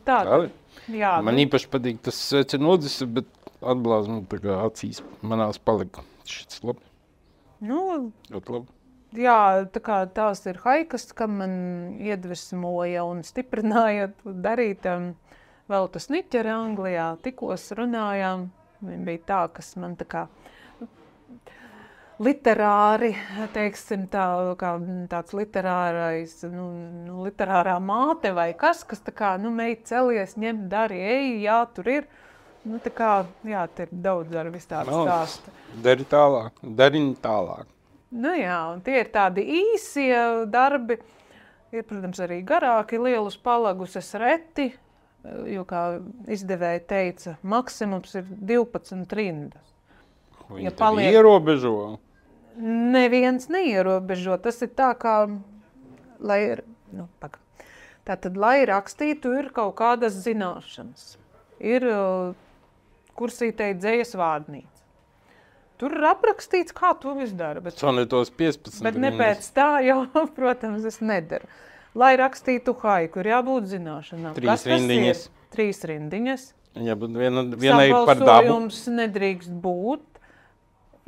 Tā. Man īpaši patīk tas svece nodzisa, bet atblāzmu tā kā acīs manās palika. Šits labi. Ļoti labi. jā, tā kā tās ir haikas, kam man iedvesmoja un stiprināja darīt vēl tas Niķeri Anglijā. Tikos runājām, viņi bija tā, kas man tā kā literāri, teiksim, tāds literārais, literārā māte vai kas tā kā, meit celies, ņem, dari, ej, jā, tur ir. Tā kā, jā, te ir daudz ar visu tādu stāstu. Dari tālāk. Jā, un tie ir tādi īsie darbi. Ir, protams, arī garāki, lielus palagus es reti, jo, kā izdevēja teica, maksimums ir 12 rindas. Viņi tevi ierobežo? Neviens neierobežo. Tas ir tā kā, tātad, lai rakstītu, ir kaut kādas zināšanas. Ir kursītei dzejas vārdnīca. Tur ir aprakstīts, kā to izdara. Sonetos 15 bet ne pēc tā jau, protams, es nedaru. Lai rakstītu haiku, ir jābūt zināšanām. 3 rindiņas. 3 rindiņas. Jābūt vienai par dabu. Sabalsojums nedrīkst būt.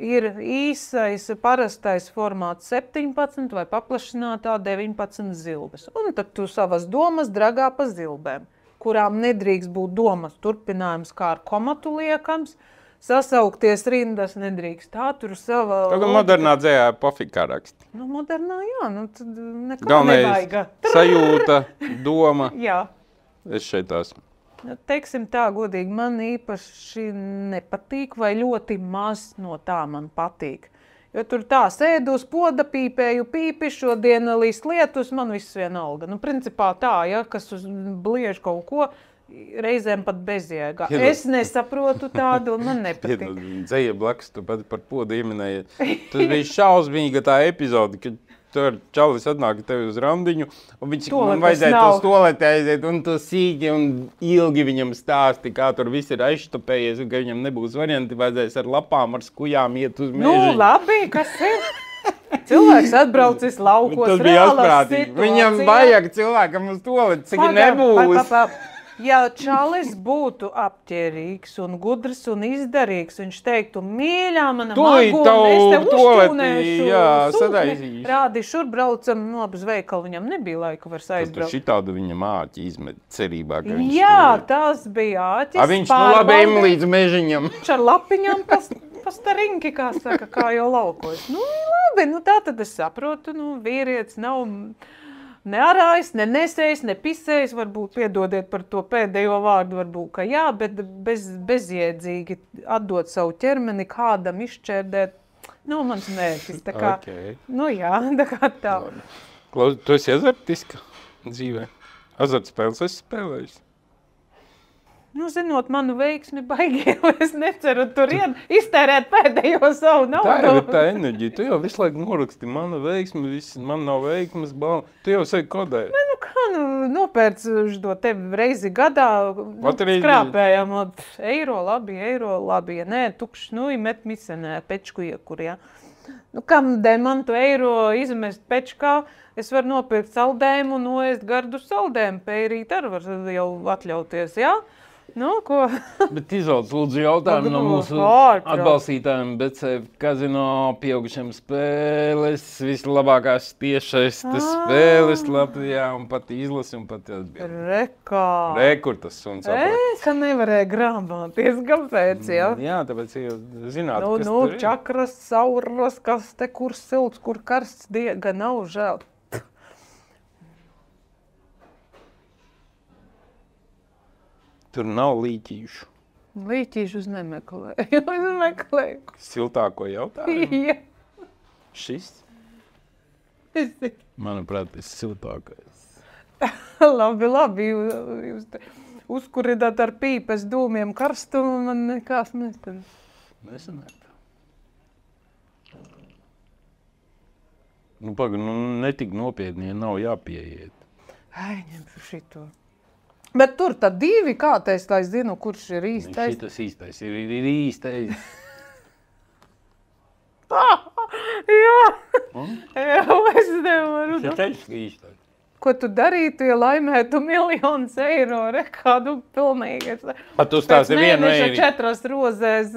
Ir īsais, parastais formāts 17 vai paplašinātā 19 zilbes. Un tad tu savas domas dragā pa zilbēm, kurām nedrīkst būt domas turpinājums, kā ar komatu liekams, sasaukties rindas nedrīkst. Tā tur sava... Tagad modernā dzējā pofīgi kā rakst. Modernā, jā, tad nekā galvenais nevaiga. Sajūta, doma. Jā. Es šeit esmu. Teiksim tā, godīgi, man īpaši nepatīk vai ļoti maz no tā man patīk. Jo tur tā sēdu uz poda, pīpēju pīpi, šodien līst lietus, man viss vienalga. Principā tā, ja, kas uz bliež kaut ko, reizēm pat bezjēgā. Es nesaprotu tādu un man nepatīk. Dzeja blakus, tu pat par podu ieminēji. Tas bija šausmīga tā epizode, kad tur čalis atnāk tevi uz randiņu, un viņš man vajadzēja uz toaleti aiziet, un tu sīki un ilgi viņam stāsti, kā tur viss ir aizštopējies, un ka viņam nebūs varianti, vajadzēs ar lapām, ar skujām iet uz mežiņu. Labi, kas ir? Cilvēks atbraucis laukos, reālās situācijā. Viņam vajag cilvēkam uz toaleti, cik nebūs. Ja čalis būtu apķerīgs un gudrs un izdarīgs, viņš teiktu, mīļā, mana magona, es tev uzšķūnēšu sūtni. Rādi, šur braucam, uz veikalu, viņam nebija laika vairs aizbraukt. Tu šitādu viņa māķi izmet cerībā, ka viņš jā, tas bija āķis. Viņš labi ejam līdz mežiņam. Viņš ar lapiņām pa starinki, kā saka, kā jau laukos. Labi, tā tad es saprotu, vīrietis nav... Nearājs, ne nesējs, ne pisējs, varbūt piedodiet par to pēdējo vārdu, varbūt, ka jā, bet bezjēdzīgi atdot savu ķermeni, kādam izšķērdēt, mans mērķis, tā kā, okay. Jā, tā kā tā. Klaus, tu esi azartiska dzīvē? Azartspēles esi spēlējis? Zinot manu veiksmi baigi, es neceru tur iztērēt pēdējo savu naudu. Tā ir tā enerģija. Tu jau visu laiku noraksti manu veiksmi, man nav veiksmes balva. Tu jau sevi kodē. Nopērc to tevi reizi gadā, skrāpējam eiro labi, ja nē, tukšs, met misenē, pečku iekur, jā. Kam dēļ man tu eiro izmest pečkā, es varu nopirkt saldējumu un noēst gardu saldējumu, pērīt arī var jau atļauties, jā? Ko? Bet izvalc lūdzu jautājumu no mūsu atbalstītājiem, bet kazino pieaugušiem spēles, vislabākās tiešais spēles Latvijā un pat izlasi un pat atbildi. Rekur tas suns aprak. Ka nevarēja grāmāties, kāpēc, jā? Jā, tāpēc jau zināt, kas tur ir. Čakras, sauras, kas te, kur silts, kur karsts, diega nav žēl. Tur nav līķīšu. Līķīšus nemeklēju. Siltāko jautājumu? Jā. Šis? Manuprāt, tas siltākais. Labi. Jūs uzkurināt ar pīpes dūmiem karstumu, man nekās nesanāk. Netik nopietni, ja nav jāpieiet. Ņemšu šito. Bet tur tad divi, kā teiks, lai es zinu, kurš ir īstais? Šitas īstais ir īstais. Jā, es nevaru. Šitais ir īstais. Ko tu darītu, ja laimētu miljonus eiro? Kādu pilnīgi. Tu stāsti vienu eiro. Pēc mēneša 4 rozēs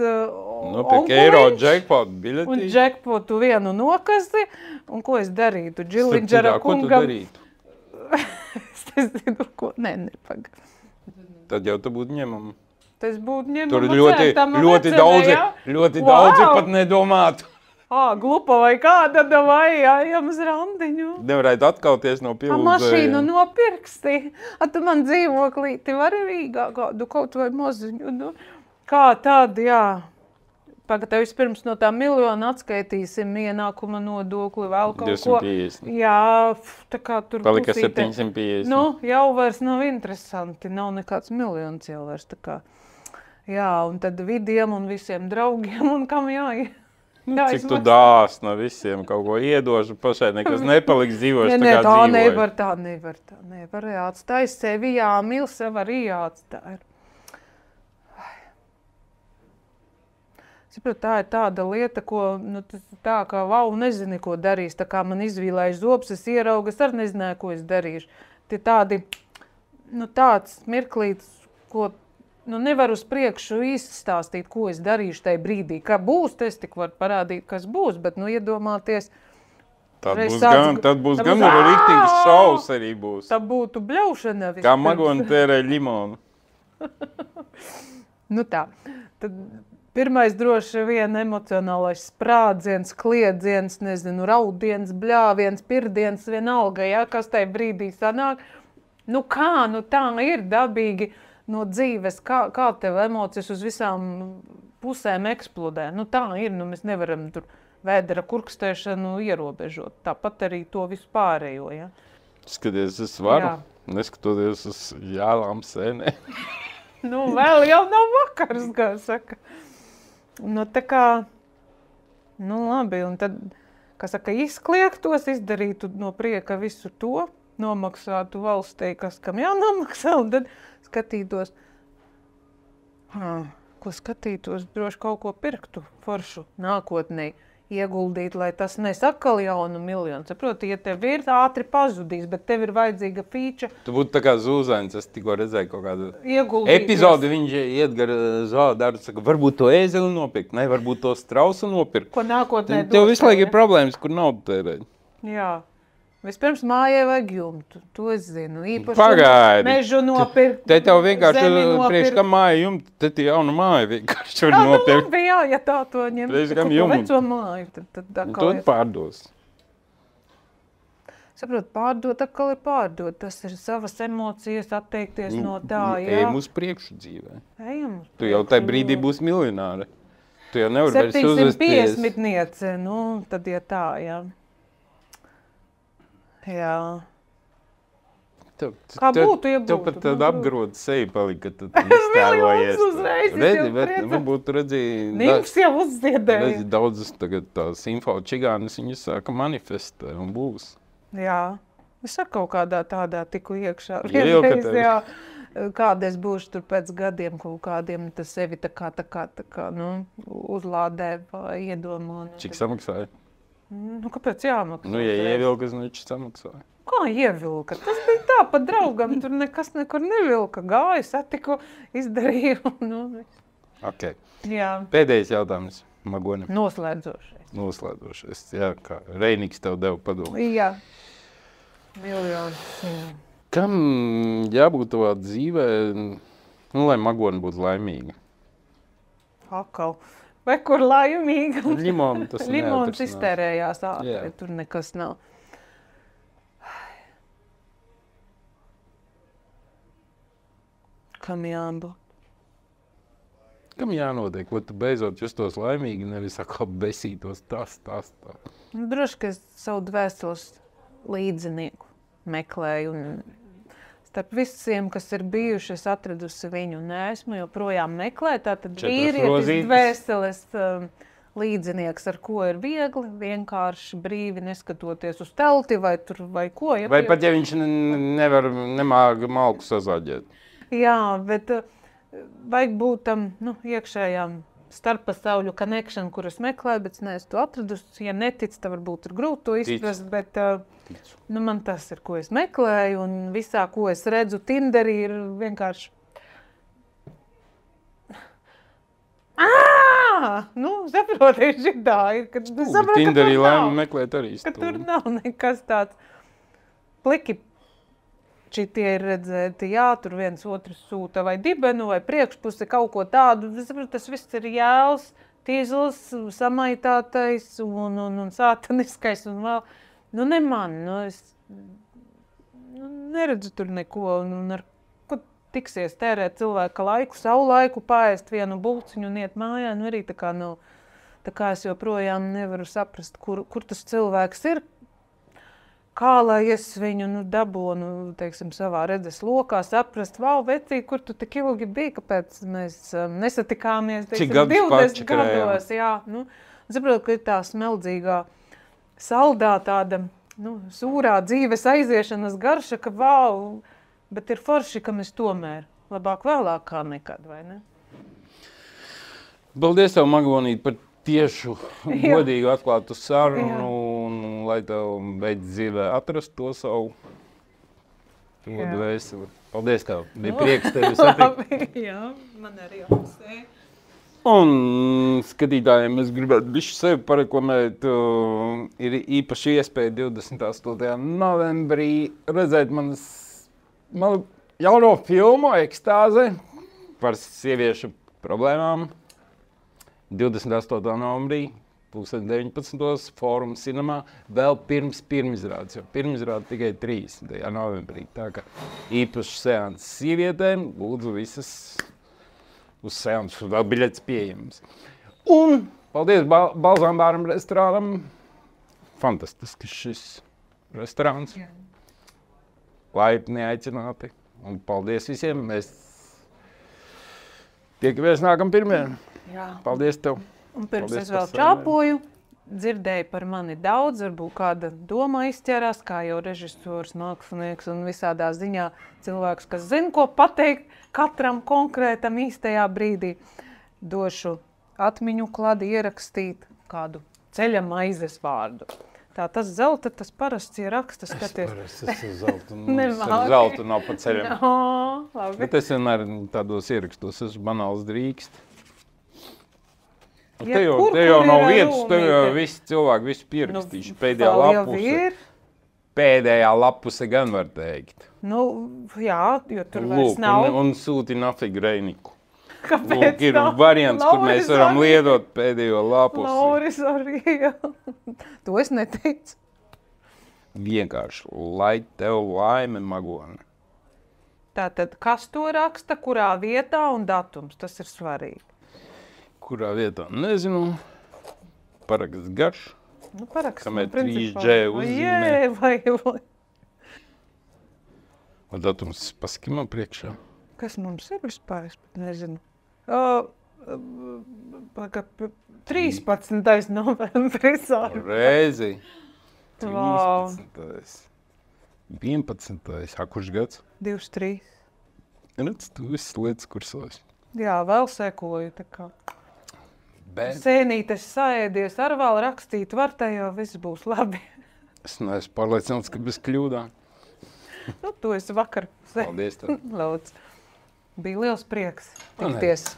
Nopirkt eiro jackpot biļetīti. Un jackpotu vienu nokasti, un ko es darītu? Džilindžera kungam. Ko tu darītu? Es nezinu, ko. Nepag. Tad jau tu būtu ņemama. Tas būtu ņemama. Tur ļoti daudzi pat nedomātu. Glupa vai kāda, vai jājam uz randiņu. Nevarētu atkauties no pilsēm. Mašīnu nopirksti. Tu man dzīvoklīti vari Rīgā kādu kaut vai maziņu. Nu, kā tad, jā. Pagatāju vispirms no tā miljona atskaitīsim ienākuma nodokli vēl kaut 250. Ko. Jā, tā kā tur palika pusīte. 750. Nu, jau vairs nav interesanti. Nav nekāds miljons jau vairs. Tā kā. Jā, un tad vidiem un visiem draugiem un kam jāiet. Cik tu dāsna visiem kaut ko iedošu, pašai nekas nepaliks dzīvoši tā kā dzīvoja. Tā nevar. Jāatstāj sevi, jāmīl, sev arī jāatstāj. Saprot, tā ir tāda lieta, ko, tā kā nezini, ko darīs. Tā kā man izvīlēja zobs, es ieraugu, es arī nezināju, ko es darīšu. Tie tādi, tāds mirklīts, ko nevar uz priekšu izstāstīt, ko es darīšu tajā brīdī. Kā būs, es tik varu parādīt, kas būs, bet, iedomāties. Tad būs gan riktīgs šaus arī būs. Tā būtu bļaušana vispirms. Kā magoni tērē limonu. Tā. Tad pirmais droši vien emocionālais sprādziens, kliedziens, nezinu, raudiens, bļāviens, pirdiens, vienalga, ja, kas tajā brīdī sanāk. Tā ir dabīgi. No dzīves, kā tev emocijas uz visām pusēm eksplodē. Tā ir, mēs nevaram tur vēdera kurkstēšanu ierobežot. Tāpat arī to visu pārējo, ja. Skaties, es varu, neskatoties uz jālām sēnē. Vēl jau nav vakars, kā saka. Tā kā, labi, un tad, kā saka, izkliegtos, izdarītu no prieka visu to, nomaksātu valstī, kas kam jānomaksā, un tad skatītos, ko skatītos, droši kaut ko pirktu foršu nākotnē, ieguldīt, lai tas nesakal jaunu miljonu. Saproti, ja tev ir ātri pazudīs, bet tev ir vajadzīga fīča. Tu būtu tā kā Zūzains, es tikko redzēju kaut kādu epizodi, viņš iet gar zāldarbu, saka, varbūt to ēzeli nopirkt, ne, varbūt to strausu nopirkt. Ko nākotnē tev visu laiku ir problēmas, kur naudu tērēt. Jā. Vispirms mājai vajag jumtu, to es zinu. Pagaidi. Mežu nopirkt, te tev vienkārši priekš kā māja jumtu, te tie jaunu māju vienkārši var nopirkt. Labi, jā, ja tā to ņem. Priekš kam jumtu. Veco māju, tad to pārdos. Saprot, pārdot atkal ir pārdot. Tas ir savas emocijas atteikties no tā, jā. Ejam uz priekšu dzīvē. Ejam uz priekšu. Tu jau tai brīdī būs miljonāri. Tu jau nevar vairs uzvesties. 750, tad ja tā, jā. Jā. Kā būtu, ja būtu? Tev pat tad apgrod seju palika, kad tu iztēlojies. Uzreiz, varbūt tu redzēji... Nimfs jau uzziedēja. Redzi daudzas tagad tās info čigānas, viņas sāka manifestē un būs. Jā. Es ar kaut kādā tādā tiku iekšā. Vienreiz, jā. Kāda es būšu tur pēc gadiem kaut kādiem, tas sevi tā kā uzlādē vai iedomā. Cik samaksāja? Kāpēc jāmaksā? Ja ievilka, viņš samaksāja. Kā ievilka? Tas bija tā, pa draugam, tur nekas nekur nevilka. Gāju, satiku, izdarīju. Ok. Jā. Pēdējais jautājums Magonim. Noslēdzošais. Jā, kā Reiniks tev deva padomu. Jā. Miljons. Kam jābūt tavā dzīvē, lai Magoni būtu laimīga? Akal. Vai kur laimīga? Limons tas Limons iztērējās ātri, tur nekas nav. Kam jābūt? Kam jānotiek? Ko tu beidzot justos laimīgi, nevis atkal besītos tas. Droši, ka es savu dvēseles līdzinieku meklēju. Un starp visiem, kas ir bijuši, es atradusi viņu un esmu joprojām meklēt. Tātad vīrietis dvēseles līdzinieks, ar ko ir viegli, vienkārši brīvi neskatoties uz telti vai ko. Vai pat, ja viņš nemāga malku sazāģēt. Jā, bet vajag būt tam iekšējām starppasauļu connection, kuras meklēju, bet es neesmu to atradusi. Ja netic, tad varbūt ir grūti to izprast, bet man tas ir, ko es meklēju, un visā, ko es redzu Tinderī, ir vienkārši saprotiet, šitā ir, kad saprot, Tinderī lēma meklēt arī ka tur nav nekas tāds pliki. Šitie ir redzēti, tur viens otrs sūta vai dibenu, vai priekšpusi kaut ko tādu. Tas viss ir jēls, tīzls, samaitātais un sātaniskais un vēl. Ne man, es neredzu tur neko un ar ko tiksies tērēt cilvēka laiku, savu laiku, paēst vienu bulciņu un iet mājā. Arī tā kā nav, tā kā es joprojām nevaru saprast, kur tas cilvēks ir. Kā lai es viņu dabonu, teiksim, savā redzes lokā, saprast, vecī, kur tu tik ilgi biji, kāpēc mēs nesatikāmies, teiksim, 20 gados. Jā, saprotu, ka ir tā smeldzīgā, saldā tāda, sūrā dzīves aiziešanas garša, ka bet ir forši, ka mēs tomēr labāk vēlāk kā nekad, vai ne? Paldies tev, Magonīt, par tiešu, godīgu, atklātu sarunu, un lai tev beidz dzīvē atrast to savu dvēseli. Paldies tev, bija prieks tevi satikt. Jā, man arī apsē. Un skatītājiem es gribētu bišķi sevi pareklamēt, ir īpaši iespēja 28. novembrī redzēt manu jauno filmu Ekstāze par sieviešu problēmām. 28. novembrī, 2019. Fórum Cinemā, vēl pirms pirmizrādes, jo pirmizrāde tikai 30. novembrī. Tā kā īpaši seanses sievietēm, lūdzu visas uz seansu, vēl biļetes pieejams. Un paldies Balzām bāram restorānam. Fantastisks šis restorāns. Laipni aicināti. Un paldies visiem. Mēs tiekamies nākam pirmdien. Jā. Paldies tev. Un pirms es vēl čāpoju, dzirdēju par mani daudz, varbūt kāda doma izķerās, kā jau režisors, mākslinieks un visādā ziņā cilvēks, kas zina, ko pateikt katram konkrētam īstajā brīdī. Došu atmiņu kladi ierakstīt kādu ceļa maizes vārdu. Tā tas zelta, tas parasts ieraksta, skaties. Tas ir zelta, zelta nav pa ceļam. Labi. Bet es vienmēr tādos ierakstos, esmu banāls drīkst. Te jau nav vietas, te jau visi cilvēki, visi pierakstīši. Pēdējā lapuse gan var teikt. Jā, jo tur vairs nav. Un sūti nafig Reiniku. Kāpēc Lūk, ir variants, kur mēs varam liedot pēdējo lapusi. Lauris arī, jā. To es neteicu. Vienkārši, lai tev laime, Magone. Tātad, kas to raksta, kurā vietā un datums, tas ir svarīgi. Kurā vietā? Nezinu. Paraksts garš. Paraksts. Kamēr 3G uzzīmē. Vai. Un datums pasaki man priekšā. Kas mums ir vispār? Es pat nezinu. 13. novembris. Reizi. Wow. 13. 11. Kurš gads? 23. Redz, tu visas lietas kursos. Jā, vēl sekoju, tā kā. Bet Sēnītes saēdies, ar vēl rakstīt, var te jau viss būs labi. es neesmu pārliecināts, ka bez kļūdām. To es vakar. Paldies tev. Lūdzu. Bija liels prieks tikties.